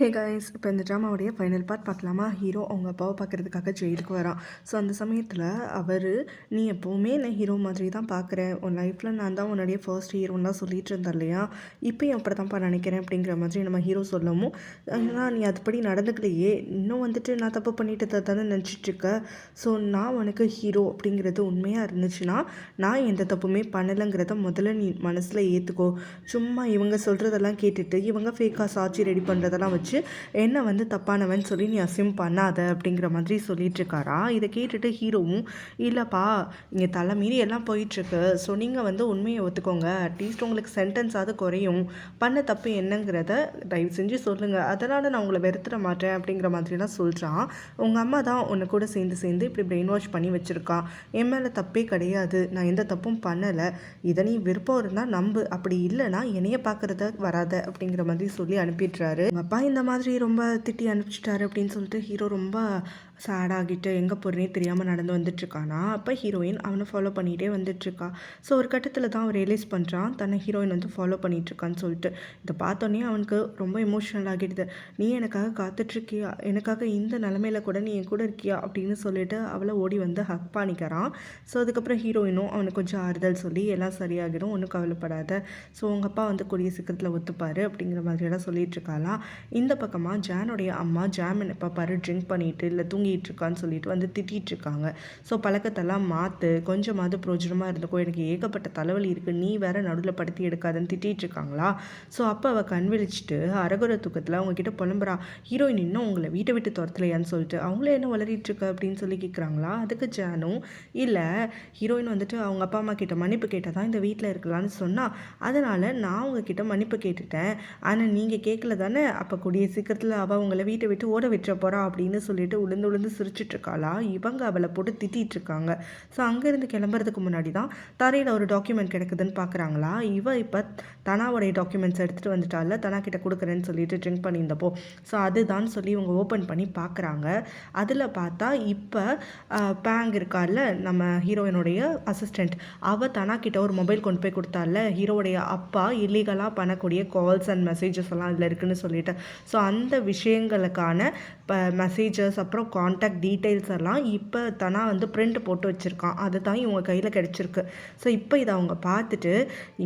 Hey guys, இப்போ இந்த ட்ராமாவுடைய final part பார்க்கலாமா? ஹீரோ அவங்க அப்பாவை பார்க்குறதுக்காக ஜெயிலுக்கு வரான். ஸோ அந்த சமயத்தில் அவர், நீ எப்போவுமே என்ன ஹீரோ மாதிரி தான் பார்க்குறேன், உன் லைஃப்பில் நான் தான் உன்னுடைய ஃபர்ஸ்ட் ஹீரோன்னு தான் சொல்லிட்டு இருந்தேன் இல்லையா, இப்போயும் அப்படி தான்ப்பா நினைக்கிறேன் அப்படிங்கிற மாதிரி நம்ம ஹீரோ சொல்லவும், ஆனால் நீ அதுபடி நடந்துக்கலையே, இன்னும் வந்துட்டு நான் தப்பு பண்ணிட்டு தானே நினச்சிட்ருக்க. ஸோ நான் உனக்கு ஹீரோ அப்படிங்கிறது உண்மையாக இருந்துச்சுன்னா நான் எந்த தப்புமே பண்ணலைங்கிறத முதல்ல நீ மனசில் ஏற்றுக்கோ. சும்மா இவங்க சொல்கிறதெல்லாம் கேட்டுட்டு இவங்க ஃபேக்காக சாட்சி ரெடி பண்ணுறதெல்லாம் வச்சு என்ன வந்து தப்பானவன் சொல்லி நீ அசியூம் பண்ணாத அப்படிங்கிற மாதிரி சொல்லிட்டு இருக்காரா. இதை கேட்டுட்டு ஹீரோவும், இல்லைப்பா இங்கே தலைமீறி எல்லாம் போயிட்டுருக்கு, ஸோ நீங்கள் வந்து உண்மையை ஒத்துக்கோங்க, அட்லீஸ்ட் உங்களுக்கு சென்டென்ஸாவது குறையும், பண்ண தப்பு என்னங்கிறத தயவு செஞ்சு சொல்லுங்கள், அதனால் நான் உங்களை வெறுத்துட மாட்டேன் அப்படிங்கிற மாதிரிலாம் சொல்கிறான். உங்கள் அம்மா தான் உன்னை கூட சேர்ந்து இப்படி பிரெயின் வாஷ் பண்ணி வச்சுருக்கான், என் மேலே தப்பே கிடையாது, நான் எந்த தப்பும் பண்ணலை, இதை நீ விருப்பம் இருந்தால் நம்பு, அப்படி இல்லைனா என்னைய பார்க்குறத வராத அப்படிங்கிற மாதிரி சொல்லி அனுப்பிடுறாரு. உங்கள் அப்பா இந்த மாதிரி ரொம்ப திட்டி அனுப்பிச்சிட்டாரு அப்படின்னு சொல்லிட்டு ஹீரோ ரொம்ப சேடாகிட்டு எங்கே போகிறனே தெரியாமல் நடந்து வந்துட்டுருக்கானா. அப்போ ஹீரோயின் அவனை ஃபாலோ பண்ணிகிட்டே வந்துட்டுருக்கா. ஸோ ஒரு கட்டத்தில் தான் அவன் ரியலைஸ் பண்ணுறான் தன்னை ஹீரோயின் வந்து ஃபாலோ பண்ணிகிட்ருக்கான்னு சொல்லிட்டு. இதை பார்த்தோன்னே அவனுக்கு ரொம்ப எமோஷ்னல் ஆகிடுது. நீ எனக்காக காத்துட்ருக்கியா, எனக்காக இந்த நிலமையில கூட நீ என் கூட இருக்கியா அப்படின்னு சொல்லிட்டு அவளை ஓடி வந்து ஹக் பண்ணிக்கிறான். ஸோ அதுக்கப்புறம் ஹீரோயினும் அவனுக்கு கொஞ்சம் ஆறுதல் சொல்லி எல்லாம் சரியாகிடும், ஒன்றும் கவலைப்படாத, ஸோ உங்கள் அப்பா வந்து கூடிய சீக்கிரத்தில் ஒத்துப்பார் அப்படிங்கிற மாதிரியெல்லாம் சொல்லிகிட்ருக்காளாம். இந்த பக்கமாக ஜானுடைய அம்மா ஜாமின் இப்போ பாரு ட்ரிங்க் பண்ணிட்டு இல்லை தூங்கிட்டு இருக்கான்னு சொல்லிட்டு வந்து திட்டிகிட்டு இருக்காங்க. ஸோ பழக்கத்தெல்லாம் மாற்று, கொஞ்சமாவது பிரோஜனமாக இருந்துக்கோ, எனக்கு ஏகப்பட்ட தலைவலி இருக்குது, நீ வேற நடுவில் படுத்தி எடுக்காதுன்னு திட்டிகிட்டு இருக்காங்களா. ஸோ அப்போ அவள் கண் விழிச்சிட்டு அரகுர தூக்கத்தில் அவங்கக்கிட்ட புலம்புறா, ஹீரோயின் இன்னும் உங்களை வீட்டை விட்டு துரத்தலையான்னு சொல்லிட்டு. அவங்களே என்ன வளரிட்டு இருக்க அப்படின்னு சொல்லி கேட்குறாங்களா. அதுக்கு ஜானும், இல்லை ஹீரோயின் வந்துட்டு அவங்க அப்பா அம்மா கிட்ட மன்னிப்பு கேட்டால் தான் இந்த வீட்டில் இருக்கலான்னு சொன்னால், அதனால் நான் உங்ககிட்ட மன்னிப்பு கேட்டுட்டேன், ஆனால் நீங்கள் கேட்கல தானே, அப்போ கூடிய சீக்கிரத்தில் அவள் உங்களை வீட்டை விட்டு ஓட விட்டுற போகிறா அப்படின்னு சொல்லிட்டு உளுந்து சிரிச்சிட்ருக்காளா. இவங்க அவளை போட்டு திட்டிகிட்ருக்காங்க. ஸோ அங்கேருந்து கிளம்புறதுக்கு முன்னாடி தான் தரையில் ஒரு டாக்குமெண்ட் கிடைக்குதுன்னு பார்க்குறாங்களா. இப்போ தனாவுடைய டாக்குமெண்ட்ஸ் எடுத்துகிட்டு வந்துட்டால, தனா கிட்ட கொடுக்குறேன்னு சொல்லிட்டு ட்ரிங்க் பண்ணியிருந்தப்போ, ஸோ அதுதான் சொல்லி இவங்க ஓப்பன் பண்ணி பார்க்குறாங்க. அதில் பார்த்தா இப்போ பேங் இருக்கார்ல நம்ம ஹீரோயினுடைய அசிஸ்டண்ட், அவள் தனா கிட்ட ஒரு மொபைல் கொண்டு போய் கொடுத்தால, ஹீரோடைய அப்பா இல்லீகலாக பண்ணக்கூடிய கால்ஸ் அண்ட் மெசேஜஸ் எல்லாம் அதில் இருக்குதுன்னு சொல்லிட்டு. ஸோ அந்த விஷயங்களுக்கான மெசேஜஸ் அப்புறம் காண்டாக்ட் டீட்டெயில்ஸ் எல்லாம் இப்போ தனா வந்து பிரிண்ட் போட்டு வச்சுருக்கான், அது தான் இவங்க கையில் கிடச்சிருக்கு. ஸோ இப்போ இதை அவங்க பார்த்துட்டு,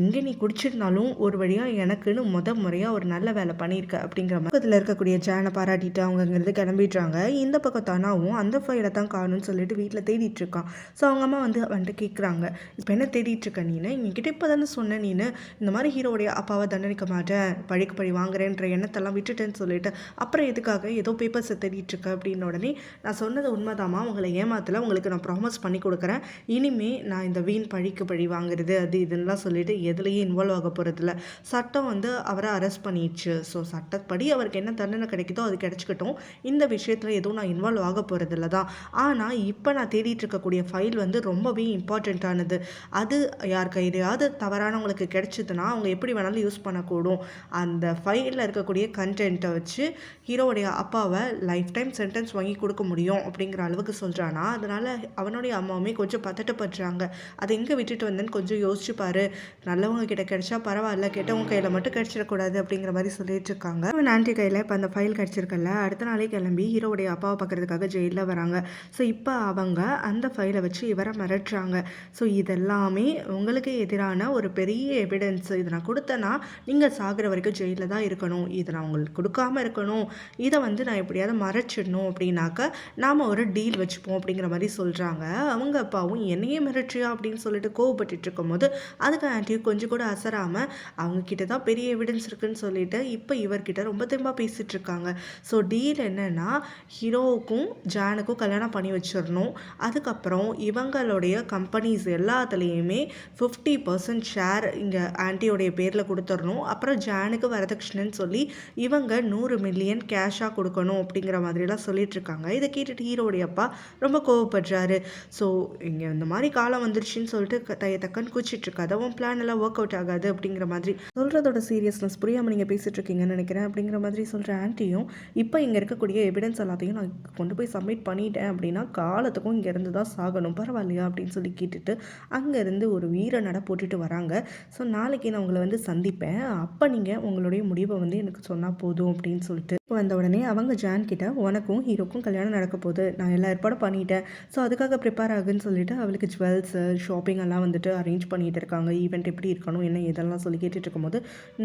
இங்கே நீ குடிச்சிருந்தாலும் ஒரு வழியாக எனக்குன்னு முறையாக ஒரு நல்ல வேலை பண்ணியிருக்க அப்படிங்கிற மாதிரி இதில் இருக்கக்கூடிய ஜானை பாராட்டிட்டு அவங்கங்கிறது கிளம்பிடுறாங்க. இந்த பக்கம் தனாவும் அந்த ஃபைலை தான் காணும்னு சொல்லிட்டு வீட்டில் தேடிட்டு இருக்கான். ஸோ அவங்க அம்மா வந்துட்டு கேட்குறாங்க, இப்போ என்ன தேடிட்டு இருக்க நீனு, என்கிட்ட இப்போ தானே சொன்னேன் நீனு இந்த மாதிரி ஹீரோடைய அப்பாவை தண்டனிக்க மாட்டேன், பழிக்கு பழி வாங்குறேன்ற எண்ணத்தெல்லாம் விட்டுட்டேன்னு சொல்லிட்டு அப்புறம் எதுக்காக ஏதோ பேப்பர்ஸை தேடிட்டுருக்க அப்படின்னு. உடனே நான் சொன்னது உண்மைதாம்மா, உங்களை ஏமாத்தலை, உங்களுக்கு நான் ப்ராமிஸ் பண்ணி கொடுக்குறேன், இனிமே நான் இந்த வீண் பழிக்கு பழி வாங்குறது அது இதுன்னெலாம் சொல்லிட்டு எதுலேயும் இன்வால்வ் ஆக போகிறதில்ல. சட்டம் வந்து அவரை அரெஸ்ட் பண்ணிடுச்சு, ஸோ சட்டப்படி அவருக்கு என்ன தண்டனை கிடைக்குதோ அது கிடைச்சிக்கட்டும், இந்த விஷயத்தில் எதுவும் நான் இன்வால்வ் ஆக போகிறதில்ல தான். ஆனால் இப்போ நான் தேடிட்டு இருக்கக்கூடிய ஃபைல் வந்து ரொம்பவே இம்பார்ட்டண்ட்டானது, அது யார் கையிலையாவது தவறானவங்களுக்கு கிடைச்சிதுன்னா அவங்க எப்படி வேணாலும் யூஸ் பண்ணக்கூடும். அந்த ஃபைலில் இருக்கக்கூடிய கண்டென்ட்டை வச்சு ஹீரோவுடைய அப்பாவை லைஃப் டைம் சென்டென்ஸ் வாங்கி கொடுக்க முடியும் அப்படிங்கிற அளவுக்கு சொல்கிறானா. அதனால் அவனுடைய அம்மாவுமே கொஞ்சம் பதட்டப்படுறாங்க. அதை எங்கே விட்டுட்டு வந்தேன்னு கொஞ்சம் யோசிச்சுப்பாரு, நல்லவங்க கிட்ட கிடைச்சா பரவாயில்ல, கெட்டவங்க கையில் மட்டும் கிடைச்சிடக்கூடாது அப்படிங்கிற மாதிரி சொல்லிட்டு இருக்காங்க. அவன் ஆண்டி கையில் இப்போ அந்த ஃபைல் கிடச்சிருக்கல, அடுத்த நாளே கிளம்பி ஹீரோவுடைய அப்பாவை பார்க்கறதுக்காக ஜெயிலில் வராங்க. ஸோ இப்போ அவங்க அந்த ஃபைலை வச்சு இவரை மிரட்டுறாங்க. ஸோ இதெல்லாமே உங்களுக்கு எதிரான ஒரு பெரிய எவிடன்ஸ், இதை நான் கொடுத்தேன்னா நீங்கள் சாகிற வரைக்கும் ஜெயிலில் தான் இருக்கணும், இதை நான் உங்களுக்கு கொடுக்காம இருக்கணும், இதை வந்து நான் எப்படியாவது மறைச்சிடணும் அப்படின்னாக்க நாம் ஒரு டீல் வச்சுப்போம் அப்படிங்கிற மாதிரி சொல்கிறாங்க. அவங்க அப்பாவும் என்னையே மிரட்சியா அப்படின்னு சொல்லிட்டு கோவப்பட்டு இருக்கும்போது அதுக்கு ஆண்டியும் கொஞ்சம் கூட அசராமல் அவங்கக்கிட்ட தான் பெரிய எவிடன்ஸ் இருக்குன்னு சொல்லிட்டு இப்போ இவர்கிட்ட ரொம்ப தெம்பாக பேசிகிட்டு இருக்காங்க. ஸோ டீல் என்னென்னா, ஹீரோவுக்கும் ஜானுக்கும் கல்யாணம் பண்ணி வச்சிடணும், அதுக்கப்புறம் இவங்களுடைய கம்பெனிஸ் எல்லாத்துலேயுமே 50% ஷேர் இங்கே ஆண்டியோடைய பேரில் கொடுத்துடணும், அப்புறம் ஜானுக்கு வரதட்சணைன்னு சொல்லி இவங்க 100 மில்லியன் கேஷாக கொடுக்கணும் அப்படிங்கிற மாதிரிலாம் சொல்லிட்டு இருக்காங்க. இதை கேட்டுட்டு ஹீரோடைய அப்பா ரொம்ப கோவப்படுறாரு. ஸோ இங்கே இந்த மாதிரி காலம் வந்துருச்சுன்னு சொல்லிட்டு தக்கன்னு கூச்சிட்டு இருக்காது, உன் பிளான் எல்லாம் ஒர்க் அவுட் ஆகாது அப்படிங்கிற மாதிரி சொல்கிறதோட சீரியஸ்னஸ் புரியாமல் நீங்கள் பேசிகிட்டு இருக்கீங்கன்னு நினைக்கிறேன் அப்படிங்கிற மாதிரி சொல்கிற ஆன்ட்டியும், இப்போ இங்கே இருக்கக்கூடிய எவிடன்ஸ் எல்லாத்தையும் நான் கொண்டு போய் சப்மிட் பண்ணிட்டேன் அப்படின்னா காலத்துக்கும் இங்கேருந்து தான் சாகணும், பரவாயில்லையா அப்படின்னு சொல்லி கேட்டுட்டு அங்கேருந்து ஒரு வீர நட போட்டுட்டு வராங்க. ஸோ நாளைக்கு நான் உங்களை வந்து சந்திப்பேன், அப்போ நீங்கள் உங்களுடைய முடிவை வந்து எனக்கு சொன்னால் போதும் அப்படின்னு சொல்லிட்டு வந்த உடனே அவங்க ஜான் கிட்ட, உனக்கும் ஹீரோக்கும் கல்யாணம் நடக்க போகுது, நான் எல்லா ஏற்பாடும் பண்ணிட்டேன், ஸோ அதுக்காக ப்ரிப்பேர் ஆகுன்னு சொல்லிட்டு அவளுக்கு ஜுவல்ஸு ஷாப்பிங் எல்லாம் வந்துட்டு அரேஞ்ச் பண்ணிகிட்டு இருக்காங்க. ஈவெண்ட் எப்படி இருக்கணும் என்ன இதெல்லாம் சொல்லி கேட்டுட்டு இருக்கும்போது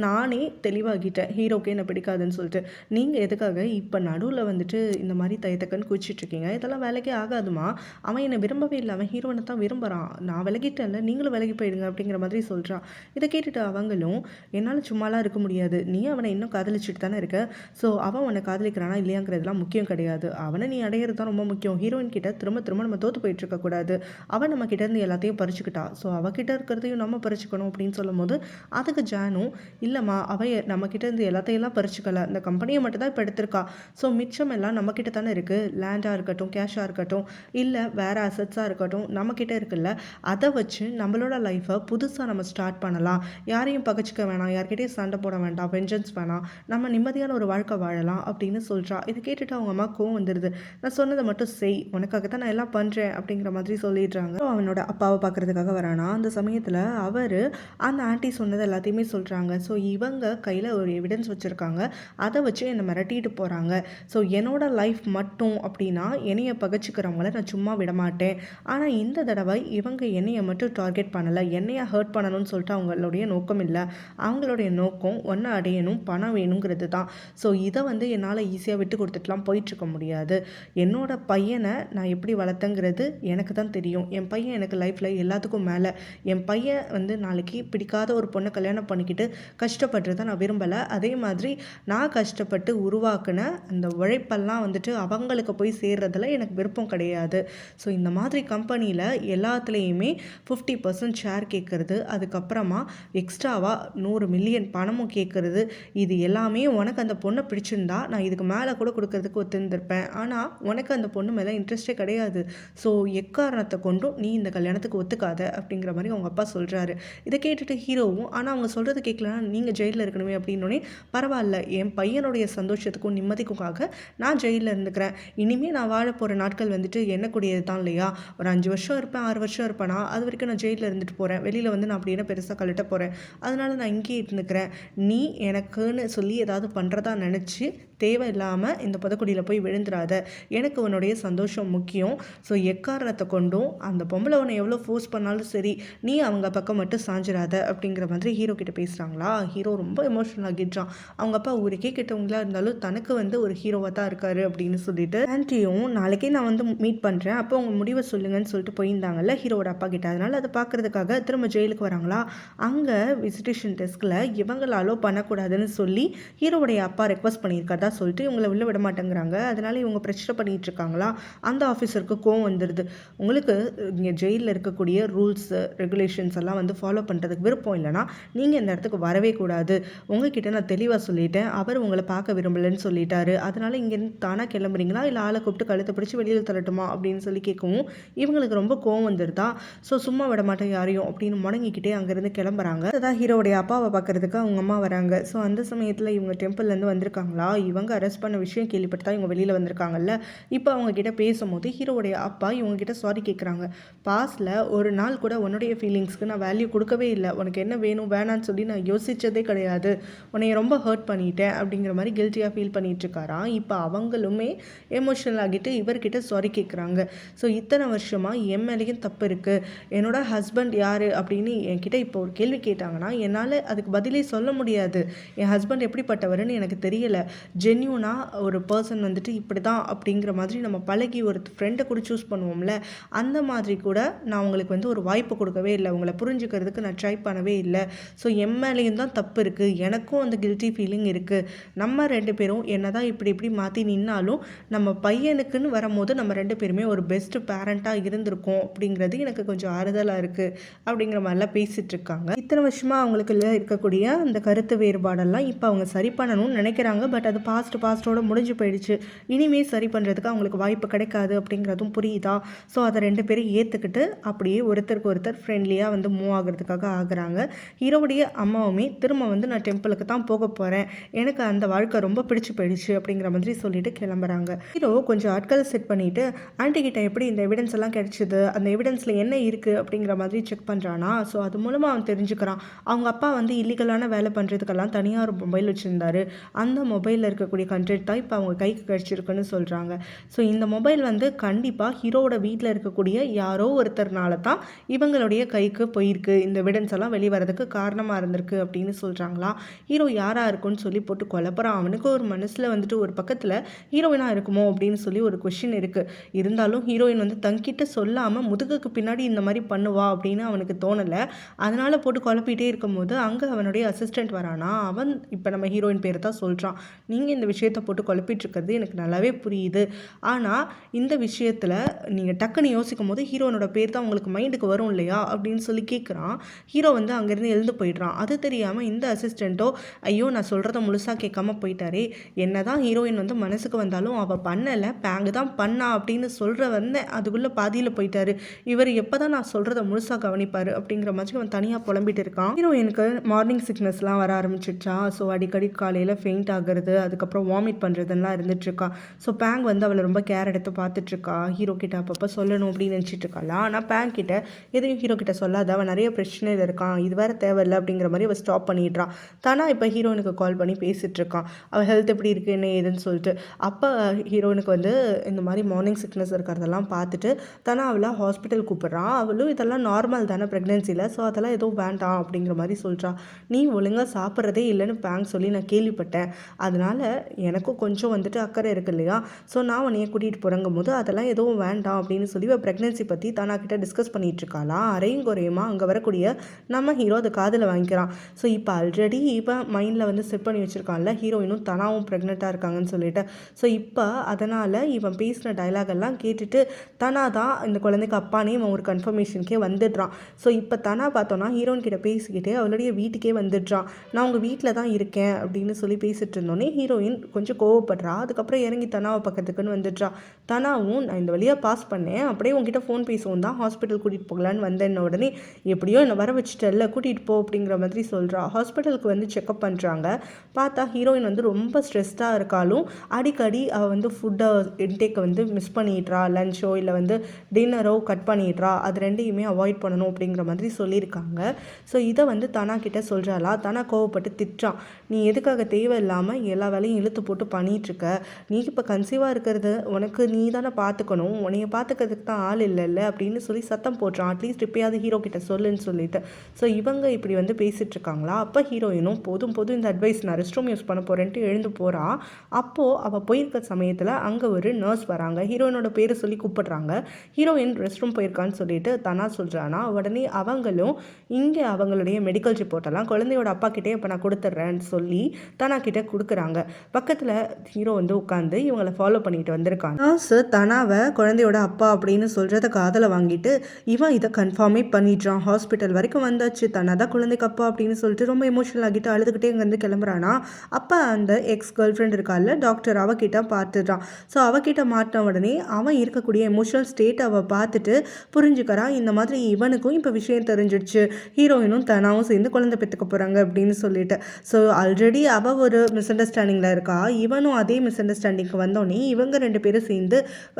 நானே தெளிவாகிட்டேன், ஹீரோக்கே என்ன பிடிக்காதுன்னு சொல்லிட்டு. நீங்கள் எதுக்காக இப்போ நடுவில் வந்துட்டு இந்த மாதிரி தயத்தக்கன்னு குச்சிட்ருக்கீங்க, இதெல்லாம் வேலைக்கே ஆகாதுமா, அவன் என்னை விரும்பவே இல்லை, அவன் ஹீரோனை தான் விரும்புகிறான், நான் விலகிட்டேன்ல, நீங்களும் விலகி போயிடுங்க அப்படிங்கிற மாதிரி சொல்கிறான். இதை கேட்டுட்டு அவங்களும், என்னால் சும்மாலாம் இருக்க முடியாது, நீ அவனை இன்னும் காதலிச்சுட்டு தானே இருக்க, ஸோ அவன் உன்னை காதலிக்கிறானா இல்லையாங்கிறதுலாம் முக்கியம் கிடையாது, அவனை நீ அடையிறது தான் ரொம்ப முக்கியம், ஹீரோயின் கிட்ட திரும்ப திரும்ப நம்ம தோற்று போயிட்டு இருக்கக்கூடாது, அவன் நம்ம கிட்ட இருந்து எல்லாத்தையும் பறிச்சுக்கிட்டா, ஸோ அவகிட்ட இருக்கிறதையும் நம்ம பறிச்சுக்கணும் அப்படின்னு சொல்லும் போது அதுக்கு ஜானும், இல்லைம்மா அவ நம்மக்கிட்ட இருந்து எல்லாத்தையெல்லாம் பறிச்சுக்கல, இந்த கம்பெனியை மட்டும் தான் இப்போ எடுத்திருக்கா, ஸோ மிச்சம் எல்லாம் நம்மக்கிட்ட தானே இருக்குது, லேண்டாக இருக்கட்டும் கேஷாக இருக்கட்டும் இல்லை வேறு அசட்ஸாக இருக்கட்டும் நம்மக்கிட்ட இருக்குல்ல, அதை வச்சு நம்மளோட லைஃப்பை புதுசாக நம்ம ஸ்டார்ட் பண்ணலாம், யாரையும் பகச்சிக்க வேணாம், யார்கிட்டையும் சண்டை போட வேண்டாம், வெஞ்சன்ஸ் வேணாம், நம்ம நிம்மதியான ஒரு வாழ்க்கை வாழலாம் அப்படின்னு சொல்கிறா. இதை கேட்டுட்டு அவங்க அம்மா கோவம் வந்துடுது, நான் சொன்னதை மட்டும் செய், உனக்காக தான் நான் எல்லாம் பண்ணுறேன் அப்படிங்கிற மாதிரி சொல்லிடுறாங்க. அவனோட அப்பாவை பார்க்குறதுக்காக வரானா, அந்த சமயத்தில் அவர் அந்த ஆன்ட்டி சொன்னது எல்லாத்தையுமே சொல்கிறாங்க. ஸோ இவங்க கையில் ஒரு எவிடன்ஸ் வச்சுருக்காங்க, அதை வச்சு என்னை மிரட்டிட்டு போகிறாங்க, ஸோ என்னோட லைஃப் மட்டும் அப்படின்னா என்னைய பகச்சிக்கிறவங்கள நான் சும்மா விடமாட்டேன், ஆனால் இந்த தடவை இவங்க என்னையை மட்டும் டார்கெட் பண்ணலை, என்னையை ஹர்ட் பண்ணணும்னு சொல்லிட்டு அவங்களுடைய நோக்கம் இல்லை, அவங்களுடைய நோக்கம் ஒன்று அடையணும், பணம் வேணுங்கிறது தான். ஸோ இதை வந்து என்னால் ஈஸியாக விட்டு கொடுத்துட்டுலாம் போயிட்டுருக்க முடியாது, என்னோட பையனை நான் எப்படி வளர்த்தங்கிறது எனக்கு தான் தெரியும், என் பையன் எனக்கு லைஃப்பில் எல்லாத்துக்கும் மேலே, என் பையன் வந்து நாளைக்கு பிடிக்காத ஒரு பொண்ணை கல்யாணம் பண்ணிக்கிட்டு கஷ்டப்படுறத நான் விரும்பலை, அதே மாதிரி நான் கஷ்டப்பட்டு உருவாக்குன அந்த உழைப்பெல்லாம் வந்துட்டு அவங்களுக்கு போய் சேர்றதில் எனக்கு விருப்பம் கிடையாது. ஸோ இந்த மாதிரி கம்பெனியில் எல்லாத்துலேயுமே 50% ஷேர் கேட்குறது, அதுக்கப்புறமா எக்ஸ்ட்ராவாக 100 மில்லியன் பணமும் கேட்குறது, இது எல்லாமே உனக்கு அந்த பொண்ணை பிடிச்சிருந்தா நான் இதுக்கு மேலே கூட கொடுக்கறதுக்கு ஒத்துருந்துருப்பேன், ஆனால் உனக்கு அந்த பொண்ணு மேலே இன்ட்ரெஸ்டே கிடையாது, ஸோ எக்காரணத்தை கொண்டும் நீ இந்த கல்யாணத்துக்கு ஒத்துக்காத அப்படிங்கிற மாதிரி அவங்க அப்பா சொல்கிறாரு. இதை கேட்டுட்டு ஹீரோவும், ஆனால் அவங்க சொல்கிறது கேட்கலன்னா நீங்கள் ஜெயிலில் இருக்கணுமே அப்படின்னோடனே, பரவாயில்ல என் பையனுடைய சந்தோஷத்துக்கும் நிம்மதிக்கும்காக நான் ஜெயிலில் இருந்துக்கிறேன், இனிமேல் நான் வாழ போகிற நாட்கள் வந்துட்டு என்னக்கூடியது தான் இல்லையா, ஒரு 5 வருஷம் இருப்பேன் 6 வருஷம் இருப்பேனா, அது வரைக்கும் நான் ஜெயிலில் இருந்துட்டு போகிறேன், வெளியில் வந்து நான் அப்படியே பெருசாக கழட்ட போகிறேன், அதனால நான் இங்கேயே இருந்துக்கிறேன், நீ எனக்குன்னு சொல்லி ஏதாவது பண்ணுறதா நினச்சி தேவையில்லாமல் இந்த புதக்குடியில் போய் விழுந்துடாத, எனக்கு உன்னுடைய சந்தோஷம் முக்கியம், ஸோ எக்காரணத்தை கொண்டும் அந்த பொம்பளை உன்னை எவ்வளோ ஃபோர்ஸ் பண்ணாலும் சரி நீ அவங்க பக்கம் மட்டும் சாஞ்சிடாத அப்படிங்கிற மாதிரி ஹீரோ கிட்ட பேசுகிறாங்களா. ஹீரோ ரொம்ப எமோஷனல் ஆகிடுறான், அவங்க அப்பா ஊருக்கே கிட்டவங்களா இருந்தாலும் தனக்கு வந்து ஒரு ஹீரோவாக தான் இருக்காரு அப்படின்னு சொல்லிட்டு. ஆன்ட்டியும் நாளைக்கே நான் வந்து மீட் பண்ணுறேன், அப்போ உங்கள் முடிவை சொல்லுங்கன்னு சொல்லிட்டு போயிருந்தாங்கல்ல ஹீரோட அப்பா கிட்ட, அதனால் அதை பார்க்குறதுக்காக திரும்ப ஜெயிலுக்கு வராங்களா. அங்கே விசிட்டேஷன் டெஸ்கில் இவங்களை அலோ பண்ணக்கூடாதுன்னு சொல்லி ஹீரோடைய அப்பா ரெக்வஸ்ட் பண்ணியிருக்காரு சொல்லிட்டு இவங்களை உள்ள விட மாட்டேங்கிறாங்க, அதனால இவங்க பிரச்சனை பண்ணிட்டு இருக்காங்களா. அந்த ஆஃபீஸருக்கு கோவம் வந்துடுது, உங்களுக்கு இங்கே ஜெயிலில் இருக்கக்கூடிய ரூல்ஸ் ரெகுலேஷன்ஸ் எல்லாம் வந்து ஃபாலோ பண்ணுறதுக்கு விருப்பம் இல்லைனா நீங்கள் இந்த இடத்துக்கு வரவே கூடாது, உங்ககிட்ட நான் தெளிவாக சொல்லிட்டேன், அவர் உங்களை பார்க்க விரும்பலன்னு சொல்லிட்டாரு, அதனால இங்கேருந்து தானாக கிளம்புறீங்களா இல்லை ஆளை கூப்பிட்டு கழுத்தை பிடிச்சி வெளியில் தரட்டுமா அப்படின்னு சொல்லி கேட்கவும் இவங்களுக்கு ரொம்ப கோவம் வந்துடுதா. ஸோ சும்மா விட மாட்டேன் யாரையும் அப்படின்னு முடங்கிக்கிட்டே அங்கேருந்து கிளம்புறாங்க. அதான் ஹீரோடைய அப்பாவை பார்க்கறதுக்கு அவங்க அம்மா வராங்க. ஸோ அந்த சமயத்தில் இவங்க டெம்பிள்லேருந்து வந்திருக்காங்களா, இவங்க அரெஸ்ட் பண்ண விஷயம் கேள்விப்பட்டு தான் இவங்க வெளியில் வந்திருக்காங்கல்ல. இப்போ அவங்க கிட்ட பேசும்போது ஹீரோடைய அப்பா இவங்க கிட்ட சாரி கேட்குறாங்க, பாஸ்டில் ஒரு நாள் கூட உன்னுடைய ஃபீலிங்ஸ்க்கு நான் வேல்யூ கொடுக்கவே இல்லை, உனக்கு என்ன வேணும் வேணான்னு சொல்லி நான் யோசித்ததே கிடையாது, உன்னை ரொம்ப ஹர்ட் பண்ணிட்டேன் அப்படிங்கிற மாதிரி கில்ட்டியாக ஃபீல் பண்ணிகிட்ருக்காராம். இப்போ அவங்களுமே எமோஷனல் ஆகிட்டு இவர்கிட்ட சாரி கேட்குறாங்க. ஸோ இத்தனை வருஷமாக என் மேலேயும் தப்பு இருக்குது, என்னோட ஹஸ்பண்ட் யார் அப்படின்னு என்கிட்ட இப்போ ஒரு கேள்வி கேட்டாங்கன்னா என்னால் அதுக்கு பதிலே சொல்ல முடியாது, என் ஹஸ்பண்ட் எப்படிப்பட்டவர்னு எனக்கு தெரியலை, ஜென்யூனாக ஒரு பர்சன் வந்துட்டு இப்படி தான் அப்படிங்கிற மாதிரி நம்ம பழகி ஒரு ஃப்ரெண்டை கூட சூஸ் பண்ணுவோம்ல, அந்த மாதிரி கூட நான் உங்களுக்கு வந்து ஒரு வாய்ப்பு கொடுக்கவே இல்லை, உங்களை புரிஞ்சுக்கிறதுக்கு நான் ட்ரை பண்ணவே இல்லை, ஸோ என் மேலேயும் தான் தப்பு இருக்குது, எனக்கும் அந்த கில்ட்டி ஃபீலிங் இருக்குது, நம்ம 2 பேரும் என்ன தான் இப்படி இப்படி மாற்றி நின்னாலும் நம்ம பையனுக்குன்னு வரும்போது நம்ம 2 பேருமே ஒரு பெஸ்ட் பேரண்ட்டாக இருந்திருக்கோம் அப்படிங்கிறது எனக்கு கொஞ்சம் ஆறுதலாக இருக்குது அப்படிங்கிற மாதிரிலாம் பேசிகிட்டு இருக்காங்க. இத்தனை வருஷமாக அவங்களுக்குள்ள இருக்கக்கூடிய அந்த கருத்து வேறுபாடெல்லாம் இப்போ அவங்க சரி பண்ணணும்னு நினைக்கிறாங்க, பட் அது பாஸ்டோட முடிஞ்சு போயிடுச்சு, இனிமேல் சரி பண்ணுறதுக்கு அவங்களுக்கு வாய்ப்பு கிடைக்காது அப்படிங்கிறதும் புரியுதா. ஸோ அதை 2 பேரும் ஏற்றுக்கிட்டு அப்படியே ஒருத்தருக்கு ஒருத்தர் ஃப்ரெண்ட்லியாக வந்து மூவ் ஆகிறதுக்காக ஆகுறாங்க. ஹீரோவுடைய அம்மாவுமே திரும்ப வந்து நான் டெம்பிளுக்கு தான் போக போகிறேன், எனக்கு அந்த வாழ்க்கை ரொம்ப பிடிச்சி போயிடுச்சு அப்படிங்கிற மாதிரி சொல்லிட்டு கிளம்புறாங்க. ஹீரோ கொஞ்சம் ஆட்களை செட் பண்ணிவிட்டு ஆன்டி கிட்ட எப்படி இந்த எவிடன்ஸ் எல்லாம் கிடைச்சிது, அந்த எவிடன்ஸில் என்ன இருக்குது அப்படிங்கிற மாதிரி செக் பண்ணுறானா. ஸோ அது மூலமாக அவன் தெரிஞ்சுக்கிறான் அவங்க அப்பா வந்து இல்லீகலான வேலை பண்ணுறதுக்கெல்லாம் தனியாக ஒரு மொபைல் வச்சுருந்தாரு. அந்த மொபைலில் இருக்கக்கூடிய கண்டென்ட் தான் இப்போ அவங்க கைக்கு கிடச்சிருக்குன்னு சொல்கிறாங்க. ஸோ இந்த மொபைல் வந்து கண்டிப்பாக ஹீரோவோட வீட்டில் இருக்கக்கூடிய யாரோ ஒருத்தர்னால தான் இவங்களுடைய கைக்கு போயிருக்கு, இந்த எவிடன்ஸ் எல்லாம் வெளிவரதுக்கு காரணமாக இருந்திருக்கு அப்படின்னு சொல்கிறாங்களா. ஹீரோ யாராக இருக்குன்னு சொல்லி போட்டு குழப்பறான். அவனுக்கு ஒரு மனசில் வந்துட்டு ஒரு பக்கத்தில் ஹீரோயினாக இருக்குமோ அப்படின்னு சொல்லி ஒரு கொஷின் இருக்குது. இருந்தாலும் ஹீரோயின் வந்து தங்கிட்ட சொல்லாமல் முதுகுக்கு பின்னாடி இந்த மாதிரி பண்ணுவா அப்படின்னு அவனுக்கு தோணலை. அதனால் போட்டு குழப்பிகிட்டே இருக்கும்போது அங்கே அவனுடைய அசிஸ்டண்ட் வரானா. அவன் இப்போ நம்ம ஹீரோயின் பேர் தான் சொல்கிறான். நீங்கள் இந்த விஷயத்தை போட்டு குழப்பிட்டுருக்கிறது எனக்கு நல்லாவே புரியுது, ஆனால் இந்த விஷயத்தில் நீங்கள் டக்குன்னு யோசிக்கும் போது ஹீரோனோட பேர் தான் உங்களுக்கு மைண்டுக்கு வரும் இல்லையா அப்படின்னு சொல்லி கேட்குறான். ஹீரோ வந்து அங்கேருந்து எழுந்து போயிடுறான். அது தெரியாமல் இந்த அசிஸ்டண்ட்டோ ஐயோ நான் சொல்கிறத முழுசாக கேட்காம போயிட்டாரே, என்ன தான் ஹீரோயின் வந்து மனசுக்கு வந்தாலும் அவள் பண்ணலை, பேங்கு தான் பண்ணா அப்படின்னு சொல்கிற வந்தேன், அதுக்குள்ளே பாதியில் போயிட்டாரு, இவர் எப்போ தான் நான் சொல்கிறத முழுசாக கவனிப்பார் அப்படிங்கிற மாதிரி அவன் தனியாக புலம்பிட்டு இருக்கான். ஹீரோயினுக்கு மார்னிங் சிக்னஸ்லாம் வர ஆரம்பிச்சிடுச்சா. ஸோ அடிக்கடி காலையில் ஃபெயிண்ட் ஆகிறது, அதுக்கப்புறம் வாமிட் பண்ணுறதுலாம் இருந்துகிட்ருக்கா. ஸோ பேங் வந்து அவளை ரொம்ப கேர் எடுத்து பார்த்துட்ருக்கா. ஹீரோ கிட்ட அப்பப்போ சொல்லணும் அப்படின்னு நினச்சிட்டு இருக்காளா. ஆனால் பேங் கிட்ட எதையும் ஹீரோ கிட்ட சொல்லாத, அவன் நிறைய பிரச்சனையில் இருக்கான், இது வேறு தேவையில்லை அப்படிங்கிற மாதிரி அவள் ஸ்டாப் பண்ணிடுறான். தானா இப்போ ஹீரோயினுக்கு கால் பண்ணி பேசிகிட்டு இருக்கான், அவள் ஹெல்த் எப்படி இருக்குது என்ன ஏதுன்னு சொல்லிட்டு. அப்போ ஹீரோயினுக்கு வந்து இந்த மாதிரி மார்னிங் சிக்னஸ் இருக்கிறதெல்லாம் பார்த்துட்டு தானே அவளை ஹாஸ்பிட்டல் கூப்பிட்றான். அவளும் இதெல்லாம் நார்மல் தானே ப்ரெக்னென்சியில், ஸோ அதெல்லாம் எதுவும் வேண்டாம் அப்படிங்கிற மாதிரி சொல்கிறான். நீ ஒழுங்காக சாப்பிட்றதே இல்லைன்னு பேங்க் சொல்லி நான் கேள்விப்பட்டேன், அதனால் எனக்கும் கொஞ்சம் வந்துட்டு அக்கறை இருக்கு இல்லையா, ஸோ நான் உன்னைய கூட்டிகிட்டு போகிறங்கும் போது அதெல்லாம் எதுவும் வேண்டாம் அப்படின்னு சொல்லி இவள் ப்ரெக்னென்சி பற்றி தானா கிட்ட டிஸ்கஸ் பண்ணிகிட்டு இருக்காளா. அரையும் குறையுமா அங்கே வரக்கூடிய நம்ம ஹீரோ அதை காதில் வாங்கிக்கிறான். ஸோ இப்போ ஆல்ரெடி இவன் மைண்டில் வந்து செட் பண்ணி வச்சுருக்கான்ல ஹீரோயினும் தனாவும் ப்ரெக்னெண்ட்டாக இருக்காங்கன்னு சொல்லிட்டு. ஸோ இப்போ அதனால் இவன் பேசின டைலாக் எல்லாம் கேட்டுட்டு தனா தான் இந்த குழந்தைக்கு அப்பானே இவன் ஒரு கன்ஃபர்மேஷனுக்கே வந்துடுறான். ஸோ இப்போ தனா பார்த்தோன்னா ஹீரோயின் கிட்ட பேசிக்கிட்டே அவளுடைய வீட்டுக்கே வந்துடுறான். நான் உங்கள் வீட்டில் தான் இருக்கேன் அப்படின்னு சொல்லி பேசிகிட்டு இருந்தோன்னே ஹீரோயின் கொஞ்சம் கோவப்படுறா. அதுக்கப்புறம் இறங்கி தனாவை பக்கத்துக்குன்னு வந்துடுறா. தனாவும் நான் இந்த வழியாக பாஸ் பண்ணேன், அப்படியே உங்ககிட்ட ஃபோன் பேசுவோம் தான் ஹாஸ்பிட்டல் கூட்டிகிட்டு போகலான்னு வந்தேன்ன உடனே எப்படியோ என்னை வர வச்சுட்டல்ல கூட்டிகிட்டு போ அப்படிங்கிற மாதிரி சொல்கிறா. ஹாஸ்பிட்டலுக்கு வந்து செக்அப் பண்ணுறாங்க. பார்த்தா ஹீரோயின் வந்து ரொம்ப ஸ்ட்ரெஸ்டாக இருக்காலும் அடிக்கடி அவள் வந்து ஃபுட்டை இன்டேக்கை வந்து மிஸ் பண்ணிடுறா, லஞ்சோ இல்லை வந்து டின்னரோ கட் பண்ணிடுறா, அது ரெண்டையுமே அவாய்ட் பண்ணணும் அப்படிங்கிற மாதிரி சொல்லியிருக்காங்க. ஸோ இதை வந்து தனா கிட்ட சொல்கிறாளா. தனா கோவப்பட்டு திட்டுறான், நீ எதுக்காக தேவையில்லாமல் எல்லா வேலையும் இழுத்து போட்டு பண்ணிகிட்ருக்க, நீ இப்போ கன்சீவாக இருக்கிறது உனக்கு நீ தானே பார்த்துக்கணும், உன்னைய பார்த்துக்கிறதுக்கு தான் ஆள் இல்லைல்ல அப்படின்னு சொல்லி சத்தம் போடுறான். அட்லீஸ்ட் இப்போயாவது ஹீரோ கிட்ட சொல்லுன்னு சொல்லிட்டு. ஸோ இவங்க இப்படி வந்து பேசிகிட்டு இருக்காங்களா. அப்போ ஹீரோயினும் போதும் இந்த அட்வைஸ் நான் ரெஸ்ட் ரூம் யூஸ் பண்ண போகிறேன்ட்டு எழுந்து போகிறா. அப்போது அவள் போயிருக்க சமயத்தில் அங்கே ஒரு நர்ஸ் வராங்க. ஹீரோயினோட பேரை சொல்லி கூப்பிடுறாங்க. ஹீரோயின் ரெஸ்ட் ரூம் போயிருக்கான்னு சொல்லிட்டு தனா சொல்கிறானா. உடனே அவங்களும் இங்கே அவங்களுடைய மெடிக்கல் ரிப்போர்ட்டெல்லாம் குழந்தையோட அப்பா கிட்டே இப்போ நான் கொடுத்துட்றேன்னு சொல்லி தனா கிட்டே கொடுக்குறாங்க. பக்கத்தில் ஹீரோ வந்து உட்காந்து இவங்களை ஃபாலோ பண்ணிட்டு வந்திருக்காங்க. நர்ஸ் தனாவை குழந்தையோட அப்பா அப்படின்னு சொல்கிறத காதில் வாங்கிட்டு இவன் இதை கன்ஃபார்மே பண்ணிடுறான். ஹாஸ்பிட்டல் வரைக்கும் வந்தாச்சு, தனா தான் குழந்தைக்கு அப்பா அப்படின்னு சொல்லிட்டு ரொம்ப எமோஷனல் ஆகிட்டு அழுதுகிட்டே இங்கேருந்து கிளம்புறானா. அப்போ அந்த எக்ஸ் கேர்ள் ஃப்ரெண்ட் இருக்கால டாக்டர், அவகிட்ட பார்த்துடுறான். ஸோ அவகிட்ட மாட்டின உடனே அவன் இருக்கக்கூடிய எமோஷனல் ஸ்டேட் அவள் பார்த்துட்டு புரிஞ்சுக்கிறான். இந்த மாதிரி இவனுக்கும் இப்போ விஷயம் தெரிஞ்சிடுச்சு, ஹீரோயினும் தனாவும் சேர்ந்து குழந்தை பெற்றுக்க போகிறாங்க அப்படின்னு சொல்லிட்டு. ஸோ ஆல்ரெடி அவள் ஒரு மிஸ் அண்டர்ஸ்டாண்டிங்கில் இருக்கா, இவனும் அதே மிஸ் அண்டர்ஸ்டாண்டிங்க்கு வந்தோடனே இவங்க 2 பேரும் சேர்ந்து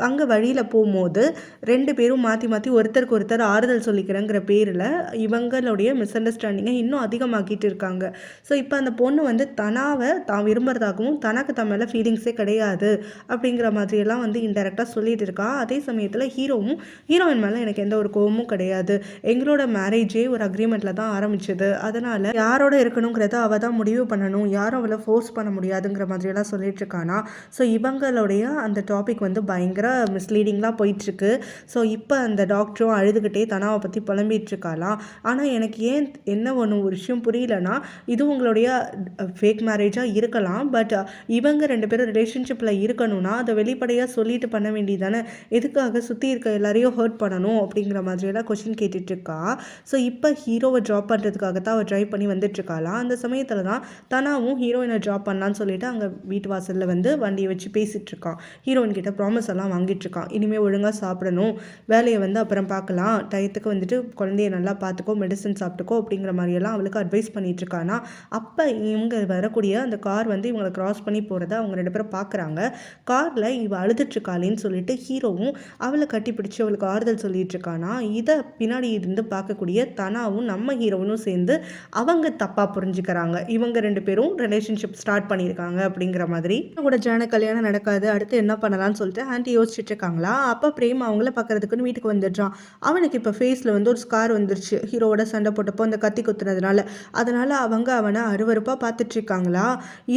அங்கே வழியில் போகும்போது 2 பேரும் மாற்றி மாற்றி ஒருத்தருக்கு ஒருத்தர் ஆறுதல் சொல்லிக்கிறேங்கிற பேரில் இவங்களுடைய மிஸ் அண்டர்ஸ்டாண்டிங்கை இன்னும் அதிகமாக்கிட்டு இருக்காங்க. ஸோ இப்போ அந்த பொண்ணு வந்து தனாவை தான் விரும்புறதாகவும் தனக்கு தன் மேலே ஃபீலிங்ஸே கிடையாது அப்படிங்கிற மாதிரியெல்லாம் வந்து இன்டெரக்டாக சொல்லிட்டு இருக்கா. அதே சமயத்தில் ஹீரோவும் ஹீரோயின் மேலே எனக்கு எந்த ஒரு கோவமும் கிடையாது, எங்களோட மேரேஜே ஒரு அக்ரிமெண்ட்டில் தான் ஆரம்பிச்சது, அதனால் யாரோட இருக்கணுங்கிறத அவள் தான் முடிவு பண்ணணும், யாரும் அவளை ஃபோர்ஸ் பண்ண முடியாதுங்கிற மாதிரியெல்லாம் சொல்லிட்டு இருக்கானா. ஸோ இவங்களுடைய அந்த டாபிக் வந்து பயங்கர மிஸ்லீடிங்லாம் போயிட்டுருக்கு. ஸோ இப்போ அந்த டாக்டரும் அழுதுகிட்டே தனாவை பற்றி புலம்பிகிட்டு இருக்காளாம். ஆனால் எனக்கு ஏன் என்ன ஒரு விஷயம் புரியலன்னா, இது உங்களுடைய ஃபேக் மேரேஜாக இருக்கலாம், பட் இவங்க 2 பேரும் ரிலேஷன்ஷிப்பில் இருக்கணும்னா அதை வெளிப்படையாக சொல்லிட்டு பண்ண வேண்டியதானே, எதுக்காக சுற்றி இருக்க எல்லாரையும் ஹர்ட் பண்ணணும் அப்படிங்கிற மாதிரியெல்லாம் கொஷின் கேட்டுட்ருக்கா. ஸோ இப்போ ஹீரோவை ட்ராப் பண்ணுறதுக்காக தான் அவள் ட்ரைவ் பண்ணி வந்துட்டுருக்காளாம். அந்த சமயத்தில் தான் தனாவும் ஹீரோயினை ட்ராப் பண்ணலான்னு சொல்லிட்டு அங்கே வீட்டு வாசலில் வந்து வண்டியை வச்சு பேசிகிட்டு இருக்கான். ஹீரோயின் கிட்ட ப்ராமிஸ் எல்லாம் வாங்கிட்டு இருக்கான். இனிமேல் ஒழுங்காக சாப்பிடணும், வேலையை வந்து அப்புறம் பார்க்கலாம், டயத்துக்கு வந்துட்டு குழந்தைய நல்லா பார்த்துக்கோ, மெடிசன் சாப்பிட்டுக்கோ அப்படிங்கிற மாதிரியெல்லாம் அவளுக்கு அட்வைஸ் பண்ணிட்டு இருக்கானா. அப்போ இவங்க வரக்கூடிய அந்த கார் வந்து இவங்களை கிராஸ் பண்ணி போகிறத அவங்க 2 பேரும் பார்க்குறாங்க. காரில் இவ அழுதுட்ருக்காளேன்னு சொல்லிட்டு ஹீரோவும் அவளை கட்டி பிடிச்சி அவளுக்கு ஆறுதல் சொல்லிட்டு இருக்கானா. இதை பின்னாடி இருந்து பார்க்கக்கூடிய தனாவும் நம்ம ஹீரோனும் சேர்ந்து அவங்க தப்பாக புரிஞ்சுக்கிறாங்க. இவங்க 2 பேரும் ரிலேஷன்ஷிப் ஸ்டார்ட் பண்ணியிருக்காங்க அப்படிங்கிற மாதிரி. கூட ஜான கல்யாணம் நடக்காது, அடுத்து என்ன பண்ணலாம்னு சொல்லிட்டு ஆண்டி யோசிச்சுட்டு இருக்காங்களா. அப்போ பிரேம் அவங்கள பார்க்கறதுக்குன்னு வீட்டுக்கு வந்துடுறான். அவனுக்கு இப்போ ஃபேஸில் வந்து ஒரு ஸ்கார் வந்துருச்சு, ஹீரோவோட சண்டை போட்டப்போ அந்த கத்தி குத்துனதுனால. அதனால் அவங்க அவனை அருவருப்பாக பார்த்துட்ருக்காங்களா.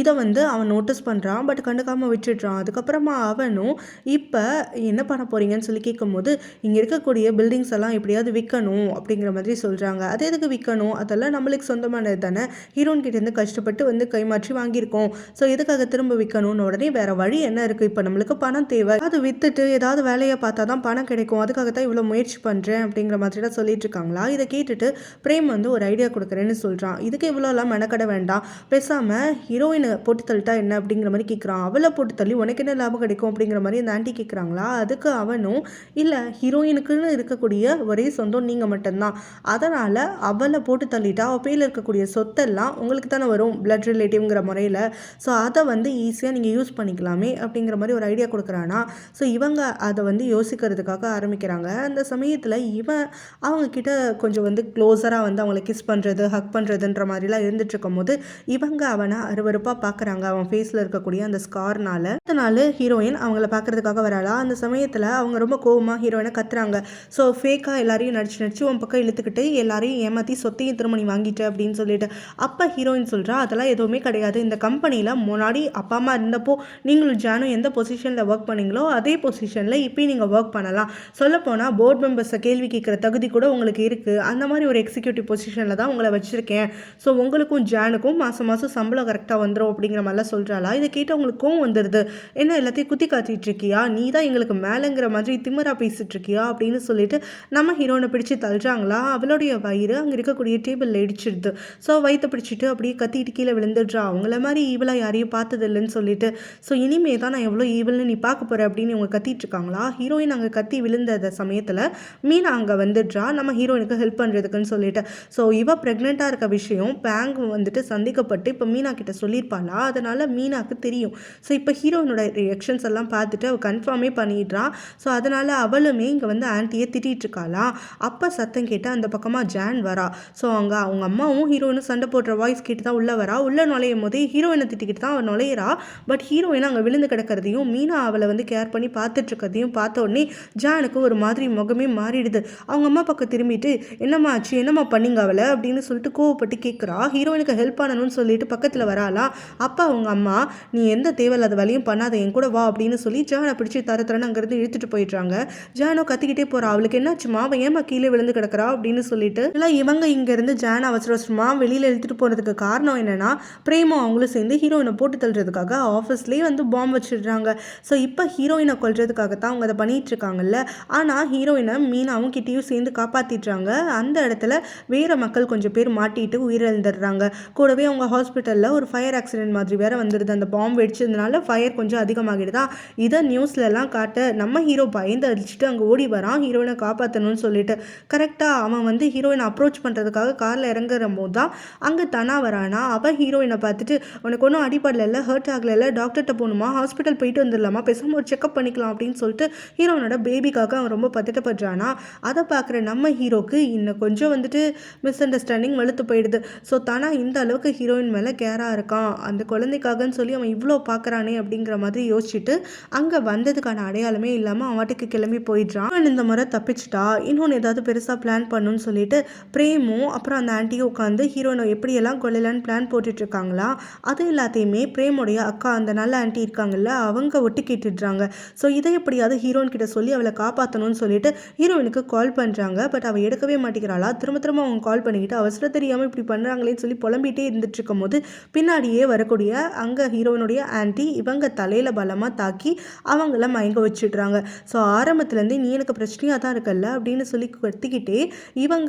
இதை வந்து அவன் நோட்டீஸ் பண்ணுறான், பட் கண்டுக்காமல் விட்டுடுறான். அதுக்கப்புறமா அவனும் இப்போ என்ன பண்ண போகிறீங்கன்னு சொல்லி கேட்கும்போது, இங்கே இருக்கக்கூடிய பில்டிங்ஸ் எல்லாம் எப்படியாவது விற்கணும் அப்படிங்கிற மாதிரி சொல்கிறாங்க. அது எதுக்கு விற்கணும், அதெல்லாம் நம்மளுக்கு சொந்தமானது தானே, ஹீரோன் கிட்டேருந்து கஷ்டப்பட்டு வந்து கைமாற்றி வாங்கியிருக்கோம், ஸோ எதுக்காக திரும்ப விற்கணும்னு. உடனே வேறு வழி என்ன இருக்குது, இப்போ நம்மளுக்கு பணம் தேவை, அது விற்றுட்டு ஏதாவது வேலையை பார்த்தா தான் பணம் கிடைக்கும், அதுக்காக தான் இவ்வளோ முயற்சி பண்ணுறேன் அப்படிங்கிற மாதிரி தான் சொல்லிட்டு இருக்காங்களா. இதை கேட்டுட்டு பிரேம் வந்து ஒரு ஐடியா கொடுக்குறேன்னு சொல்கிறான். இதுக்கு இவ்வளோலாம் மெனக்கட வேண்டாம், பேசாமல் ஹீரோயினை போட்டு தள்ளிட்டா என்ன அப்படிங்கிற மாதிரி கேட்குறான். அவளை போட்டு தள்ளி உனக்கு என்ன லாபம் கிடைக்கும் அப்படிங்கிற மாதிரி அந்த ஆண்டி கேட்குறாங்களா. அதுக்கு அவனும், இல்லை ஹீரோயினுக்குன்னு இருக்கக்கூடிய ஒரே சொந்தம் நீங்கள் மட்டும்தான், அதனால் அவளை போட்டு தள்ளிட்டா அவள் பேரில் இருக்கக்கூடிய சொத்தெல்லாம் உங்களுக்கு தானே வரும், பிளட் ரிலேட்டிவ்ங்கிற முறையில், ஸோ அதை வந்து ஈஸியாக நீங்கள் யூஸ் பண்ணிக்கலாமே அப்படிங்கிற மாதிரி ஒரு ஐடியா கொடுக்குறானா. ஸோ இவங்க அதை வந்து யோசிக்கிறதுக்காக ஆரம்பிக்கிறாங்க. அந்த சமயத்தில் இவன் அவங்கக்கிட்ட கொஞ்சம் வந்து க்ளோஸராக வந்து அவங்களை கிஸ் பண்ணுறது, ஹக் பண்ணுறதுன்ற மாதிரிலாம் இருந்துட்டு இருக்கும் போது இவங்க அவனை அருவருப்பாக பார்க்குறாங்க, அவன் ஃபேஸில் இருக்கக்கூடிய அந்த ஸ்கார்னால. அதனால ஹீரோயின் அவங்கள பார்க்குறதுக்காக வராளா. அந்த சமயத்தில் அவங்க ரொம்ப கோவமாக ஹீரோயினை கத்துறாங்க. ஸோ ஃபேக்காக எல்லாரையும் நடிச்சு உன் பக்கம் இழுத்துக்கிட்டு எல்லாரையும் ஏமாற்றி சொத்தையும் திரும்ப நீ வாங்கிட்ட அப்படின்னு சொல்லிட்டு. அப்போ ஹீரோயின் சொல்கிறா, அதெல்லாம் எதுவுமே கிடையாது, இந்த கம்பெனியில் முன்னாடி அப்பா அம்மா இருந்தப்போ நீங்களும் ஜானும் எந்த பொசிஷனில் ஒர்க் பண்ணீங்களோ அதே பொசிஷனில் இப்போயும் நீங்கள் ஒர்க் பண்ணலாம், சொல்லப்போனால் போர்ட் மெம்பர்ஸை கேள்வி கேட்குற தகுதி கூட உங்களுக்கு இருக்குது, அந்த மாதிரி ஒரு எக்ஸிக்யூட்டிவ் பொசிஷனில் தான் உங்களை வச்சுருக்கேன், ஸோ உங்களுக்கும் ஜானுக்கும் மாதம் மாதம் சம்பளம் கரெக்டாக வந்துடும் அப்படிங்கிற மாதிரிலாம் சொல்கிறாளா. இதை கேட்டு அவங்களுக்கும் வந்துடுது, என்ன எல்லாத்தையும் குத்தி காத்திட்டு இருக்கியா, நீ தான் எங்களுக்கு மேலேங்கிற மாதிரி திமிரா பேசிட்டு இருக்கியா அப்படின்னு சொல்லிட்டு நம்ம ஹீரோனை பிடிச்சி தள்ளுறாங்களா. அவளுடைய வயிறு அங்கே இருக்கக்கூடிய டேபிளில் இடிச்சிடுது. ஸோ வயிற்றை பிடிச்சிட்டு அப்படியே கத்திட்டு கீழே விழுந்துடுறா. அவங்கள மாதிரி ஈவலாக யாரையும் பார்த்தது இல்லைன்னு சொல்லிட்டு. ஸோ இனிமே தான் நான் எவ்வளோ ஈவல்னு நீ பார்க்க போகிற அப்படின்னு இவங்க கத்திட்டு இருக்காங்களா. ஹீரோயின் அங்கே கத்தி விழுந்த சமயத்தில் மீனா அங்கே வந்துடுறா நம்ம ஹீரோயினுக்கு ஹெல்ப் பண்ணுறதுக்குன்னு சொல்லிட்டு. ஸோ இவ ப்ரெக்னெண்ட்டாக இருக்க விஷயம் பேங்க் வந்துட்டு சந்திக்கப்பட்டு இப்போ மீனா கிட்ட சொல்லியிருப்பாளா, அதனால் மீனாவுக்கு தெரியும். ஸோ இப்போ ஹீரோயினோட ரியாக்ஷன்ஸ் எல்லாம் பார்த்துட்டு அவள் கன்ஃபார்மே பண்ணிடுறான். ஸோ அதனால் அவளுமே இங்கே வந்து ஆன்ட்டியை திட்டிகிட்டு இருக்காளா. அப்போ சத்தம் கேட்டு அந்த பக்கமாக ஜான் வரா. ஸோ அங்கே அவங்க அம்மாவும் ஹீரோயினும் சண்டை போடுற வாய்ஸ் கேட்டு தான் உள்ளே வரா. உள்ளே நுழையும் போதே ஹீரோயினை திட்டிக்கிட்டு தான் அவள் நுழையிறா. பட் ஹீரோயின் அங்கே விழுந்து கிடக்கிறதையும் மீனா அவளை வந்து கேர் பண்ணி பார்த்துட்ருக்கிறதையும் பார்த்த உடனே ஜானுக்கு ஒரு மாதிரி முகமே மாறிடுது. அவங்க அம்மா பக்கம் திரும்பிட்டு, என்னம்மா ஆச்சு, என்னம்மா பண்ணிங்க அவளை அப்படின்னு சொல்லிட்டு கோவப்பட்டு கேட்குறா. ஹீரோயினுக்கு ஹெல்ப் பண்ணணும்னு சொல்லிட்டு பக்கத்தில் வராளா. அப்போ அவங்க அம்மா, நீ எந்த தேவையில்லாத வேலையும் பண்ணாத, என் கூட வா அப்படின்னு சொல்லி ஜானை பிடிச்சி தரன்னு அங்கேருந்து இழுத்துட்டு போயிடுறாங்க. ஜானோ கத்திக்கிட்டே போகிறா. அவளுக்கு என்னாச்சுமா, அவன் ஏமா கீழே விழுந்து கிடக்கிறா அப்படின்னு சொல்லிட்டு. இல்லை இவங்க இங்கேருந்து ஜான் அவசர அவசரமாக வெளியில் இழுத்துட்டு போகிறதுக்கு காரணம் என்னென்னா, பிரேமோ அவங்களும் சேர்ந்து ஹீரோயினை போட்டு தள்ளுறதுக்காக ஆஃபீஸ்லேயே வந்து பாம்பு வச்சிடுறாங்க. ஸோ இப்போ ஹீரோயினை கொல்றதுக்காக தான் அவங்க அதை பண்ணிட்டு இருக்காங்கல்ல. ஆனால் ஹீரோயினை மீனாவும் கிட்டேயும் சேர்ந்து காப்பாற்றிடுறாங்க. அந்த இடத்துல வேறு மக்கள் கொஞ்சம் பேர் மாட்டிட்டு உயிரிழந்துடுறாங்க. கூடவே அவங்க ஹாஸ்பிட்டலில் ஒரு ஃபயர் ஆக்சிடென்ட் மாதிரி வேற வந்துடுது. அந்த பாம்பு வெடிச்சதுனால ஃபயர் கொஞ்சம் அதிகமாகிடுதா. இதை நியூஸ்லலாம் காட்ட நம்ம ஹீரோ பயந்து அடிச்சுட்டு அங்கே ஓடி வரான் ஹீரோயினை காப்பாற்றணும்னு சொல்லிட்டு. கரெக்டாக அவன் வந்து ஹீரோயினை அப்ரோச் பண்ணுறதுக்காக காரில் இறங்குற போது தான் அங்கே தனா வரானா. அவன் ஹீரோயினை பார்த்துட்டு, உனக்கு ஒன்றும் அடிப்படல, ஹர்ட் ஆகலை, டாக்டர்கிட்ட போகணுமா, ஹாஸ்பிட்டல் போயிட்டு வந்துடலாமா, பேசாமல் ஒரு செக்அப் பண்ணிக்கலாம் அப்படின்னு சொல்லிட்டு ஹீரோனோட பேபிக்காக அவன் ரொம்ப பதட்டப்படுறானா. அதை பார்க்குற நம்ம ஹீரோக்கு இன்னும் கொஞ்சம் வந்துட்டு மிஸ் அண்டர்ஸ்டாண்டிங் வெளுத்து போயிடுது. ஸோ தானா இந்த அளவுக்கு ஹீரோயின் மேலே கேராக இருக்கான், அந்த குழந்தைக்காகன்னு சொல்லி அவன் இவ்வளோ பார்க்குறானே அப்படிங்கிற மாதிரி யோசிச்சுட்டு அங்கே வந்ததுக்கான அடையாளமே இல்லாமல் அவன் வாட்டுக்கு கிளம்பி போயிடுறான். அவன் இந்த முறை தப்பிச்சிட்டா, இன்னொன்று ஏதாவது பெருசாக பிளான் பண்ணுன்னு சொல்லிட்டு பிரேமும் அப்புறம் அந்த ஆன்ட்டியும் உட்காந்து ஹீரோனை எப்படியெல்லாம் கொள்ளலான்னு பிளான் போட்டுட்டு இருக்காங்களா. அது எல்லாத்தையுமே பிரேமுடைய அக்கா அந்த நல்ல ஆன்ட்டி இருக்காங்கல்ல, அவங்க ஒட்டு கேட்டுடுறாங்க. ஸோ இதை எப்படியாவது ஹீரோயின் கிட்ட சொல்லி அவளை காப்பாற்றணும்னு சொல்லிட்டு ஹீரோயினுக்கு கால் பண்ணுறாங்க. பட் அவள் எடுக்கவே மாட்டேங்கிறாளா. திரும்ப திரும்ப அவங்க கால் பண்ணிக்கிட்டு அவசரம் தெரியாமல் இப்படி பண்ணுறாங்களேன்னு சொல்லி புலம்பிகிட்டே இருந்துட்டு இருக்கும் போது பின்னாடியே வரக்கூடிய அங்கே ஹீரோயினுடைய ஆன்ட்டி இவங்க தலையில் பலமாக தாக்கி அவங்கள மயங்க வச்சுடுறாங்க. ஸோ ஆரம்பத்துலேருந்தே நீ எனக்கு பிரச்சனையாக தான் இருக்கல்ல அப்படின்னு சொல்லி கத்திக்கிட்டே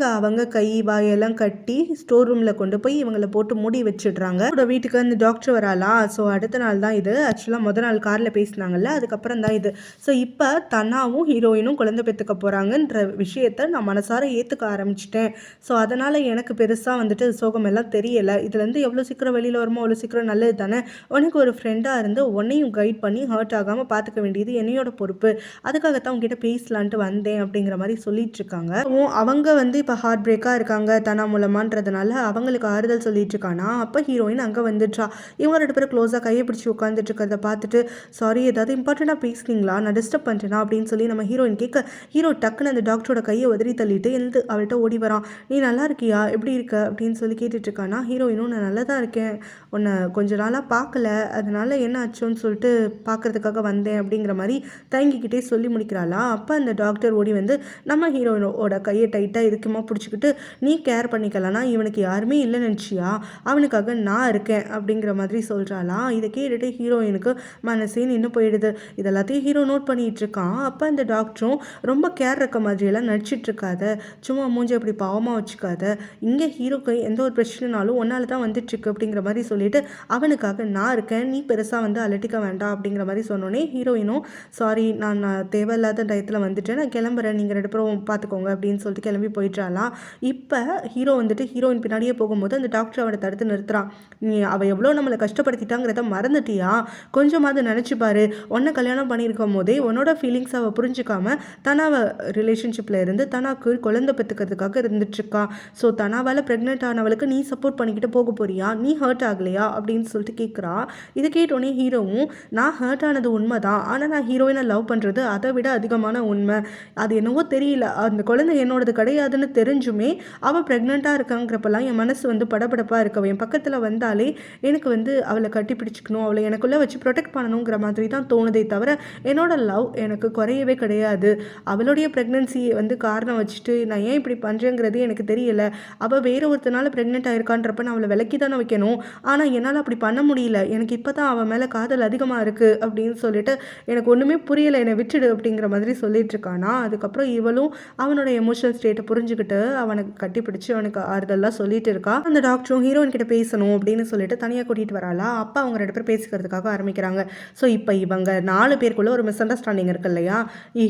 அவங்க கை வாயெல்லாம் கட்டி ஸ்டோர் ரூமில் கொண்டு போய் இவங்களை போட்டு மூடி வச்சிடுறாங்க. வீட்டுக்கு வந்து டாக்டர் வராளா. ஸோ அடுத்த நாள் தான் இது. ஆக்சுவலாக முதல் நாள் நாள் காரில் பேசினாங்கல்ல, அதுக்கப்புறம் தான் இது. ஸோ இப்போ தனாவும் ஹீரோயினும் குழந்தை பெற்றுக்க போகிறாங்கன்ற விஷயத்த நான் மனசார ஏற்றுக்க ஆரம்பிச்சிட்டேன். ஸோ அதனால் எனக்கு பெருசாக வந்துட்டு சோகம் எல்லாம் தெரியலை. இதுலேருந்து எவ்வளோ சீக்கிரம் வெளியில் வருமோ அவ்வளோ சீக்கிரம் நல்லது தானே. உனக்கு ஒரு ஃப்ரெண்டாக இருந்து உன்னையும் கைட் பண்ணி ஹர்ட் ஆகாமல் பார்த்துக்க வேண்டியது என்னையோட பொறுப்பு. அதுக்காகத்தான் உங்ககிட்ட பேசலான்ட்டு வந்தேன் அப்படிங்கிற மாதிரி சொல்லிட்டு இருக்காங்க. அவங்க வந்து இப்போ ஹார்ட் பிரேக்காக இருக்காங்க தனா மூலமான்றதுனால அவங்களுக்கு ஆறுதல் சொல்லிட்டு இருக்கானா. அப்போ ஹீரோயின் அங்கே வந்துட்டா. இவங்க 2 பேரும் க்ளோஸாக கையை பிடிச்சி உட்காந்துட்டு இருக்கிறத பார்த்துட்டு, சாரி ஏதாவது இம்பார்ட்டண்ட்டாக பேசுனீங்களா, நான் டிஸ்டர்ப் பண்ணிட்டேனா அப்படின்னு சொல்லி நம்ம ஹீரோயின் கேட்க, ஹீரோ டக்குன்னு அந்த டாக்டரோட கையை உதறி தள்ளிட்டு எழுந்து அவள்கிட்ட ஓடி வரான். நீ நல்லா இருக்கியா, எப்படி இருக்க அப்படின்னு சொல்லி கேட்டுட்டு இருக்கானா. ஹீரோயினும் நான் நல்லா தான் இருக்கேன், உன்னை கொஞ்ச நாளாக பார்க்கல, அதனால என்ன ஆச்சோன்னு சொல்லிட்டு பார்க்கறதுக்காக வந்தேன் அப்படிங்கிற மாதிரி தயங்கிக்கிட்டே சொல்லி முடிக்கிறாளா. அப்போ அந்த டாக்டர் ஓடி வந்து நம்ம ஹீரோயினோட கையை டைட்டாக இருக்குமா பிடிச்சிக்கிட்டு, நீ கேர் பண்ணிக்கலனா இவனுக்கு யாருமே இல்லைன்னு நினச்சியா, அவனுக்காக நான் இருக்கேன் அப்படிங்கிற மாதிரி சொல்கிறாளா. இதை கேட்டுட்டு ஹீரோயினுக்கு மனசே நின்று போயிடுது. இதெல்லாத்தையும் ஹீரோ நோட் பண்ணிகிட்டு இருக்கான். அப்போ அந்த டாக்டரும் ரொம்ப கேர் இருக்க மாதிரியெல்லாம் நடிச்சிட்டு இருக்காத, சும்மா மூஞ்சி அப்படி பாவமாக வச்சுக்காத, இங்கே ஹீரோக்கு எந்த ஒரு பிரச்சனைனாலும் ஒன்றால் தான் வந்துட்டுருக்கு அப்படிங்கிற மாதிரி சொல்லிட்டு அவனுக்காக நான் இருக்கேன், நீ பெருசாக வந்து அலட்டிக்க வேண்டாம் அப்படிங்கிற மாதிரி சொன்னோன்னே ஹீரோயினும் சாரி நான் தேவையில்லாத டயத்தில் வந்துட்டேன், நான் கிளம்புறேன், நீங்கள் 2 பேரும் பார்த்துக்கோங்க அப்படின்னு சொல்லிட்டு கிளம்பி போயிட்டாலாம். இப்போ ஹீரோ வந்துட்டு ஹீரோயின் பின்னாடியே போகும்போது அந்த டாக்டர் அவனை தடுத்து நிறுத்துறான். நீ அவள் எவ்வளோ நம்மளை கஷ்டப்படுத்திட்டாங்கிறத மறந்துட்டியா, கொஞ்சமாவது நினச்சிப்பாரு, உன்னை கல்யாணம் பண்ணியிருக்கும் போதே உன்னோட ஃபீலிங்ஸ் அவள் புரிஞ்சுக்காம தனாவை ரிலேஷன்ஷிப்பில் இருந்து தனாக்கு குழந்தை பெற்றுக்கிறதுக்காக இருந்துட்டுருக்கா. ஸோ தனாவால் ப்ரெக்னென்ட் ஆனவளுக்கு நீ சப்போர்ட் பண்ணிக்கிட்டு போக போறியா, நீ ஹர்ட் ஆகலையா அப்படின்னு சொல்லிட்டு கேட்குறா. இதை கேட்டோடனே ஹீரோவும் நான் ஹர்ட் ஆனது உண்மை தான், ஆனால் நான் ஹீரோயினை லவ் பண்ணுறது அதை விட அதிகமான உண்மை, அது என்னவோ தெரியல, அந்த குழந்தை என்னோடது கிடையாதுன்னு தெரிஞ்சுமே அவள் ப்ரெக்னெண்ட்டாக இருக்காங்கிறப்பெல்லாம் என் மனசு வந்து படபடப்பாக இருக்கவன் என் பக்கத்தில் வந்தாலே எனக்கு வந்து அவளை கட்டி பிடிச்சிக்கணும், அவளை எனக்குள்ளே வச்சு ப்ரொடெக்ட் பண்ணணுங்கிற மாதிரி தான் தோணுதே தவிர என்னோட லவ் எனக்கு குறையவே கிடையாது. அவளுடைய ப்ரெக்னன்சியை வந்து காரணம் வச்சுட்டு நான் ஏன் இப்படி பண்ணுறேங்கிறது எனக்கு தெரியல. அவள் வேறு ஒருத்தனால ப்ரெக்னென்ட் ஆயிருக்கான்றப்ப நான் அவளை விலக்கி தானே வைக்கணும், ஆனால் என்னால் அப்படி பண்ண முடியல, எனக்கு இப்போ தான் அவன் மேலே காதல் அதிகமாக இருக்குது அப்படின்னு சொல்லிட்டு எனக்கு ஒன்றுமே புரியலை, என்னை விட்டுடு அப்படிங்கிற மாதிரி சொல்லிட்டு இருக்கானா. அதுக்கப்புறம் இவளும் அவனோட எமோஷனல் ஸ்டேட்டை புரிஞ்சுக்கிட்டு அவனுக்கு கட்டிப்பிடிச்சு அவனுக்கு ஆறுதல்லாம் சொல்லிட்டு இருக்கா. அந்த டாக்டரும் ஹீரோயின் கிட்ட பேசணும் அப்படின்னு சொல்லிட்டு தனியாக கூட்டிகிட்டு வராளா. அப்போ அவங்க 2 பேர் பேசிக்கிறதுக்காக ஆரம்பிக்கிறாங்க. ஸோ இப்போ இவங்க 4 பேருக்குள்ள ஒரு மிஸ் அண்டர்ஸ்டாண்டிங் இருக்கு இல்லையா,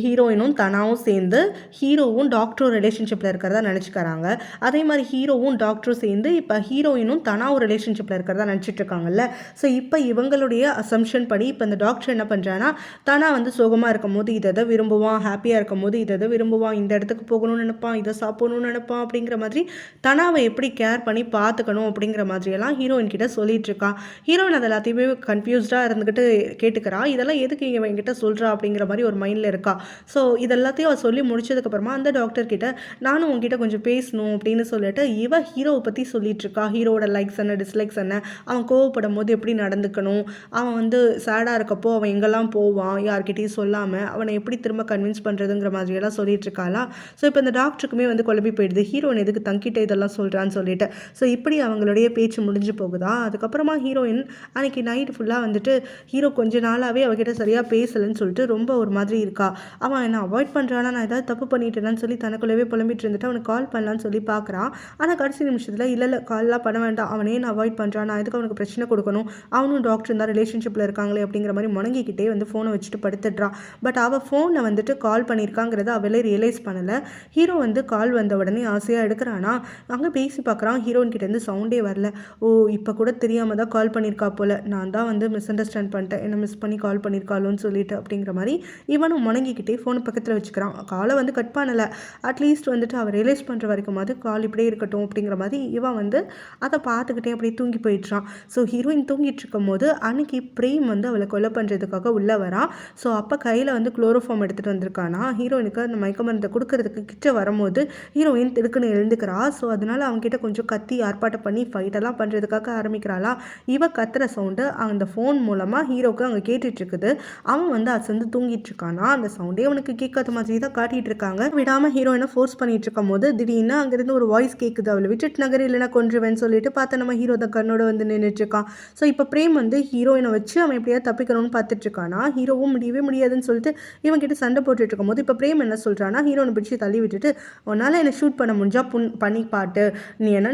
ஹீரோயினும் தனாவும் சேர்ந்து ஹீரோவும் டாக்டரும் ரிலேஷன்ஷிப்பில் இருக்கிறதா நினச்சிக்கிறாங்க. அதே மாதிரி ஹீரோவும் டாக்டரும் சேர்ந்து இப்போ ஹீரோயினும் தனாவும் ரிலேஷன்ஷிப்பில் இருக்கிறதா நினச்சிட்டு இருக்காங்கல்ல. ஸோ இப்போ இவங்களுடைய அசம்ஷன் படி இப்போ இந்த டாக்டர் என்ன பண்ணுறான்னா, தனா வந்து சோகமாக இருக்கும் போது இதை விரும்புவான், ஹாப்பியாக இருக்கும் போது இதை விரும்புவான், இந்த இடத்துக்கு போகணும்னு நினைப்பான், இதை சாப்பிடணும்னு நினைப்பான் அப்படிங்கிற மாதிரி தனாவை எப்படி கேர் பண்ணி பார்த்துக்கணும் அப்படிங்கிற மாதிரியெல்லாம் ஹீரோயின் கிட்ட சொல்லிட்டு இருக்கா. ஹீரோயின் அது எல்லாத்தையுமே கன்ஃபியூஸ்டாக இருந்துக்கிட்டு கேட்டுக்கிறா. இதெல்லாம் எதுக்கு இவன் என்கிட்ட சொல்கிறா அப்படிங்கிற மாதிரி ஒரு மைண்டில் இருக்கா. ஸோ இதெல்லாத்தையும் அவள் சொல்லி முடிச்சதுக்கப்புறமா அந்த டாக்டர் கிட்ட நானும் உங்ககிட்ட கொஞ்சம் பேசணும் அப்படின்னு சொல்லிட்டு இவ ஹீரோவை பற்றி சொல்லிட்டு இருக்கா. ஹீரோட லைக்ஸ் என்ன, டிஸ்லைக்ஸ் என்ன, அவன் கோவப்படும் போது எப்படி நடந்துக்கணும், அவன் வந்து சேடாக இருக்கப்போ அவன் எங்கெல்லாம் போவான் யார்கிட்டையும் சொல்லாமல் அவனை எப்படி திரும்ப கன்வின்ஸ் பண்ணுறதுங்கிற மாதிரியெல்லாம் சொல்லிட்டு இருக்காளா. ஸோ இப்போ இந்த டாக்டருக்குமே வந்து குழம்பி போயிடுது, ஹீரோயின் எதுக்கு தங்கிட்ட இதெல்லாம் சொல்கிறான்னு சொல்லிட்டு. ஸோ இப்படி அவங்களுடைய பேச்சு முடிஞ்சு போகுதா. அதுக்கப்புறமா ஹீரோயின் அன்றைக்கி நைட் ஃபுல்லாக வந்துட்டு ஹீரோ கொஞ்ச நாளாகவே அவகிட்ட சரியாக பேசலைன்னு சொல்லிட்டு ரொம்ப ஒரு மாதிரி இருக்கா. அவன் என்ன அவாய்ட் பண்ணுறானா, நான் ஏதாவது தப்பு பண்ணிட்டேன்னு சொல்லி தனக்குள்ளவே புலம்பிட்டு இருந்துட்டு அவனுக்கு கால் பண்ணலான்னு சொல்லி பார்க்குறான். ஆனால் கடைசி நிமிஷத்தில் இல்லை கால்லாம் பண்ண வேண்டாம், அவனே நான் அவாய்ட் பண்ணுறான், நான் எதுக்கு அவனுக்கு பிரச்சனை கொடுக்கணும், அவனும் டாக்டர் தான் ரிலேஷன்ஷிப்பில் இருக்காங்களே அப்படிங்கிற மாதிரி முணங்கிக்கிட்டே வந்து ஃபோனை வச்சுட்டு படுத்துடுறான். பட் அவள் ஃபோனில் வந்துட்டு கால் பண்ணியிருக்காங்கிறத அவளே ரியலைஸ் பண்ணலை. ஹீரோ வந்து கால் வந்த உடனே ஆசையாக எடுக்கிறானா, அங்கே பேசி பார்க்குறான், ஹீரோயின் கிட்டேருந்து சவுண்டே வரல. ஓ இப்போ கூட தெரியாமல் தான் கால் பண்ணியிருக்கா போல், நான் தான் வந்து மிஸ் அண்டர்ஸ்டாண்ட் பண்ணிட்டேன், என்ன மிஸ் பண்ணி கால் பண்ணியிருக்காளோன்னு சொல்லிட்டு அப்படிங்கிற மாதிரி இவனும் முணங்கிக்கிட்டே ஃபோனை பக்கத்தில் வச்சுக்கிறான். காலை வந்து கட் பண்ணலை, அட்லீஸ்ட் வந்துட்டு அவள் ரியலைஸ் பண்ணுற வரைக்கும் அது கால் இப்படியே இருக்கட்டும் அப்படிங்கிற மாதிரி இவன் வந்து அதை பார்த்துக்கிட்டே அப்படியே தூங்கி போயிடுறான். ஸோ ஹீரோயின் தூங்கிட்டு இருக்கும் போது அன்னைக்கு பிரேம் வந்து அவளை கொலை பண்ணுறதுக்காக உள்ளே வரான். ஸோ அப்போ கையில் வந்து குளோரோஃபார்ம் எடுத்துகிட்டு வந்திருக்கானா. ஹீரோயினுக்கு அந்த மயக்க மருந்தை கொடுக்கறதுக்கு கிட்ட வரும்போது ஹீரோயின் திடுக்குன்னு எழுந்துக்கிறா. ஸோ அதனால அவங்ககிட்ட கொஞ்சம் கத்தி ஆர்ப்பாட்டம் பண்ணி ஃபைட்டெல்லாம் பண்ணுறதுக்காக ஆரம்பிக்கிறாளா. இவ கத்துற சவுண்டு அந்த ஃபோன் மூலமாக ஹீரோக்கு அங்கே கேட்டுட்ருக்குது. அவன் வந்து அசந்து தூங்கிட்டு இருக்கானா. அந்த சவுண்டே அவனுக்கு கேட்காத மாதிரி தான் காட்டிகிட்டு இருக்காங்க. விடாமல் ஹீரோயினை ஃபோர்ஸ் பண்ணிட்டு இருக்கும் போது திடீர்னு அங்கேருந்து ஒரு வாய்ஸ் கேட்குது, அவளை விட்டுட்டு நகர் இல்லைனா கொன்றுவேன்னு சொல்லிட்டு பார்த்தா நம்ம ஹீரோ தான் கண்ணோட வந்து நின்றுட்டுருக்கான். ஸோ இப்போ பிரேம் வந்து ஹீரோயினை வச்சு அவன் எப்படியாவது தப்பிக்கணும்னு பார்த்துட்டு இருக்கானா. ஹீரோவும் முடியவே முடியாதுன்னு சொல்லிட்டு இவன் கிட்ட சண்டை போட்டுட்டு இருக்கும் போது இப்போ பிரேம் என்ன சொல்கிறான்னா, ஹீரோனை பிடிச்சி தள்ளி விட்டுட்டு உன்னால் என்னை ஷூட் பண்ண முடிஞ்சா பண்ணி பாட்டு,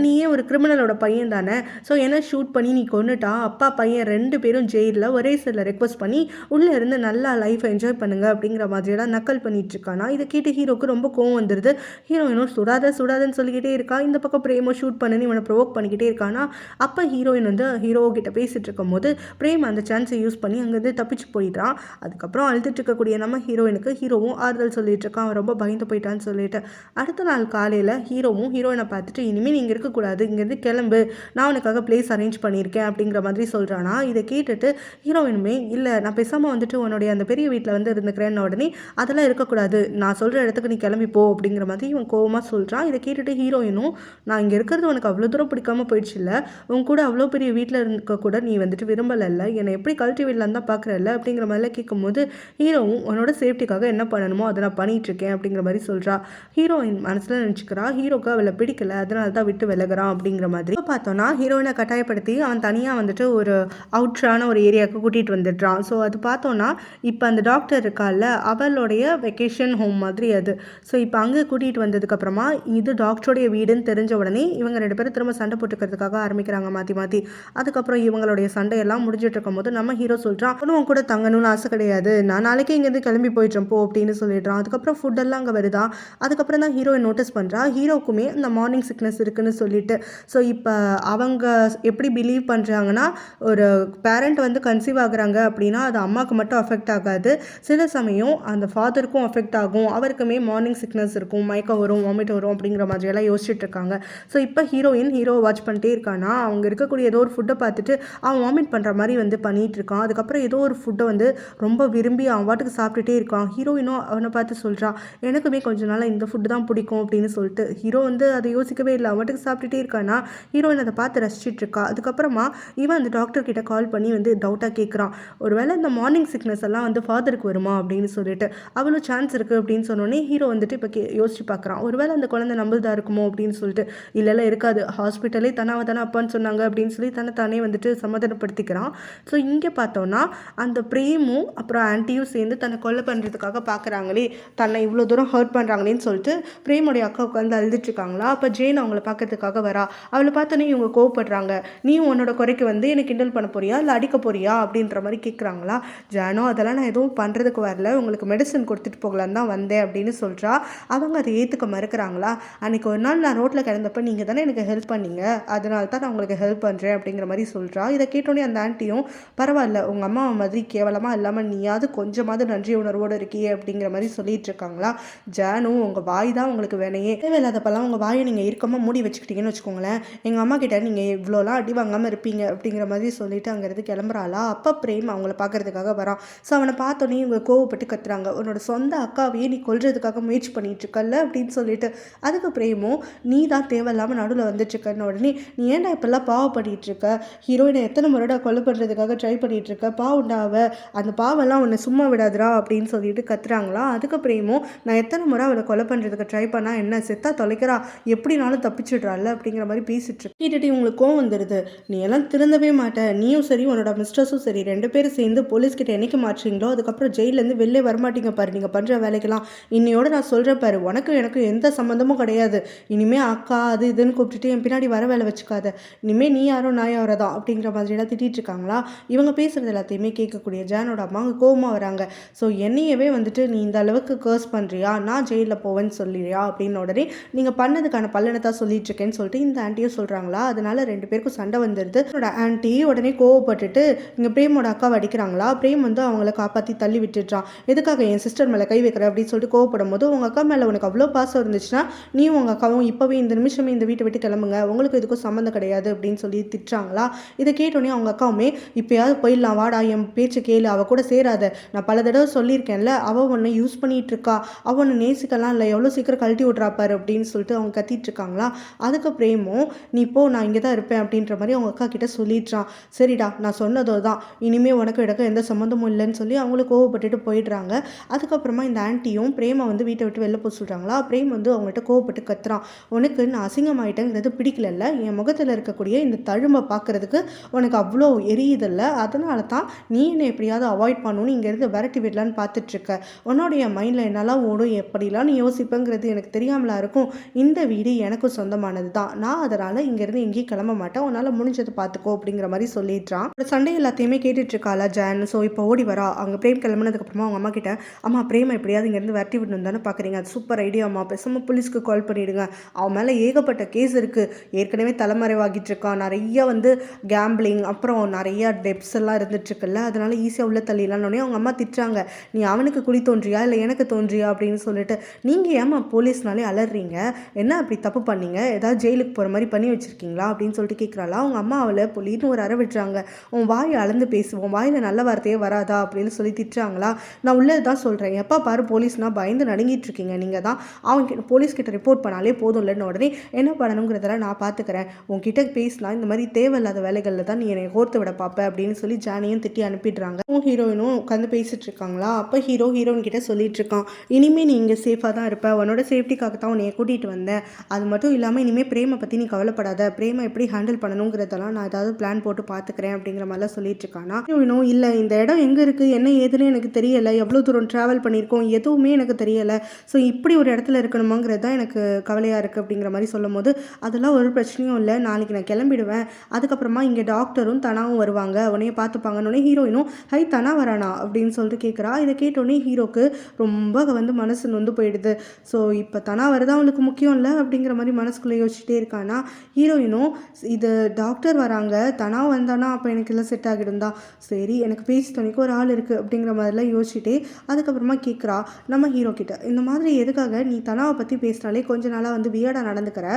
நீயே ஒரு கிரிமினலோட பையன் தானே, ஸோ என்ன ஷூட் பண்ணி நீ கொன்னுட்டா, அப்பா பையன் 2 பேரும் ஜெயிலில் ஒரே பேசல ரெக்வஸ்ட் பண்ணி உள்ளே இருந்து நல்லா லைஃப் என்ஜாய் பண்ணுங்க அப்படிங்கிற மாதிரியெல்லாம் நக்கல் பண்ணிட்டு இருக்கானா. இதை கேட்டு ஹீரோக்கு ரொம்ப கோவம் வந்துடுது. ஹீரோயினும் சுடாதன்னு சொல்லிக்கிட்டே இருக்கா. இந்த பக்கம் பிரேமோ ஷூட் பண்ணுன்னு இவனை ப்ரொவோக் பண்ணிக்கிட்டே இருக்கானா. அப்போ ஹீரோயின் வந்து ஹீரோ கிட்ட பேசிட்டு இருக்கும் போது பிரேம் அந்த சான்ஸை யூஸ் பண்ணி அங்கேருந்து தப்பிச்சு போயிட்டான். அதுக்கப்புறம் அழுதுட்டு இருக்கக்கூடிய நம்ம ஹீரோயினுக்கு ஹீரோவும் ஆறுதல் சொல்லிட்டு இருக்கான், அவன் ரொம்ப பயந்து போயிட்டான்னு சொல்லிட்டு. அடுத்த நாள் காலையில் ஹீரோவும் ஹீரோயினை பார்த்துட்டு இனிமேல் நீங்கள் இருக்கக்கூடாது, இங்கேருந்து கிளம்பு, நான் உனக்காக பிளேஸ் அரேஞ்ச் பண்ணியிருக்கேன் அப்படிங்கிற மாதிரி சொல்கிறானா. இதை கேட்டுட்டு ஹீரோயினுமே இல்லை நான் பேசாமல் வந்துட்டு உன்னுடைய அந்த பெரிய வீட்டில் வந்து இருந்துக்கிறேன்னு உடனே அதெல்லாம் இருக்கக்கூடாது, நான் சொல்கிற இடத்துக்கு நீ கிளம்பி போ அப்படிங்கிற மாதிரி இவன் கோவமாக சொல்கிறான். இதை கேட்டுட்டு ஹீரோயினும் நான் இங்கே இருக்கிறது உனக்கு அவ்வளோ தூரம் பிடிக்காம போயிடுச்சு இல்லை, உன் கூட அவ்வளோ பெரிய வீட்டில் இருக்க கூட நீ வந்துட்டு விரும்பலைல்ல, என்னை எப்படி கல்ட்டி வீட்டில் தான் பார்க்குறல்ல அப்படிங்கிற மாதிரிலாம் கேட்கும்போது ஹீரோவும் உன்னோட சேஃப்டிக்காக என்ன பண்ணணுமோ அதை நான் பண்ணிகிட்டு இருக்கேன் அப்படிங்கிற மாதிரி சொல்கிறா. ஹீரோயின் மனசில் நினச்சிக்கிறா ஹீரோக்கு அவளை பிடிக்கல, அதனால தான் விட்டு விலகிறான் அப்படிங்கிற மாதிரி. இப்போ பார்த்தோன்னா ஹீரோயினை கட்டாயப்படுத்தி அவன் தனியாக வந்துட்டு ஒரு அவுட்ரான ஒரு ஏரியாவுக்கு கூட்டிகிட்டு வந்துடுறான். ஸோ அது பார்த்தோன்னா இப்போ அந்த டாக்டர் இருக்கால அவளுடைய வெக்கேஷன் ஹோம் மாதிரி அது. ஸோ இப்போ அங்கே கூட்டிகிட்டு வந்ததுக்கப்புறமா இது டாக்டருடைய வீடுன்னு தெரிஞ்ச உடனே இவங்க 2 பேரும் திரும்ப சண்டை போட்டுக்கிறதுக்காக ஆரம்பிக்கிறாங்க மாற்றி. அதுக்கப்புறம் இவங்களுடைய சண்டையெல்லாம் முடிஞ்சிட்டு இருக்கும் போது நம்ம ஹீரோ சொல்கிறான் அவனும் கூட தங்கணும்னு ஆசை கிடையாது, நான் நாளைக்கே இங்கேருந்து கிளம்பி போயிட்டேன் போ அப்படின்னு சொல்லிடுறான். அதுக்கப்புறம் ஃபுட்டெல்லாம் அங்கே வருதான். அதுக்கப்புறம் தான் ஹீரோயின் நோட்டீஸ் பண்ணுறா ஹீரோக்குமே அந்த மார்னிங் சிக்னஸ் இருக்குன்னு சொல்லிட்டு. ஸோ இப்போ அவங்க எப்படி பிலீவ் பண்ணுறாங்கன்னா ஒரு பேரண்ட் வந்து கன்சீவ் ஆகுறாங்க அப்படின்னா அது அம்மாவுக்கு மட்டும் அஃபெக்ட் ஆகாது, சில சமயம் அந்த ஃபாதருக்கும் அஃபெக்ட் ஆகும், அவருக்குமே மார்னிங் சிக்னஸ் இருக்கும், மயக்கம் வரும், வாமிட் வரும் அப்படிங்கிற மாதிரியெல்லாம் யோசிச்சுட்டு இருக்காங்க. ஸோ இப்போ ஹீரோவை வாட்ச் பண்ணிட்டே இருக்கானா. அவங்க இருக்கக்கூடிய ஏதோ ஒரு ஃபுட்டை பார்த்துட்டு அவன் வாமிட் பண்ணுற மாதிரி வந்து பண்ணிகிட்டு இருக்கான். அதுக்கப்புறம் ஏதோ ஒரு ஃபுட்டை வந்து ரொம்ப விரும்பி அவன் வாட்டுக்கு சாப்பிட்டுட்டே இருக்கான். ஹீரோயினும் அவனை பார்த்து சொல்கிறான் எனக்குமே கொஞ்ச நாளாக இந்த ஃபுட்டு தான் பிடிக்கும் அப்படின்னு சொல்லிட்டு. ஹீரோ வந்து அதை யோசிக்கவே இல்லை, அவன் வாட்டுக்கு சாப்பிட்டுட்டே இருக்கானா. ஹீரோயின் அதை பார்த்து ரசிச்சிட்டு இருக்கா. அதுக்கப்புறமா இவன் அந்த டாக்டர் கிட்ட கால் பண்ணி வந்து டவுட்டாக கேட்குறான், ஒருவேளை இந்த மார்னிங் சிக்னஸ் எல்லாம் வந்து ஃபாதருக்கு வருமா அப்படின்னு சொல்லிட்டு. அவ்வளோ சான்ஸ் இருக்குது அப்படின்னு சொன்னோன்னே ஹீரோ வந்துட்டு இப்போ யோசிச்சு பார்க்குறான், ஒருவேளை அந்த குழந்தை நம்புதா இருக்குமோ அப்படின்னு சொல்லிட்டு. இல்லைல்ல இருக்காது, ஹாஸ்பிட்டலே தானே அப்பான்னு சொன்னாங்க அப்படின்னு சொல்லி தானே வந்துட்டு சமாதானப்படுத்திக்கிறான். ஸோ இங்கே பார்த்தோன்னா அந்த பிரேமும் அப்புறம் ஆன்ட்டியும் சேர்ந்து தன்னை கொலை பண்ணுறதுக்காக பார்க்குறாங்களே, தன்னை இவ்வளோ தூரம் ஹர்ட் பண்ணுறாங்களேன்னு சொல்லிட்டு பிரேமுடைய அக்கா உட்காந்து அழுதுட்ருக்காங்களா. அப்போ ஜெயின் அவங்கள பார்க்கறதுக்காக வரா. அவளை பார்த்தோன்னே இவங்க கோவப்படுறாங்க, நீயும் உன்னோட குறைக்கு வந்து எனக்கு கிண்டல் பண்ண போறியா இல்லை அடிக்க போறியா அப்படின்ற மாதிரி கேட்குறாங்களா. ஜானோ அதெல்லாம் நான் எதுவும் பண்ணுறதுக்கு வரல, உங்களுக்கு மெடிசன் கொடுத்துட்டு போகலான்னு தான் வந்தேன் அப்படின்னு சொல்கிறா. அவங்க அதை ஏற்றுக்க மறுக்கிறாங்களா. அன்றைக்கி ஒரு நாள் நான் ரோட்டில் கிடந்தப்போ நீங்கள் தானே எனக்கு ஹெல்ப் பண்ணீங்க, அதனால தான் நான் உங்களுக்கு ஹெல்ப் பண்ணுறேன் அப்படிங்கிற மாதிரி சொல்கிறா. இதை கேட்டோன்னே அந்த ஆன்ட்டியும் பரவாயில்ல, உங்கள் அம்மா மாதிரி கேவலமாக இல்லாமல் நீயாவது கொஞ்சமாவது நன்றி உணர்வோடு இருக்கியே அப்படிங்கிற மாதிரி சொல்லிட்டு இருக்காங்களா. ஜானு உங்கள் வாய் தான் உங்களுக்கு வேணையே, தேவையில்லாதப்பெல்லாம் உங்கள் வாயை நீங்கள் இறுக்கமாக மூடி வச்சுக்கிட்டீங்கன்னு வச்சுக்கோங்களேன், எங்கள் அம்மா கிட்ட நீங்கள் இவ்வளோலாம் அடி வாங்காமல் இருப்பீங்க அப்படிங்கிற மாதிரி சொல்லிட்டு அங்கேருந்து கிளம்புறாளா. அப்போ பிரேம் அவங்கள பார்க்கறதுக்காக வரான். ஸோ அவனை பார்த்தோன்னே இவங்க கோவப்பட்டு கத்துறாங்க, உன்னோட சொந்த அக்காவையே நீ கொல்றதுக்காக முயற்சி பண்ணிட்டு இருக்கல்ல அப்படின்னு சொல்லிட்டு. அதுக்கு பிரேமும் நீ தான் தேவையில்லாமல் நடுவில் வந்துட்டுருக்கன்னு உடனே நீ ஏன்டா இப்பெல்லாம் பாவப்படிட்டு இருக்க, ஹீரோயினை எத்தனை முறைடா கொலை பண்ணுறதுக்காக ட்ரை பண்ணிட்டு இருக்க, பாவுண்டாவ அந்த பாவெல்லாம் உன்னை சும்மா விடாதுரா அப்படின்னு சொல்லிட்டு கத்துறாங்களா. அதுக்கு பிரேமும் நான் எத்தனை முறை அவளை கொலை பண்ணுறதுக்கு ட்ரை பண்ணா என்ன, செத்தா தொலைக்கிறா, எப்படினாலும் தப்பிச்சிடுறாள் அப்படிங்கிற மாதிரி பேசிட்டு இருக்கு. கேட்டுட்டு இவங்களுக்கு கோவம் வந்துடுது, நீ எல்லாம் திருந்தவே மாட்ட, நீயும் சரி உன்னோட மிஸ்டர்ஸும் சரி 2 பேரும் சேர்ந்து போலீஸ்கிட்ட என்னைக்கு மாற்றுறீங்களோ அதுக்கப்புறம் ஜெயிலேருந்து வெளிலே வரமாட்டீங்க பாரு, நீங்கள் பண்ணுற வேலைக்கெல்லாம் இன்னையோட நான் சொல்கிறேன் பாரு, உனக்கும் எனக்கும் எந்த சம்மந்தமும் கிடையாது, இனிமேல் அக்கா அது இதுன்னு கூப்பிட்டுட்டு என் பின்னாடி வர வேலை வச்சுக்காத, இனிமேல் நீ யாரோ நான் யாரோ தான் அப்படிங்கிற மாதிரியெல்லாம் திட்டிகிட்டு இருக்காங்களா. இவங்க பேசுகிறது எல்லாத்தையுமே கேட்கக்கூடிய ஜானோட அம்மா அங்கே கோவமாக வராங்க. ஸோ என்னையவே வந்துட்டு நீ இந்த அளவுக்கு கர்ஸ் பண்ணுறியா, நான் ஜெயிலில் போவேன்னு சொல்லிடுறியா அப்படின்னு உடனே நீங்கள் பண்ணதுக்கான பலனை தான் சொல்லிட்டு இருக்கேன்னு சொல்லிட்டு இந்த ஆன்ட்டியும் சொல்கிறாங்களா. அதனால 2 பேருக்கும் சண்டை வந்துடுது. என்னோட ஆன்ட்டி உடனே கோவப்பட்டுட்டு இங்கே பிரேமோட அக்காவை அடிக்கிறாங்களா. பிரேம் வந்து அவங்கள காப்பாற்றி தள்ளி விட்டுடுறான். எதுக்காக என் சிஸ்டர் மேலே கை வைக்கிற அப்படின்னு சொல்லிட்டு கோவப்படும் போது உங்கள் அக்கா மேலே உனக்கு அவ்வளோ பாசம் இருந்துச்சுன்னா நீ உங்கள் அக்காவும் இப்போவே இந்த நிமிஷமே இந்த வீட்டை விட்டு கிளம்புங்க, உங்களுக்கு இதுக்கும் சம்மந்தம் கிடையாது அப்படின்னு சொல்லி திட்டுறாங்களா. இதை கேட்டோன்னே அவங்க அக்காவுமே இப்போயாவது போயிடலாம் வாடா, என் பேச்சு கேளு, அவள் கூட சேராத, நான் பல தடவை சொல்லியிருக்கேன்ல, அவள் உன்னை யூஸ் பண்ணிகிட்டு இருக்கா, அவள் ஒன்று நேசிக்கலாம் இல்லை, எவ்வளோ சீக்கிரம் கழட்டி விட்றாப்பாரு அப்படின்னு சொல்லிட்டு அவங்க கத்திட்டு இருக்காங்களா. அதுக்கு பிரேமும் நீ போ நான் இங்கே தான் இருப்பேன் அப்படின்ற மாதிரி அவங்க அக்கா கிட்ட சொல்லிடுறான். சரிடா நான் சொன்னதோ தான், இனிமேல் உனக்கு இடக்கும் எந்த சம்மந்தமும் இல்லைன்னு சொல்லி அவங்களும் கோவப்பட்டுட்டு போயிடுறாங்க. அதுக்கப்புறமா இந்த ஆன்ட்டியும் பிரேமை வந்து வீட்டை விட்டு வெளில போக சொல்கிறாங்களா. பிரேம் வந்து அவங்கள்ட்ட கோவப்பட்டு கத்துறான், உனக்கு நான் அசிங்கமாயிட்டேங்கிறது பிடிக்கல, என் முகத்தில் இருக்கக்கூடிய இந்த தழும்பை பார்க்குறதுக்கு உனக்கு அவ்வளோ எரியுதில்ல, அதனால தான் நீ என்னை எப்படியாவது அவாய்ட் பண்ணணும்னு இங்கேருந்து விரட்டி விடலான்னு பார்த்துட்ருக்க, உன்னோடைய மைண்டில் என்னெல்லாம் ஓடும் எப்படிலாம் நீ யோசிப்பேங்கிறது எனக்கு தெரியாமலா இருக்கும், இந்த வீடு எனக்கும் சொந்தமானது தான், நான் அதனால் இங்கேருந்து எங்கேயும் கிளம்ப மாட்டேன், உன்னால் முடிஞ்சதை பார்த்துக்கோ அப்படிங்கிற மாதிரி சொல்லிடுறான். சண்டை எல்லாத்தையுமே கேட்டுட்ருக்காளா ஜான். ஸோ இப்போ ஓடி வரா. அங்கே பிரேம் கிளம்புனதுக்கப்புறமா அவங்க அம்மா கிட்ட, அம்மா பிரேமை எப்படியாவது இங்கேருந்து விரட்டி விடணும் தானே பார்க்குறீங்க, அது சூப்பர் ஐடியாம்மா, பேசாமல் போலீஸ்க்கு கால் பண்ணிவிடுங்க, அவன் மேலே ஏகப்பட்ட கேஸ் இருக்குது, ஏற்கனவே தலைமறைவாகிட்டு இருக்கான், நிறைய வந்து கேம்பிளிங் அப்புறம் நிறைய டெப்ஸ் எல்லாம் இருந்துட்டுருக்குல்ல, அதனால் ஈஸியாக உள்ள தள்ளிடலான்னே அவங்க அம்மா திட்டுறாங்க. நீ அவனுக்கு குடி தோன்றியா இல்லை எனக்கு தோன்றியா அப்படின்னு சொல்லிட்டு, நீங்கள் ஏம்மா போலீஸ்னாலே அலறீங்க, என்ன அப்படி தப்பு பண்ணீங்க, ஏதாவது ஜெயிலுக்கு போகிற மாதிரி பண்ணி வச்சுருக்கீங்களா அப்படின்னு சொல்லிட்டு கேட்குறாளா. அவங்க அம்மா அவளை பொலின்னு ஒரு அறை விட்டுறாங்க. உன் வாயை அளந்து பேசுவோம், வாயில் நல்ல வார்த்தையே வராதா அப்படின்னு சொல்லி திட்டுறாங்களா. நான் உள்ளது தான் சொல்கிறேன், எப்போ பாரு போலீஸ்னால் பயந்து நடுங்கிட்டு இருக்கீங்க, நீங்கள் தான் அவங்க போலீஸ்கிட்ட ரிப்போர்ட் பண்ணாலே போதும் இல்லைன்னு உடனே என்ன பண்ணணுங்கிறதெல்லாம் நான் பார்த்துக்கிறேன், உன்கிட்ட பேசினா இந்த மாதிரி தேவையில்லாத வேலைகளில் தான் நீ என்னை கோர்த்து விட பார்ப்ப அப்படின்னு சொல்லி ஜானியும் திட்டி அனுப்பிடுறாங்க. ஹீரோயினும் உட்காந்து பேசிட்டு இருக்காங்களா. அப்போ ஹீரோயின் கிட்ட சொல்லிட்டு இருக்கான், இனிமேல் நீ இங்கே சேஃபாக தான் இருப்ப, உன்னோட சேஃப்டிக்காக தான் உன்னை கூட்டிகிட்டு வந்தேன், அது மட்டும் இல்லாமல் இனிமேல் பிரேமை பற்றி நீ கவலைப்படாத, பிரேமை எப்படி ஹேண்டில் பண்ணணுங்கிறதெல்லாம் நான் ஏதாவது பிளான் போட்டு பார்த்துக்கிறேன் அப்படிங்கிற மாதிரிலாம் சொல்லிட்டு இருக்கானா. ஹீரோயினும் இல்லை இந்த இடம் எங்கே இருக்குது என்ன ஏதுன்னு எனக்கு தெரியலை, எவ்வளோ தூரம் ட்ராவல் பண்ணியிருக்கோம் எதுவுமே எனக்கு தெரியலை, ஸோ இப்படி ஒரு இடத்துல இருக்கணுமாங்கிறது தான் எனக்கு கவலையாக இருக்குது அப்படிங்கிற மாதிரி சொல்லும் போது, அதெல்லாம் ஒரு பிரச்சனையும் இல்லை, நாளைக்கு நான் கிளம்பிடுவேன், அதுக்கப்புறமா இங்கே டாக்டரும் தனாவும் வருவாங்க, உடனே பார்த்துப்பாங்கன்னு. ஹீரோயினும் ஹை தனா வரானா அப்படின்னு சொல்லிட்டு கேட்குறா. இதை கேட்டோடனே ஹீரோக்கு ரொம்ப வந்து மனசு நொந்து போயிடுது. ஸோ இப்போ தனா வரதான் அவளுக்கு முக்கியம் இல்லை அப்படிங்கிற மாதிரி மனசுக்குள்ளே யோசிச்சுட்டே இருக்கானா. ஹீரோயினும் இது டாக்டர் வராங்க, தனா வந்தானா அப்போ எனக்கு எல்லாம் செட் ஆகிடும் தான், சரி எனக்கு பேசி துணைக்கு ஒரு ஆள் இருக்குது அப்படிங்கிற மாதிரிலாம் யோசிச்சுட்டே அதுக்கப்புறமா கேட்குறா நம்ம ஹீரோ கிட்ட, இந்த மாதிரி எதுக்காக நீ தனாவை பற்றி பேசினாலே கொஞ்ச நாளாக வந்து வியர்டாக நடந்துக்கிற,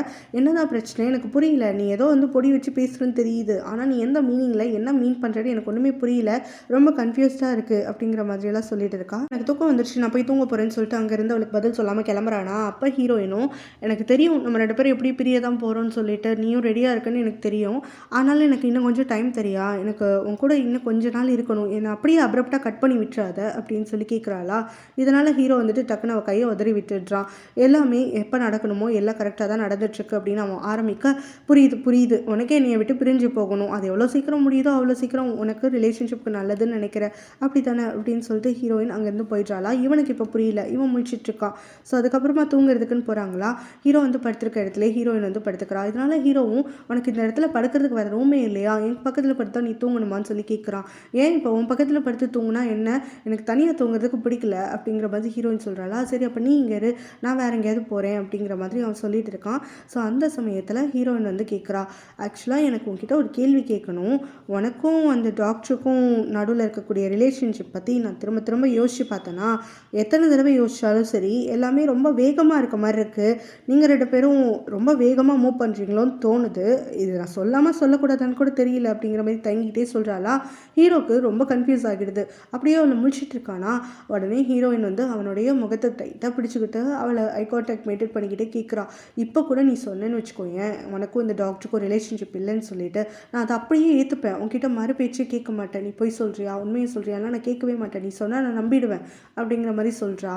என்னதான் பிரச்சனை எனக்கு புரியல, நீ ஏதோ வந்து பொடி வச்சு பேசுகிறேன்னு தெரியுது, ஆனால் நீ எந்த மீனிங்கில் என்ன மீன் பண்ணுறது எனக்கு ஒன்றுமே புரியல, ரொம்ப கன்ஃபியூஸ்டாக இருக்குது அப்படிங்கிற மாதிரியெல்லாம் சொல்லிட்டு இருக்கா. எனக்கு தூக்கம் வந்துடுச்சு, நான் போய் தூங்க போகிறேன்னு சொல்லிட்டு அங்கேருந்து அவளுக்கு பதில் சொல்லாமல் கிளம்புறானா. அப்போ ஹீரோயினும் எனக்கு தெரியும் நம்ம 2 பேரும் எப்படி பிரிய தான் போகிறோன்னு சொல்லிட்டு, நீயும் ரெடியாக இருக்குன்னு எனக்கு தெரியும், ஆனாலும் எனக்கு இன்னும் கொஞ்சம் டைம் தெரியா, எனக்கு உன் கூட இன்னும் கொஞ்ச நாள் இருக்கணும், என்னை அப்படியே அப்ரப்டாக கட் பண்ணி விட்டுறாத அப்படின்னு சொல்லி கேட்குறாளா. இதனால் ஹீரோ வந்துட்டு டக்குன்னு அவள் கையை உதறி விட்டுடுறான். எல்லாமே எப்போ நடக்கணுமோ எல்லாம் கரெக்டாக தான் நடந்துட்டுருக்கு அப்படின்னு அவன் ஆரம்பிக்க, புரியுது உனக்கே என்னையை விட்டு பிரிஞ்சு போகணும், அது எவ்வளோ சீக்கிரம் முடியுதோ அவ்வளோ சீக்கிரம் உனக்கு ரிலேஷன்ஷிப்க்கு நல்லதுன்னு நினைக்கிறேன் அப்படி தானே அப்படின்னு சொல்லிட்டு ஹீரோயின் அங்கேருந்து போயிடுறாளா. இவனுக்கு இப்போ புரியல, இவன் முடிச்சிட்ருக்கான். ஸோ அதுக்கப்புறமா தூங்குறதுக்குன்னு போகிறாங்களா. ஹீரோ வந்து படுத்துருக்க இடத்துல ஹீரோயின் வந்து படுத்துக்கிறா. இதனால் ஹீரோவும் உனக்கு இந்த இடத்துல படுக்கிறதுக்கு வேறு ரூமே இல்லையா, என் பக்கத்தில் படுத்தா நீ தூங்கணுமான்னு சொல்லி கேட்குறான். ஏன் இப்போ உன் பக்கத்தில் படுத்து தூங்குனா என்ன, எனக்கு தனியாக தூங்குறதுக்கு பிடிக்கல அப்படிங்கிற மாதிரி ஹீரோயின் சொல்கிறாளா. சரி அப்போ நீ இங்கே இரு, நான் வேறு எங்கேயாவது போகிறேன் அப்படிங்கிற மாதிரி அவன் சொல்லிட்டு இருக்கான். ஸோ அந்த சமயத்தில் ஹீரோயின் வந்து கேட்குறா, ஆக்சுவலாக எனக்கு உங்ககிட்ட ஒரு கேள்வி கேட்கணும், உனக்கும் அந்த டாக்டருக்கும் நடுவில் இருக்கக்கூடிய ரிலேஷன்ஷிப் பற்றி நான் திரும்ப திரும்ப யோசிச்சு பார்த்தேன்னா, எத்தனை தடவை யோசிச்சாலும் சரி எல்லாமே ரொம்ப வேகமாக இருக்க மாதிரி இருக்குது, நீங்கள் 2 பேரும் ரொம்ப வேகமாக மூவ் பண்ணுறீங்களோன்னு தோணுது, இது நான் சொல்லாமல் சொல்லக்கூடாதான்னு கூட தெரியல அப்படிங்கிற மாதிரி தங்கிட்டே சொல்கிறாளா. ஹீரோக்கு ரொம்ப கன்ஃபியூஸ் ஆகிடுது. அப்படியே அவளை முடிச்சிட்டு இருக்கானா. உடனே ஹீரோயின் வந்து அவனுடைய முகத்தை டைட்டாக பிடிச்சிக்கிட்டு அவளை ஐ கான்டாக்ட் மெயின்டைன் பண்ணிக்கிட்டே கேட்குறா, இப்போ கூட நீ சொன்னேன்னு வச்சுக்கோயேன் உனக்கும் இந்த டாக்டருக்கும் ரிலேஷன்ஷிப் இல்லைன்னு சொல்லிட்டு, நான் அதை அப்படியே ஏற்றுப்பேன், உன்கிட்ட மறு பேச்சே கேட்க மாட்டேன், நீ போய் சொல்கிறியா உண்மையை சொல்கிறியானா நான் கேட்கவே மாட்டேன், நீ சொன்னால் நான் நம்பிடுவேன் அப்படிங்கிற மாதிரி சொல்கிறா.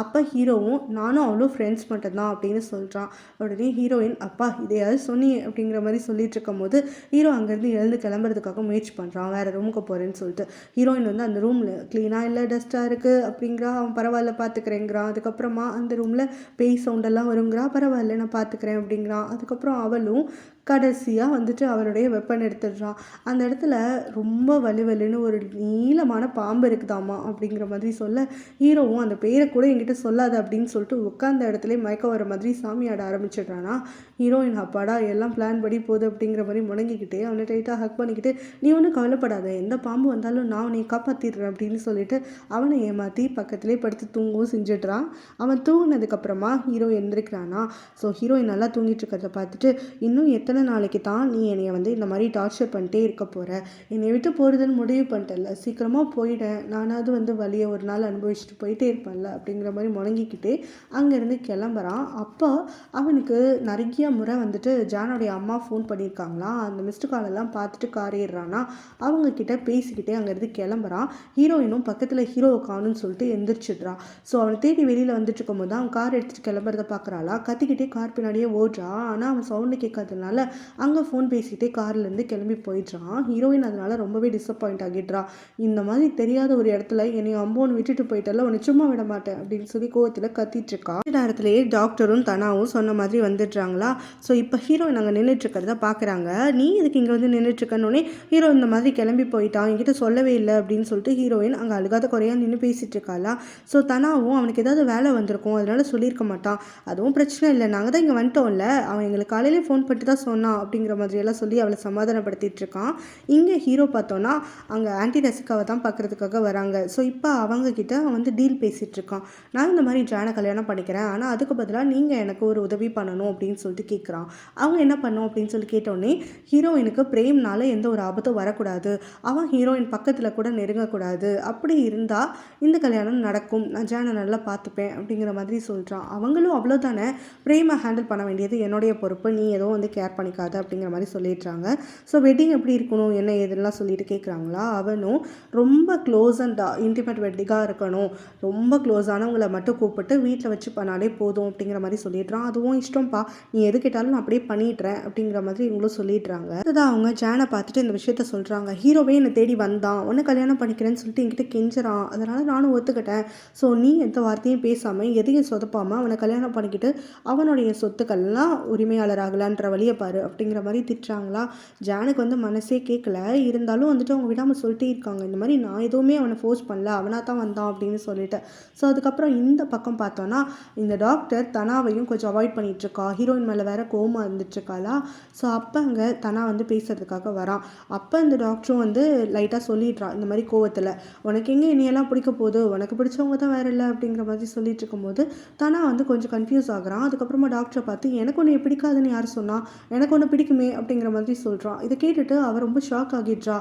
அப்போ ஹீரோவும் நானும் அவ்வளோ ஃப்ரெண்ட்ஸ் மட்டும்தான் அப்படின்னு சொல்கிறான். உடனே ஹீரோயின் அப்பா இதையாவது சொன்னியே அப்படிங்கிற மாதிரி சொல்லிட்டு இருக்கும் போது ஹீரோ அங்கேருந்து எழுந்து கிளம்புறதுக்காக முயற்சி பண்ணுறான், வேறு ரூமுக்கு போகிறேன்னு சொல்லிட்டு. ஹீரோயின் வந்து அந்த ரூமில் க்ளீனாக இல்லை டஸ்ட்டாக இருக்குது அப்படிங்கிறா. அவன் பரவாயில்ல பார்த்துக்கிறேங்கிறான். அதுக்கப்புறமா அந்த ரூமில் பேய் சவுண்டெல்லாம் வருங்கிறா. பரவாயில்ல நான் பார்த்துக்கிறேன் அப்படிங்கிறான். அதுக்கப்புறம் அவளும் கடைசியாக வந்துட்டு அவருடைய வெப்பன் எடுத்துடுறான். அந்த இடத்துல ரொம்ப வலுவலுன்னு ஒரு நீளமான பாம்பு இருக்குதாமா அப்படிங்கிற மாதிரி சொல்ல, ஹீரோவும் அந்த பேரை கூட என்கிட்ட சொல்லாத அப்படின்னு சொல்லிட்டு உட்காந்த இடத்துல மயக்கம் வர மாதிரி சாமி ஆட ஆரம்பிச்சிடுறானா. ஹீரோயின் அப்பாடா எல்லாம் பிளான் படி போகுது அப்படிங்கிற மாதிரி முடங்கிக்கிட்டே அவனை டைட்டாக ஹக் பண்ணிக்கிட்டு, நீ ஒன்றும் கவலைப்படாத, எந்த பாம்பு வந்தாலும் நான் உன்னை காப்பாற்றிடுறேன் அப்படின்னு சொல்லிட்டு அவனை ஏமாற்றி பக்கத்துலேயே படுத்து தூங்கவும் செஞ்சிடுறான். அவன் தூங்கினதுக்கப்புறமா ஹீரோ எழுந்திருக்கிறானா. ஸோ ஹீரோயின் நல்லா தூங்கிட்டு இருக்கிறத பார்த்துட்டு, இன்னும் எத்தனை நாளைக்கு தான் நீ என்னைய வந்து இந்த மாதிரி டார்ச்சர் பண்ணிட்டே இருக்க போகிற, என்னை விட்டு போகிறதுன்னு முடிவு பண்ணிட்டல, சீக்கிரமாக போயிட்டேன், நானாவது வந்து வழியை ஒரு நாள் அனுபவிச்சுட்டு போயிட்டே இருப்பேன்ல அப்படிங்கிற மாதிரி முடங்கிக்கிட்டே அங்கேருந்து கிளம்புறான். அப்போ அவனுக்கு நிறைய முறை வந்துட்டு ஜானோடைய அம்மா ஃபோன் பண்ணியிருக்காங்களா, அந்த மிஸ்டு காலெல்லாம் பார்த்துட்டு கார் ஏறுறானா. அவங்கக்கிட்ட பேசிக்கிட்டே அங்கேருந்து கிளம்புறான். ஹீரோயினும் பக்கத்தில் ஹீரோவை காணுன்னு சொல்லிட்டு எந்திரிச்சிடுறான். ஸோ அவனை தேடி வெளியில் வந்துட்டு இருக்கும்போது அவன் கார் எடுத்துகிட்டு கிளம்புறத பார்க்குறாளா. கத்திக்கிட்டே கார் பின்னாடியே ஓடுறா. ஆனால் அவன் சவுண்டு கேட்காததுனால அங்கே ஃபோன் பேசிகிட்டே கார்லேருந்து கிளம்பி போயிடுறான். ஹீரோயின் அதனால் ரொம்பவே டிசப்பாயிண்ட் ஆகிடுறா. இந்த மாதிரி தெரியாத ஒரு இடத்துல என்னை அம்போன்னு விட்டுட்டு போயிட்டால உன்னை சும்மா விட மாட்டேன் அப்படின்னு சொல்லி கோவத்தில் கத்திட்டு இருக்கா. இந்த நேரத்திலேயே டாக்டரும் தனாவும் சொன்ன மாதிரி வந்துடுறாங்களா. ஸோ இப்போ ஹீரோயின் அங்கே நின்றுட்டுருக்கிறத பார்க்குறாங்க. நீ எதுக்கு இங்கே வந்து நின்றுட்டுருக்கன்னொடனே ஹீரோ இந்த மாதிரி கிளம்பி போயிட்டான், என்கிட்ட சொல்லவே இல்லை அப்படின்னு சொல்லிட்டு ஹீரோயின் அங்கே அழுகாத குறையாக நின்று பேசிகிட்டு இருக்காளா. ஸோ தனாவும் அவனுக்கு ஏதாவது வேலை வந்திருக்கும், அதனால சொல்லியிருக்க மாட்டான், அதுவும் பிரச்சனை இல்லை, நாங்கள் தான் இங்கே வந்துட்டோம்ல, அவன் எங்களுக்கு காலையிலே ஃபோன் பண்ணிட்டு தான் சொன்னான் அப்படிங்கிற மாதிரியெல்லாம் சொல்லி அவளை சமாதானப்படுத்திட்டு இருக்கான். இங்கே ஹீரோ பார்த்தோன்னா அங்கே ஆன்டி ரசிகாவை தான் பார்க்குறதுக்காக வராங்க. ஸோ இப்போ அவங்கக்கிட்ட அவன் வந்து டீல் பேசிகிட்டு இருக்கான். நான் இந்த மாதிரி ஜானை கல்யாணம் பண்ணிக்கிறேன், ஆனால் அதுக்கு பதிலாக நீங்கள் எனக்கு ஒரு உதவி பண்ணணும் அப்படின்னு சொல்லிட்டு கேட்குறான். அவங்க என்ன பண்ணணும் அப்படின்னு சொல்லி கேட்டோடனே ஹீரோயினுக்கு பிரேம்னால எந்த ஒரு ஆபத்தும் வரக்கூடாது, அவன் ஹீரோயின் பக்கத்தில் கூட நெருங்கக்கூடாது, அப்படி இருந்தால் இந்த கல்யாணம் நடக்கும், நான் ஜானை நல்லா பார்த்துப்பேன் அப்படிங்கிற மாதிரி சொல்கிறான். அவங்களும் அவ்வளோதானே, பிரேமை ஹேண்டில் பண்ண வேண்டியது என்னுடைய பொறுப்பு, நீ எதுவும் வந்து கேர் பண்ணிக்காத அப்படிங்கிற மாதிரி சொல்லிடுறாங்க. ஸோ வெட்டிங் எப்படி இருக்கணும் என்ன ஏதுலாம் சொல்லிட்டு கேட்குறாங்களா. அவனும் ரொம்ப க்ளோஸ் அண்ட் இன்டிமேட் வெட்டிங்காக இருக்கணும், ரொம்ப க்ளோஸானவங்களை மட்டும் கூப்பிட்டு வீட்டில் வச்சு பண்ணாலே போதும் அப்படிங்கிற மாதிரி சொல்லிடுறான். அதுவும் இஷ்டம்ப்பா, நீ எது கேட்டாலும் நான் அப்படியே பண்ணிடுறேன் அப்படிங்கிற மாதிரி இவங்களும் சொல்லிடுறாங்க. அதுதான் அவங்க ஜானை பார்த்துட்டு இந்த விஷயத்த சொல்கிறாங்க. ஹீரோவே என்னை தேடி வந்தான், உன்னை கல்யாணம் பண்ணிக்கிறேன்னு சொல்லிட்டு என்கிட்ட கெஞ்சுறான், அதனால் நானும் ஒத்துக்கிட்டேன். ஸோ நீ எந்த வார்த்தையும் பேசாமல் எதையும் சொதப்பாமல் அவனை கல்யாணம் பண்ணிக்கிட்டு அவனுடைய சொத்துக்கள்லாம் உரிமையாளராகலான்ற வழியை பாரு அப்படிங்கிற மாதிரி திட்டுறாங்களா. ஜானுக்கு வந்து மனசே கேட்கல, இருந்தாலும் வந்துட்டு அவங்க விடாமல் சொல்லிட்டே இருக்காங்க, இந்த மாதிரி நான் எதுவுமே அவனை ஃபோர்ஸ் பண்ணல, அவனாக தான் வந்தான் அப்படின்னு சொல்லிட்டு. ஸோ அதுக்கப்புறம் இந்த பக்கம் பார்த்தோன்னா இந்த டாக்டர் தனாவையும் கொஞ்சம் அவாய்ட் பண்ணிகிட்ருக்கா. ஹீரோயின் மேலே வேற கோமா இருந்துட்டுருக்காளா. ஸோ அப்போ அங்கே தனா வந்து பேசுறதுக்காக வரான். அப்போ இந்த டாக்டரும் வந்து லைட்டாக சொல்லிடுறான், இந்த மாதிரி கோவத்தில், உனக்கு எங்கே என்னையெல்லாம் பிடிக்க போகுது, உனக்கு பிடிச்சவங்க தான் வேற இல்லை அப்படிங்கிற மாதிரி சொல்லிட்டு இருக்கும்போது தனா வந்து கொஞ்சம் கன்ஃபியூஸ் ஆகுறான். அதுக்கப்புறமா டாக்டரை பார்த்து எனக்கு ஒன்று பிடிக்காதுன்னு யார் சொன்னா, எனக்கு ஒன்று பிடிக்குமே அப்படிங்கிற மாதிரி சொல்கிறான். இதை கேட்டுட்டு அவர் ரொம்ப ஷாக் ஆகிடுறா.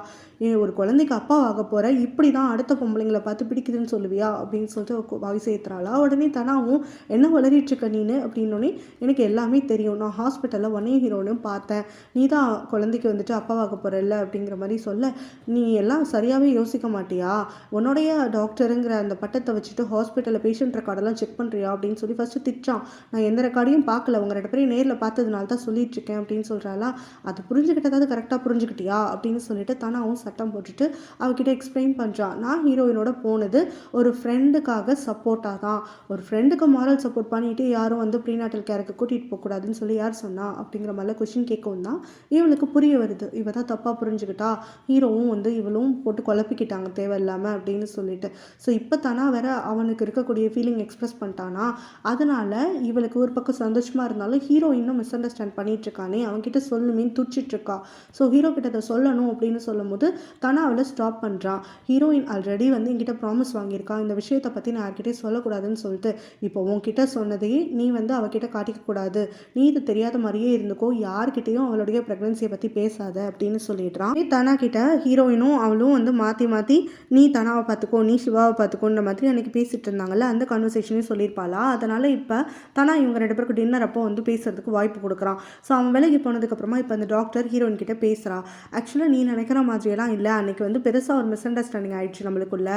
ஒரு குழந்தைக்கு அப்பா ஆக போகிற, இப்படி தான் அடுத்த பொம்பளைங்களை பார்த்து பிடிக்குதுன்னு சொல்லுவியா அப்படின்னு சொல்லிட்டு வாய்ஸ் ஏற்றுறாளா. உடனே தனாவும் என்ன வளரிட்டுருக்க நீனு அப்படின்னோடனே எனக்கு எல்லாமே தெரியும், நான் ஹாஸ்பிட்டலில் ஒன்னே ஹீரோன்னு பார்த்தேன், நீ தான் குழந்தைக்கு வந்துட்டு அப்பாவாக போகிறல்ல அப்படிங்கிற மாதிரி சொல்ல, நீ எல்லாம் சரியாகவே யோசிக்க மாட்டியா, உன்னுடைய டாக்டருங்கிற அந்த பட்டத்தை வச்சுட்டு ஹாஸ்பிட்டலில் பேஷண்ட் ரெக்கார்டெல்லாம் செக் பண்ணுறியா அப்படின்னு சொல்லி ஃபஸ்ட்டு திட்டான். நான் எந்த ரெக்கார்டையும் பார்க்கல, உங்கள் 2 பேரையும் நேரில் பார்த்ததுனால தான் சொல்லிட்டு இருக்கேன் அப்படின்னு சொல்கிறாளா. அது புரிஞ்சுக்கிட்டதாவது கரெக்டாக புரிஞ்சுக்கிட்டியா அப்படின்னு சொல்லிட்டு தனாவும் சட்டம் போட்டுட்டு அவகிட்ட எக்ஸ்பிளைன் பண்ணுறான். நான் ஹீரோயினோட போனது ஒரு ஃப்ரெண்டுக்காக சப்போர்ட்டாக தான், ஒரு ஃப்ரெண்டுக்கு மாரல் சப்போர்ட் பண்ணிட்டு யாரும் வந்து ப்ரீநாட்டல் கேருக்கு கூட்டிகிட்டு போகக்கூடாதுன்னு சொல்லி யார் சொன்னா அப்படிங்கிற மாதிரிலாம் கொஷின் கேட்கவும் தான் இவளுக்கு புரிய வருது, இவ தான் தப்பாக புரிஞ்சுக்கிட்டா, ஹீரோவும் வந்து இவளும் போட்டு குழப்பிக்கிட்டாங்க தேவையில்லாமல் அப்படின்னு சொல்லிட்டு. ஸோ இப்போ தானா வேற அவனுக்கு இருக்கக்கூடிய ஃபீலிங் எக்ஸ்பிரஸ் பண்ணிட்டானா, அதனால் இவளுக்கு ஒரு பக்கம் சந்தோஷமாக இருந்தாலும் ஹீரோ இன்னும் மிஸ் அண்டர்ஸ்டாண்ட் பண்ணிட்டு இருக்கானே, அவன்கிட்ட சொல்லுமேன்னு துடிச்சிட்ருக்கா. ஸோ ஹீரோ கிட்ட அதை சொல்லணும் அப்படின்னு சொல்லும் போது தானா அவளை ஸ்டாப் பண்ணுறான். ஹீரோயின் ஆல்ரெடி வந்து என்கிட்ட ப்ராமிஸ் வாங்கியிருக்கா, இந்த விஷயத்தை பற்றி நான் யார்கிட்டே சொல்லக்கூடாதுன்னு சொல்லிட்டு, இப்போ உன்கிட்ட சொன்னதையே நீ வந்து அவகிட்ட காட்டிக்கக்கூடாது, நீ இது தெரியாத மாதிரியே இருந்துக்கோ, யார்கிட்டையும் அவளுடைய ப்ரெக்னன்சியை பற்றி பேசாத அப்படின்னு சொல்லிடுறான். தனா கிட்ட ஹீரோயினும் அவளும் வந்து மாற்றி மாற்றி நீ தனாவை பார்த்துக்கோ, நீ சிவாவை பார்த்துக்கோன்ற மாதிரி அன்றைக்கி பேசிகிட்டு இருந்தாங்கல்ல, அந்த கான்வர்சேஷனையும் சொல்லியிருப்பாளா. அதனால் இப்போ தனா இவங்க 2 பேருக்கு டின்னர் அப்போ வந்து பேசுறதுக்கு வாய்ப்பு கொடுக்குறான். ஸோ அவன் விலகி போனதுக்கப்புறமா இப்போ அந்த டாக்டர் ஹீரோயின் கிட்ட பேசுகிறா. ஆக்சுவலாக நீ நினைக்கிற மாதிரியெல்லாம் இல்லை, அன்றைக்கி வந்து பெருசாக ஒரு மிஸ் அண்டர்ஸ்டாண்டிங் ஆகிடுச்சு நம்மளுக்குள்ள,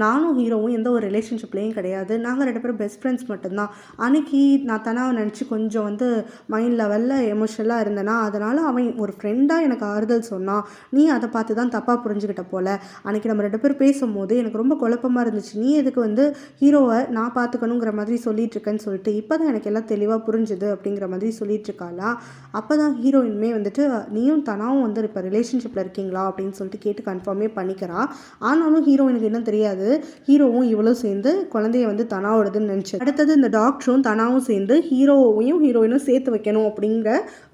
நானும் ஹீரோவும் எந்த ஒரு ரிலேஷன்ஷிப்லேயும் கிடையாது, நாங்கள் 2 பேரும் பெஸ்ட் ஃப்ரெண்ட்ஸ் மட்டும்தான். அன்றைக்கி நான் தனாவை நினச்சி கொஞ்சம் வந்து மைண்ட் லெவலில் எமோஷனலாக இருந்தேனா, அதனால் அவன் ஒரு ஃப்ரெண்டாக எனக்கு ஆறுதல் சொன்னான், நீ அதை பார்த்து தான் தப்பாக புரிஞ்சுக்கிட்ட போல், அன்றைக்கி நம்ம 2 பேரும் பேசும்போது எனக்கு ரொம்ப குழப்பமாக இருந்துச்சு, நீ எதுக்கு வந்து ஹீரோவை நான் பார்த்துக்கணுங்கிற மாதிரி சொல்லிட்டு இருக்கேன்னு சொல்லிட்டு இப்போ தான் எனக்கு எல்லாம் தெளிவாக புரிஞ்சுது அப்படிங்கிற மாதிரி சொல்லிட்டு இருக்காளா. அப்போ தான் ஹீரோயின்மே வந்துட்டு நீயும் தனாவும் வந்து இப்போ ரிலேஷன்ஷிப்பில் இருக்கீங்களா அப்படின்னு சொல்லிட்டு கேட்டு கன்ஃபார்மே பண்ணிக்கிறா. ஆனாலும் ஹீரோயினுக்கு என்ன தெரியாது, ஹீரோவும் இவளும் சேர்ந்து குழந்தைய வந்து தனாவோடதுன்னு நினச்சி, அடுத்தது இந்த டாக்டரும் தனாவும் சேர்ந்து ஹீரோவையும் ஹீரோயினும் சேர்த்து வைக்கணும் அப்படிங்கிற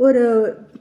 ஒரு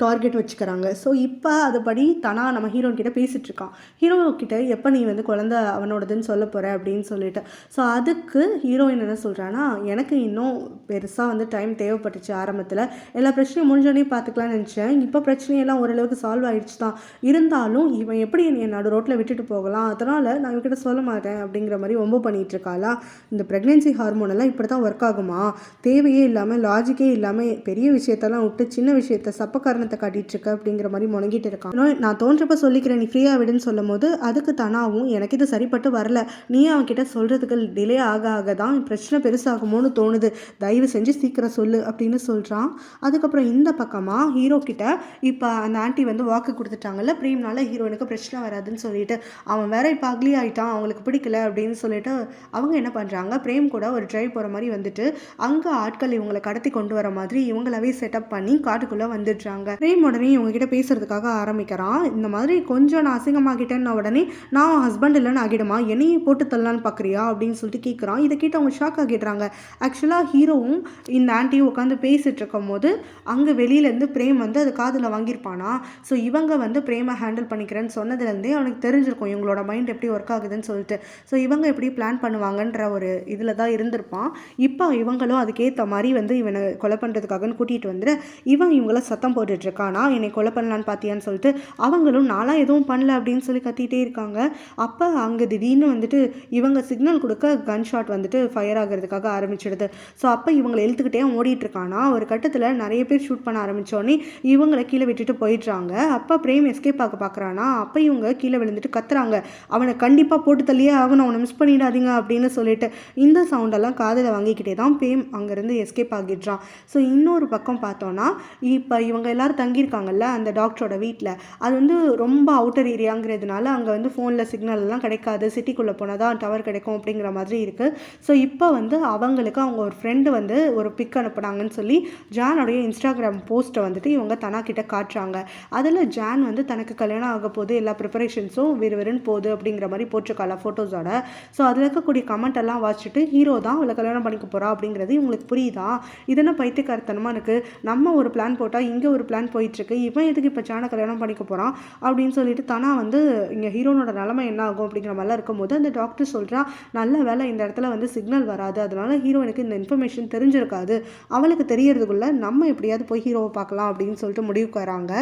டார்கெட் வச்சுக்கிறாங்க. ஸோ இப்போ அதுபடி தனா நம்ம ஹீரோயின் கிட்ட பேசிகிட்டு இருக்கான். ஹீரோ கிட்ட எப்போ நீ வந்து குழந்தை அவனோடதுன்னு சொல்ல போகிற அப்படின்னு சொல்லிட்டு. ஸோ அதுக்கு ஹீரோயின் என்ன சொல்கிறான்னா, எனக்கு இன்னும் பெருசாக வந்து டைம் தேவைப்பட்டுச்சு, ஆரம்பத்தில் எல்லா பிரச்சனையும் முடிஞ்சோடனே பார்த்துக்கலான்னு நினச்சேன், இப்போ பிரச்சனையெல்லாம் ஓரளவுக்கு சால்வ் ஆகிடுச்சு தான், இருந்தாலும் இவன் எப்படி என்னை நடு ரோட்டில் விட்டுட்டு போகலாம், அதனால் நான் இவகிட்ட சொல்ல மாட்டேன் அப்படிங்கிற மாதிரி ரொம்ப பண்ணிகிட்ருக்காளா. இந்த ப்ரெக்னென்சி ஹார்மோனெல்லாம் இப்படி தான் ஒர்க் ஆகுமா, தேவையே இல்லாமல் லாஜிக்கே இல்லாமல் பெரிய விஷயத்தெல்லாம் விட்டு சின்ன விஷயத்த சப்ப காரணத்தை காட்டிகிட்டு இருக்க அப்படிங்கிற மாதிரி முணங்கிட்டு இருக்கான். நான் தோன்றப்ப சொல்லிக்கிறேன், நீ ஃப்ரீயாக விடுன்னு சொல்லும் போது அதுக்கு தனாவும் எனக்கு இது சரிப்பட்டு வரல, நீ அவன்கிட்ட சொல்கிறதுக்கு டிலே ஆக ஆக தான் பிரச்சனை பெருசாகுமோன்னு தோணுது, தயவு செஞ்சு சீக்கிரம் சொல்லு அப்படின்னு சொல்கிறான். அதுக்கப்புறம் இந்த பக்கமாக ஹீரோ கிட்ட இப்போ அந்த ஆண்டி வந்து வாக்கு கொடுத்துட்டாங்கல்ல, பிரேம்னால ஹீரோயினுக்கு பிரச்சனை வராதுன்னு சொல்லிட்டு. அவன் வேற இப்போ அக்லி ஆகிட்டான், அவங்களுக்கு பிடிக்கல அப்படின்னு சொல்லிட்டு அவங்க என்ன பண்ணுறாங்க, பிரேம் கூட ஒரு ட்ரைவ் போகிற மாதிரி வந்துட்டு அங்கே ஆட்கள் இவங்களை கடத்தி கொண்டு வர மாதிரி இவங்களாவே செட்டப் பண்ணி காட்டுக்குள்ளே வந்துடுறாங்க. பிரேம் உடனே இவங்க கிட்ட பேசுறதுக்காக ஆரம்பிக்கிறான். இந்த மாதிரி கொஞ்சம் நான் அசிங்கமாகிட்டேன்னு உடனே நான் ஹஸ்பண்ட் இல்லைன்னு ஆகிடுமா, என்னையும் போட்டு தள்ளலான்னு பார்க்குறியா அப்படின்னு சொல்லிட்டு கேட்குறான். இதை கேட்டு அவங்க ஷாக் ஆகிடுறாங்க. ஆக்சுவலாக ஹீரோவும் இந்த ஆண்டியும் உட்காந்து பேசிட்டு இருக்கும் போது அங்கே வெளியிலேருந்து பிரேம் வந்து அது காதில் வாங்கியிருப்பானா. ஸோ இவங்க வந்து பிரேமை ஹேண்டில் பண்ணிக்கிறேன்னு சொன்னதுலேருந்தே அவனுக்கு தெரிஞ்சிருக்கும் இவங்களோட மைண்ட் எப்படி ஒர்க் ஆகுதுன்னு சொல்லிட்டு. ஸோ இவங்க எப்படி பிளான் பண்ணுவாங்கன்ற ஒரு இதில் தான் இருந்திருப்பான். இப்போ இவங்களும் அதுக்கேற்ற மாதிரி வந்து இவனை கொலை பண்ணுறதுக்காகன்னு கூட்டிகிட்டு வந்துட்டு இவங்கள சத்தம் போட்டுட்ருக்கானா, என்னை கொலை பண்ணலான்னு பார்த்தியான்னு சொல்லிட்டு. அவங்களும் நான்லாம் எதுவும் பண்ணல அப்படின்னு சொல்லி கத்திகிட்டே இருக்காங்க. அப்போ அங்கே திடீர்னு வந்துட்டு இவங்க சிக்னல் கொடுக்க கன் ஷாட் வந்துட்டு ஃபயர் ஆகிறதுக்காக ஆரம்பிச்சிடுது. ஸோ அப்போ இவங்களை இழுத்துக்கிட்டே ஓடிட்டுருக்கானா. ஒரு கட்டத்தில் நிறைய பேர் ஷூட் பண்ண ஆரம்பித்தோடனே இவங்களை கீழே விட்டுட்டு போயிடுறாங்க. அப்போ பிரேம் எஸ்கேப் ஆக பார்க்குறானா. அப்போ இவங்க கீழே விழுந்துட்டு கத்துறாங்க, அவனை கண்டிப்பாக போட்டு தள்ளியே ஆகணும், அவனை மிஸ் பண்ணிடாதீங்க அப்படின்னு சொல்லிட்டு. இந்த சவுண்டெல்லாம் காதில் வாங்கிக்கிட்டே தான் பிரேம் அங்கேருந்து எஸ்கேப் ஆகிடுறான். ஸோ இன்னொரு பக்கம் பார்த்தோன்னா இப்போ இவங்க எல்லோரும் தங்கியிருக்காங்கல்ல அந்த டாக்டரோட வீட்டில், அது வந்து ரொம்ப அவுட்டர் ஏரியாங்கிறதுனால அங்கே வந்து ஃபோனில் சிக்னல்லாம் கிடைக்காது, சிட்டிக்குள்ளே போனால் தான் டவர் கிடைக்கும் அப்படிங்கிற மாதிரி இருக்குது. ஸோ இப்போ வந்து அவங்களுக்கு அவங்க ஒரு ஃப்ரெண்டு வந்து ஒரு பிக் அனுப்புனாங்கன்னு சொல்லி ஜானோடைய இன்ஸ்டாகிராம் போஸ்ட்டை வந்துட்டு இவங்க தனா கிட்ட காட்டுறாங்க. அதில் ஜான் வந்து தனக்கு கல்யாணம் ஆக போது, எல்லா ப்ரிப்பரேஷன்ஸும் விறுவிறுன்னு போகுது அப்படிங்கிற மாதிரி போட்டிருக்காளா ஃபோட்டோஸோட. ஸோ அதில் இருக்கக்கூடிய கமெண்ட் எல்லாம் வாசிச்சுட்டு ஹீரோ தான் அவளை கல்யாணம் பண்ணிக்க போகிறா அப்படிங்கிறது இவங்களுக்கு புரியுதா. இதென்ன பைத்தியக்காரத்தனமாக இருக்குது, நம்ம ஒரு பிளான் போட்டால் இங்கே ஒரு பிளான் போயிட்டுருக்கு, இவன் எதுக்கு இப்போ ஜானை கல்யாணம் பண்ணிக்க போகிறான் அப்படின்னு சொல்லிட்டு தனா வந்து இங்கே ஹீரோனோட நிலைமை என்ன ஆகும் அப்படிங்கிற மாதிரிலாம் இருக்கும்போது அந்த டாக்டர் சொல்கிறா, நல்ல வேலை இந்த இடத்துல வந்து சிக்னல் வராது, அதனால ஹீரோனுக்கு இந்த இன்ஃபர்மேஷன் தெரிஞ்சிருக்காது, அவளுக்கு தெரியறதுக்குள்ள நம்ம எப்படியாவது போய் ஹீரோவை பார்க்கலாம் அப்படின்னு சொல்லிட்டு முடிவுக்கு வராங்க.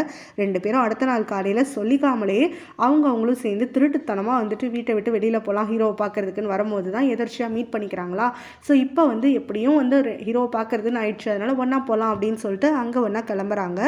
ரெண்டு பேரும் அடுத்த நாள் காலையில் சொல்லிக்காமலே அவங்களும் சேர்ந்து திருட்டுத்தனமாக வந்துட்டு வீட்டை விட்டு வெளியில் போகலாம் ஹீரோவை பார்க்கறதுக்குன்னு வரும்போது தான் எதர்ச்சியாக மீட் பண்ணிக்கிறாங்களா. ஸோ இப்போ வந்து எப்படியும் வந்து ஹீரோவை பார்க்கறதுன்னு ஆயிடுச்சு, அதனால ஒன்றா போகலாம் அப்படின்னு சொல்லிட்டு அங்கே ஒன்றா கிளம்புறாங்க.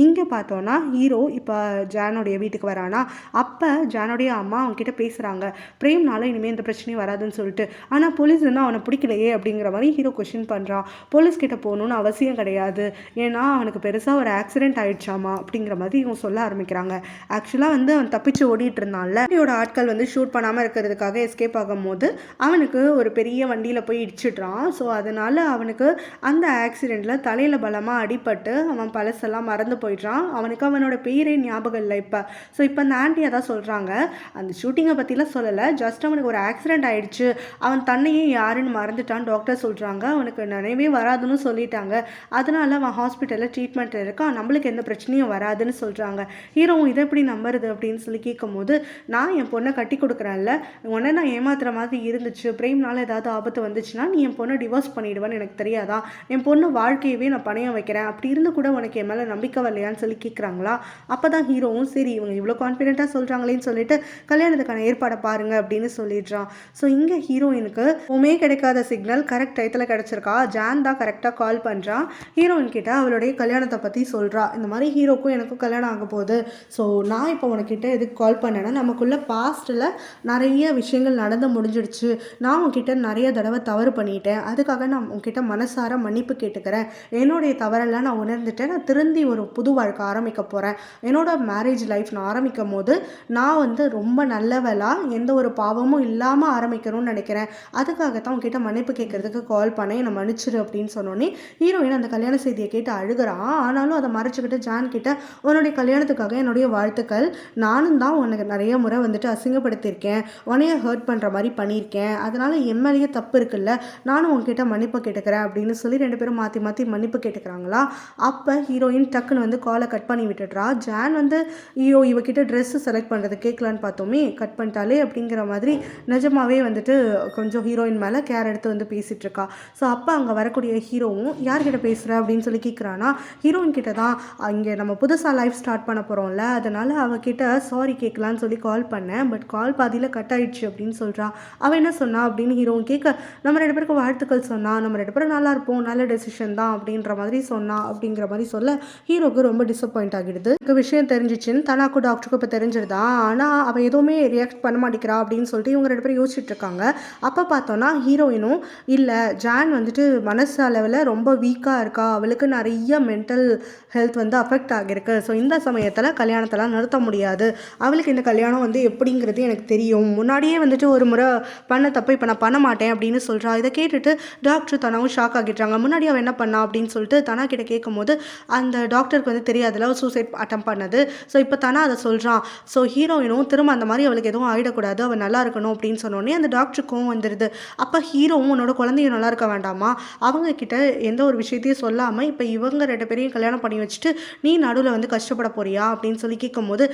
இங்கே பார்த்தோன்னா ஹீரோ இப்போ ஜானோடைய வீட்டுக்கு வரானா. அப்போ ஜானோடைய அம்மா அவங்ககிட்ட பேசுகிறாங்க, பிரேம்னால இனிமேல் இந்த பிரச்சனையும் வராதுன்னு சொல்லிட்டு. ஆனால் போலீஸ் வந்து அவனை பிடிக்கலையே அப்படிங்கிற மாதிரி ஹீரோ கொஸ்டின் பண்ணுறான். போலீஸ் கிட்ட போகணுன்னு அவசியம் கிடையாது, ஏன்னா அவனுக்கு பெருசாக ஒரு ஆக்சிடென்ட் ஆயிடுச்சாமா அப்படிங்கிற மாதிரி இவங்க சொல்ல ஆரம்பிக்கிறாங்க. ஆக்சுவலாக வந்து அவன் தப்பிச்சு ஓடிட்டு இருந்தான்ல, அவனோட ஆட்கள் வந்து ஷூட் பண்ணாமல் இருக்கிறதுக்காக எஸ்கேப் ஆகும்போது அவனுக்கு ஒரு பெரிய வண்டியில் போய் இடிச்சிடுறான். ஸோ அதனால் அவனுக்கு அந்த ஆக்சிடெண்ட்டில் தலையில் பலமாக அடிபட்டு அவன் பழசெல்லாம் மறந்து போயிடுறான். அவனுக்கு அவனோட பேரே ஞாபகம் இல்லை இப்போ. ஸோ இப்போ அந்த ஆண்டியை தான் சொல்கிறாங்க, அந்த ஷூட்டிங்கை பற்றிலாம் சொல்லலை, ஜஸ்ட் அவனுக்கு ஒரு ஆக்சிடெண்ட் ஆயிடுச்சு, அவன் தன்னையே யாருன்னு மறந்துட்டான் டாக்டர் சொல்கிறாங்க, அவனுக்கு நினைவே வராதுன்னு சொல்லிட்டாங்க, அதனால அவன் ஹாஸ்பிட்டலில் ட்ரீட்மெண்ட் இருக்கான், நம்மளுக்கு எந்த பிரச்சனையும் வராதுன்னு சொல்கிறாங்க. ஹீரோவும் இதை எப்படி நம்புறது அப்படின்னு சொல்லி கேட்கும்போது, நான் என் பொண்ணை கட்டி கொடுக்குறேன்ல, உடனே நான் ஏமாத்துற மாதிரி இருந்துச்சு, பிரேம்னால ஏதாவது ஆபத்து வந்துச்சுன்னா நீ என் பொண்ணை டிவோர்ஸ் பண்ணிவிடுவேன்னு எனக்கு தெரியாதா, என் பொண்ணு வாழ்க்கையவே நான் பணையம் வைக்கிறேன், அப்படி இருந்து கூட உனக்கு என் மேலே நம்பிக்கை வரலையான்னு சொல்லி கேட்குறாங்களா. அப்போ தான் ஹீரோவும் சரி இவங்க இவ்வளோ கான்ஃபிடென்ட்டாக சொல்கிறாங்களேன்னு சொல்லிட்டு கல்யாணத்துக்கான ஏற்பாடை பாருங்க அப்படின்னு சொல்லிடுறான். ஸோ இங்கே ஹீரோயினுக்கு உமே கிடைக்காத சிக்னல் கரெக்ட் டயத்தில் கிடச்சிருக்கா. ஜான் தான் கரெக்டாக கால் பண்ணுறான். ஹீரோயின் கிட்ட அவளுடைய கல்யாணத்தை பற்றி சொல்கிறா, இந்த மாதிரி ஹீரோக்கும் எனக்கும் கல்யாணம் ஆக போகுது, ஸோ நான் இப்போ உனக்கிட்ட எதுக்கு கால் பண்ணேன்னா, நமக்குள்ள பாஸ்ட்டில் நிறைய விஷயங்கள் நடந்து முடிஞ்சிடுச்சு, நான் உங்ககிட்ட நிறைய தடவை தவறு பண்ணிட்டேன், அதுக்காக நான் உங்ககிட்ட மனசார மன்னிப்பு கேட்டுக்கிறேன், என்னுடைய தவறெல்லாம் நான் உணர்ந்துட்டேன், நான் திருந்தி ஒரு புது வாழ்க்கை ஆரம்பிக்க போகிறேன், என்னோட மேரேஜ் லைஃப் நான் ஆரம்பிக்கும் போது நான் வந்து ரொம்ப நல்லவளாக எந்த ஒரு பாவமும் இல்லாமல் ஆரம்பிக்கணும்னு நினைக்கிறேன், அதுக்காகத்தான் உங்ககிட்ட மன்னிப்பு கேட்கறதுக்கு கால் பண்ணேன், என்னை மன்னிச்சிரு அப்படின்னு சொன்னோன்னே ஹீரோயின் அந்த கல்யாண செய்தியை கேட்டு அழுகிறான். ஆனாலும் அதை மறைச்சிக்கிட்டு ஜான் கிட்ட உன்னுடைய கல்யாணத்துக்காக என்னுடைய வாழ்த்துக்கள், நானும் தான் உனக்கு நிறைய முறை வந்துட்டு அசிங்கப்படுத்தியிருக்கேன், உன்னைய ஹர்ட் பண்ணுற மாதிரி பண்ணியிருக்கேன், அதனால் எம்எல்ஏ தப்பு இருக்குல்ல, நானும் உங்ககிட்ட மன்னிப்பு கேட்டுக்கிறேன் அப்படின்னு சொல்லி ரெண்டு பேரும் மாற்றி மாற்றி மன்னிப்பு கேட்டுக்கிறாங்களா. அப்போ ஹீரோயின் டக்குன்னு வந்து காலை கட் பண்ணி விட்டுடுறா. ஜான் வந்து ஐயோ இவகிட்ட ட்ரெஸ்ஸு செலக்ட் பண்ணுறது கேட்கலான்னு பார்த்தோமே கட் பண்ணிட்டாலே அப்படிங்கிற மாதிரி நிஜமாவே வந்துட்டு கொஞ்சம் ஹீரோயின் மேலே கேர் எடுத்து வந்து பேசிகிட்டு இருக்கா. ஸோ அப்போ அங்கே வரக்கூடிய ஹீரோவும் யார்கிட்ட பேசுகிற அப்படின்னு சொல்லி கேட்குறானா. ஹீரோயின் கிட்ட தான், இங்கே நம்ம புதுசாக லைஃப் ஸ்டார்ட் பண்ண போகிறோம்ல, அதனால் அவகிட்ட சாரி கேட்கலான்னு சொல்லி கால் பண்ணேன், பட் கால் பாதியில் கட் ஆயிடுச்சு அப்படின்னு சொல்கிறா. அவன் என்ன சொன்னா அப்படின்னு ஹீரோவும் கேட்க, நம்ம ரெண்டு பேருக்கு வாழ்த்துக்கள் சொன்னா, நம்ம ரெண்டு பேரும் நல்லா இருப்போம், நல்ல டெசிஷன் தான் அப்படின்ற மாதிரி சொன்னா அப்படிங்கிற மாதிரி சொல்ல ஹீரோக்கு ரொம்ப டிசப்பாயிண்ட் ஆகிடுது. விஷயம் தெரிஞ்சிச்சுன்னு தனாக்கு டாக்டருக்கு இப்போ தெரிஞ்சிருதா, ஆனால் அவள் எதுவுமே ரியாக்ட் பண்ண மாட்டேங்கிறா அப்படின்னு சொல்லிட்டு இவங்க ரெண்டு பேரும் யோசிச்சுட்டு இருக்காங்க. அப்போ பார்த்தோன்னா ஹீரோயினும் இல்லை ஜான் வந்துட்டு மனசு அளவில் ரொம்ப வீக்காக இருக்கா, அவளுக்கு நிறைய மென்டல் மென்டல் ஹெல்த் வந்து அஃபெக்ட் ஆகியிருக்கு. ஸோ இந்த சமயத்தில் கல்யாணத்தெல்லாம் நிறுத்த முடியாது. அவளுக்கு இந்த கல்யாணம் வந்து எப்படிங்கிறது எனக்கு தெரியும். முன்னாடியே வந்துட்டு ஒரு முறை பண்ண தப்பு இப்போ நான் பண்ண மாட்டேன் அப்படின்னு சொல்கிறா. இதை கேட்டுட்டு டாக்டர் தனாவும் ஷாக் ஆகிடுறாங்க. முன்னாடி அவள் என்ன பண்ணா அப்படின்னு சொல்லிட்டு தனா கிட்ட கேட்கும்போது அந்த டாக்டருக்கு வந்து தெரியாதுல சூசைட் அட்டம் பண்ணது. ஸோ இப்போ தனா அதை சொல்கிறான். ஸோ ஹீரோயினும் திரும்ப அந்த மாதிரி அவளுக்கு எதுவும் ஆகிடக்கூடாது, அவள் நல்லா இருக்கணும் அப்படின்னு சொன்னோடனே அந்த டாக்டருக்கும் வந்துடுது. அப்போ ஹீரோவும் உன்னோட குழந்தையும் நல்லா இருக்க வேண்டாமா, அவங்க கிட்ட எந்த ஒரு விஷயத்தையும் சொல்லாமல் இப்போ இவங்க 2 பேரையும் கல்யாணம் பண்ணி வச்சுட்டு நீ நடுவில் வந்து கஷ்டப்பட போறியா அப்படின்னு சொல்லி கேட்கும்போது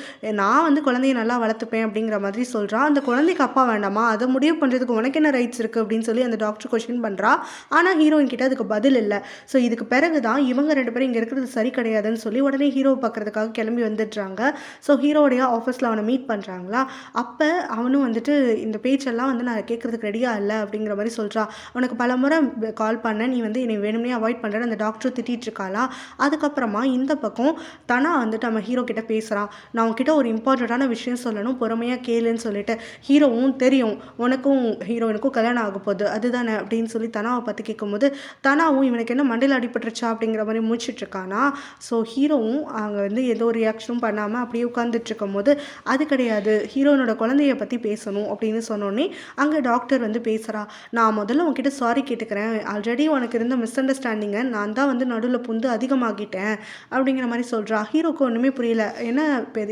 நான் வந்து குழந்தைய நல்லா வளர்த்துப்பேன் அப்படிங்கிற மாதிரி சொல்கிறான். அந்த குழந்தைக்கு அப்பா வேண்டாமா, அதை முடிவு பண்ணுறதுக்கு உனக்கு என்ன ரைட்ஸ் இருக்குது அப்படின்னு சொல்லி அந்த டாக்டர் கொஸ்டின் பண்ணுறா. ஆனால் ஹீரோயின் கிட்ட அதுக்கு பதில் இல்லை. ஸோ இதுக்கு பிறகு தான் இவங்க 2 பேரும் இங்கே இருக்கிறது சரி கிடையாதுன்னு சொல்லி உடனே ஹீரோ பார்க்குறதுக்காக கிளம்பி வந்துடுறாங்க. ஸோ ஹீரோடைய ஆஃபீஸில் அவனை மீட் பண்ணுறாங்களா. அப்போ அவனும் வந்துட்டு இந்த பேச்செல்லாம் வந்து நான் கேட்குறதுக்கு ரெடியாக இல்லை அப்படிங்கிற மாதிரி சொல்கிறா. உனக்கு பல முறை கால் பண்ண, நீ வந்து என்னை வேணும்னே அவாய்ட் பண்ணுறேன்னு அந்த டாக்டர் திட்டிகிட்டு இருக்காளா. அதுக்கப்புறமா இந்த பக்கம் தனா வந்துட்டு நம்ம ஹீரோ கிட்ட பேசுகிறான். நான் உன்கிட்ட ஒரு இம்பார்ட்டண்ட்டான விஷயம் சொல்லணும், பொறுமையாக கேளுன்னு சொல்லிட்டு. ஹீரோவும் தெரியும் உனக்கும் ஹீரோயினுக்கும் கல்யாணம் ஆக போகுது அதுதானே அப்படின்னு சொல்லி தனாவை பற்றி கேட்கும்போது தனாவும் இவனுக்கு என்ன மண்டையில் அடிபட்டுருச்சா அப்படிங்கிற மாதிரி முடிச்சுட்டு இருக்கானா. ஸோ ஹீரோவும் அங்கே வந்து ஏதோ ரியாக்ஷனும் பண்ணாமல் அப்படியே உட்காந்துட்டு இருக்கும் போது அது கிடையாது, ஹீரோயினோட குழந்தைய பற்றி பேசணும் அப்படின்னு சொன்னோடனே அங்கே டாக்டர் வந்து பேசுகிறா. நான் முதல்ல உன்கிட்ட சாரி கேட்டுக்கிறேன், ஆல்ரெடி உனக்கு இருந்த மிஸ் அண்டர்ஸ்டாண்டிங்கை நான் தான் வந்து நடுவில் புந்து அதிகமாகிட்டேன் அப்படிங்கிற மாதிரி சொல்கிறா. ஹீரோக்கு ஒன்றுமே புரியல, என்ன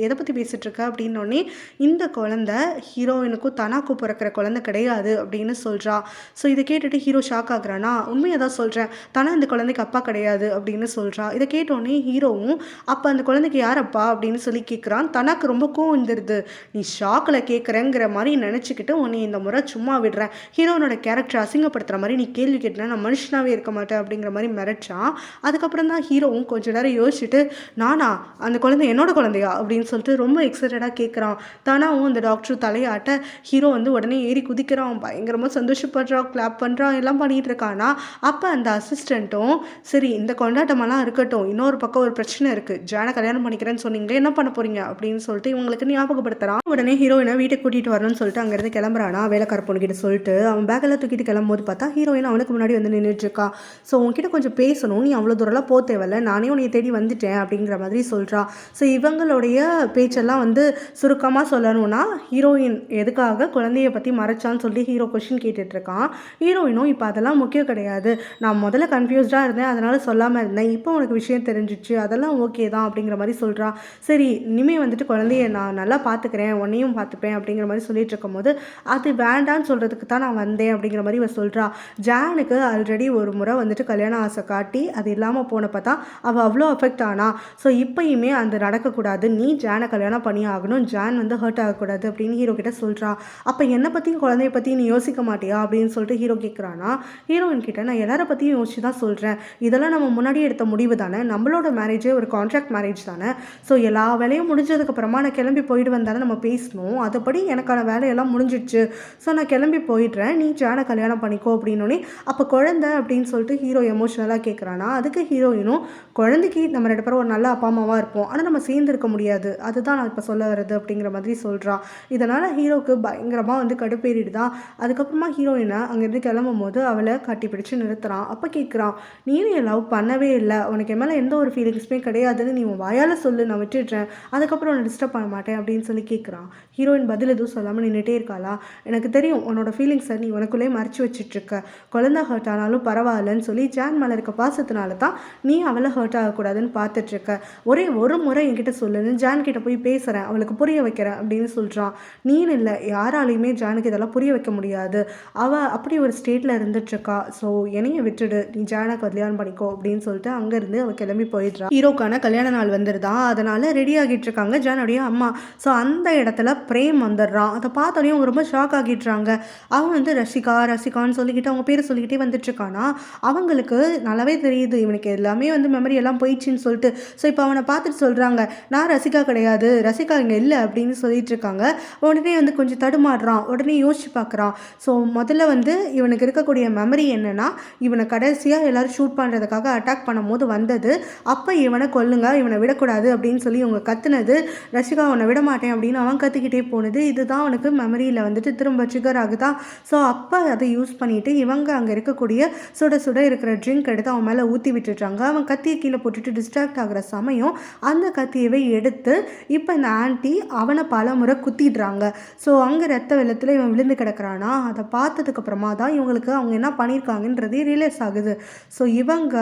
எதை பற்றி பேசிகிட்டு இருக்க அப்படின்னோடனே இந்த குழந்தை ஹீரோயினுக்கும் தனாக்கும் பிறக்கிற குழந்தை கிடையாது அப்படின்னு சொல்கிறா. ஸோ இதை கேட்டுட்டு ஹீரோ ஷாக் ஆகுறானா. உண்மையை தான் சொல்கிறேன், தனா இந்த குழந்தைக்கு அப்பா கிடையாது அப்படின்னு சொல்கிறா. இதை கேட்டோடனே ஹீரோவும் அப்போ அந்த குழந்தைக்கு யார் அப்பா அப்படின்னு சொல்லி கேட்குறான். தனக்கு ரொம்ப கோவம் வந்துடுது. நீ ஷாக்கில் கேட்குறேங்கிற மாதிரி நினச்சிக்கிட்டு உன்னை இந்த முறை சும்மா விடுறேன், ஹீரோனோட கேரக்டர் அசிங்கப்படுத்துகிற மாதிரி நீ கேள்வி கேட்டேன்னா நான் மனுஷனாகவே இருக்க மாட்டேன் அப்படிங்கிற மாதிரி மிரட்டான். அதுக்கப்புறம் தான் ஹீரோவும் கொஞ்சம் நேரம் யோசிச்சுட்டு நானா அந்த குழந்தை என்னோட குழந்தையா அப்படின்னு சொல்லிட்டு ரொம்ப எக்ஸைட்டடாக கேட்குறான். தனாவும் அந்த டாக்டர் தலையாட்ட ஹீரோ வந்து உடனே ஏறி குதிக்கிறான், பயங்கரமாக சந்தோஷப்படுறான், கிளாப் பண்ணுறான், எல்லாம் பண்ணிகிட்டு இருக்கானா. அப்போ அந்த அசிஸ்டண்ட்டும் சரி இந்த கொண்டாட்டமெல்லாம் இருக்கட்டும், இன்னொரு பக்கம் ஒரு பிரச்சனை இருக்குது, ஜானை கல்யாணம் பண்ணிக்கிறேன்னு சொன்னீங்களே என்ன பண்ண போறீங்க அப்படின்னு சொல்லிட்டு இவங்களுக்கு ஞாபகப்படுத்துறான். உடனே ஹீரோயினை வீட்டுக்கு கூட்டிகிட்டு வரணும்னு சொல்லிட்டு அங்கேருந்து கிளம்புறானா. வேலைக்கார பொண்ணுகிட்ட சொல்லிட்டு அவன் பேக்கெல்லாம் தூக்கிட்டு கிளம்பும்போது பார்த்தா ஹீரோயின் அவனுக்கு முன்னாடி வந்து நின்றுட்டு இருக்கா. ஸோ உன்கிட்ட கொஞ்சம் பேசணும், நீ அவ்வளோ தூரம்லாம் போக தேவையில்ல, நானே உன்னை தேடி வந்துட்டேன் அப்படிங்கிற மாதிரி சொல்கிறா. ஸோ இவங்களுடைய பேச்செல்லாம் வந்து சுருக்கமாக சொல்லணும்னா ஹீரோயின் எதுக்காக குழந்தைய பற்றி மறைச்சான்னு சொல்லி ஹீரோ கொஷின் கேட்டுட்ருக்கான். ஹீரோயினும் இப்போ அதெல்லாம் முக்கியம் கிடையாது, நான் முதல்ல கன்ஃபியூஸ்டாக இருந்தேன் அதனால் சொல்லாமல் இருந்தேன், இப்போ உனக்கு விஷயம் தெரிஞ்சிச்சு, அதெல்லாம் ஓகே தான் அப்படிங்கிற மாதிரி சொல்கிறான். சரி இனிமேல் வந்துட்டு குழந்தைய நான் நல்லா பார்த்துக்கிறேன், உன்னையும் பார்த்துப்பேன் அப்படிங்கிற மாதிரி சொல்லிட்டு இருக்கும்போது அது வேண்டான்னு சொல்கிறதுக்கு தான் நான் வந்தேன் அப்படிங்கிற மாதிரி இவ சொல்கிறா. ஜானுக்கு ஆல்ரெடி ஒரு முறை வந்துட்டு கல்யாண ஆசை காட்டி அது இல்லாமல் போனப்போ தான் அவள் அவ்வளோ அஃபெக்ட் ஆனா. ஸோ இப்போயுமே அந்த நடக்கக்கூடாது, நீ ஜானை கல்யாணம் பண்ணி ஆகணும், ஜான் வந்து ஹர்ட் ஆகக்கூடாது அப்படின்னு ஹீரோ கிட்ட சொல்கிறா. அப்போ என்னை பற்றியும் குழந்தைய பற்றியும் நீ யோசிக்க மாட்டியா அப்படின்னு சொல்லிட்டு ஹீரோ கேட்குறானா. ஹீரோயின் கிட்ட நான் எல்லாரை பற்றியும் யோசிச்சு தான் சொல்கிறேன், இதெல்லாம் நம்ம முன்னாடியே எடுத்த முடிவு தானே, நம்மளோட மேரேஜே ஒரு கான்ட்ராக்ட் மேரேஜ் தானே, ஸோ எல்லா வேலையும் முடிஞ்சதுக்கப்புறமா நான் கிளம்பி போயிடுவேன் தானே நம்ம பேசணும், அதுபடி எனக்கான வேலையெல்லாம் முடிஞ்சிடுச்சு, ஸோ நான் கிளம்பி போயிடுறேன், நீ ஜானை கல்யாணம் பண்ணிக்கோ அப்படின்னோடனே அப்போ குழந்தை அப்படின்னு சொல்லிட்டு ஹீரோ எமோஷ்னலாக கேட்குறானா. அதுக்கு ஹீரோயினும் குழந்தைக்கு நம்ம 2 பேரும் ஒரு நல்ல அப்பா அம்மாவாக இருப்போம், ஆனால் நம்ம சேர்ந்து இருக்க முடியாது, அதுதான் நான் இப்போ சொல்ல வருது அப்படிங்கிற மாதிரி சொல்கிறான். இதனால் ஹீரோக்கு பயங்கரமாக வந்து கடுப்பேறிடுதான். அதுக்கப்புறமா ஹீரோயினை அங்கேருந்து கிளம்பும் போது அவளை கட்டி பிடிச்சு நிறுத்துறான். அப்போ கேட்குறான், நீ லவ் பண்ணவே இல்லை, உனக்கு என் மேலே எந்த ஒரு ஃபீலிங்ஸுமே கிடையாதுன்னு நீ உன் வாயால் சொல்லு, நான் விட்டுடுறேன், அதுக்கப்புறம் உன்னை டிஸ்டர்ப் பண்ண மாட்டேன் அப்படின்னு சொல்லி கேட்குறான். ஹீரோயின் பதில் எதுவும் சொல்லாமல் நின்றுட்டே இருக்காளா. எனக்கு தெரியும் உன்னோட ஃபீலிங்ஸை நீ உனக்குள்ளே மறைச்சி வச்சுட்ருக்க, குழந்தை ஹர்ட் ஆனாலும் பரவாயில்லன்னு சொல்லி ஜான் மேலே இருக்க பாசத்தினால தான் நீ அவளை ஹர்ட் ஆகக்கூடாதுன்னு பார்த்துட்ருக்க, ஒரே ஒரு முறை என்கிட்ட சொல்லுன்னு ஜான் கிட்ட போய் பேசுகிறேன், அவளுக்கு புரிய வைக்கிறேன் அப்படின்னு சொல்கிறான். நீன்னு இல்லை, யாராலையுமே ஜானுக்கு இதெல்லாம் புரிய வைக்க முடியாது, அவள் அப்படி ஒரு ஸ்டேட்டில் இருந்துட்டுருக்கா, ஸோ என்னைய விட்டுடு, நீ ஜானை கல்யாணம் பண்ணிக்கோ அப்படின்னு சொல்லிட்டு அங்கேருந்து அவள் கிளம்பி போயிடுறா. ஹீரோக்கான கல்யாண நாள் வந்துடுதான், அதனால் ரெடி ஆகிட்டு இருக்காங்க ஜானுடைய அம்மா. ஸோ அந்த இடத்துல பிரேம் வந்துடுறான். அதை பார்த்தோன்னே அவங்க ரொம்ப ஷாக் ஆகிடுறாங்க. அவன் வந்து ரசிகா ரசிகான்னு சொல்லிக்கிட்டு அவங்க பேரை சொல்லிக்கிட்டே வந்துட்டுருக்கானா. அவங்களுக்கு நல்லாவே தெரியுது இவனுக்கு எல்லாமே வந்து மெமரி எல்லாம் போயிடுச்சின்னு சொல்லிட்டு. ஸோ இப்போ அவனை பார்த்துட்டு சொல்கிறாங்க, நான் ரசிகா கிடையாது, ரசிகா இங்கே இல்லை அப்படின்னு சொல்லிட்டு இருக்காங்க. உடனே வந்து கொஞ்சம் தடுமாறுறான், உடனே யோசிச்சு பார்க்குறான். ஸோ முதல்ல வந்து இவனுக்கு இருக்கக்கூடிய மெமரி என்னென்னா, இவனை கடைசியாக எல்லோரும் ஷூட் பண்ணுறதுக்காக அட்டாக் பண்ணும் போது வந்தது, அப்போ இவனை கொல்லுங்க, இவனை விடக்கூடாது அப்படின்னு சொல்லி இவங்க கத்துனது, ரசிகா அவனை விட மாட்டேன் அப்படின்னு அவன் கத்திக்கிட்டே போனது, இதுதான் அவனுக்கு மெமரியில் வந்துட்டு திரும்ப ட்ரிகர் ஆகுதா. ஸோ அப்போ அதை யூஸ் பண்ணிவிட்டு இவங்க அங்கே இருக்கக்கூடிய சுட சுட இருக்கிற ட்ரிங்க் எடுத்து அவன் மேலே ஊற்றி விட்டுடுறாங்க. அவன் கத்தி கத்தியை கீழே போட்டுட்டு டிஸ்ட்ராக்ட் ஆகிற சமயம் அந்த கத்தியவே எடுத்து இப்போ இந்த ஆன்ட்டி அவனை பல முறை குத்திடுறாங்க. ஸோ அங்கே ரத்த வெள்ளத்தில் இவன் விழுந்து கிடக்குறானா, அதை பார்த்ததுக்கப்புறமா தான் இவங்களுக்கு அவங்க என்ன பண்ணியிருக்காங்கன்றதே ரியலைஸ் ஆகுது. ஸோ இவங்க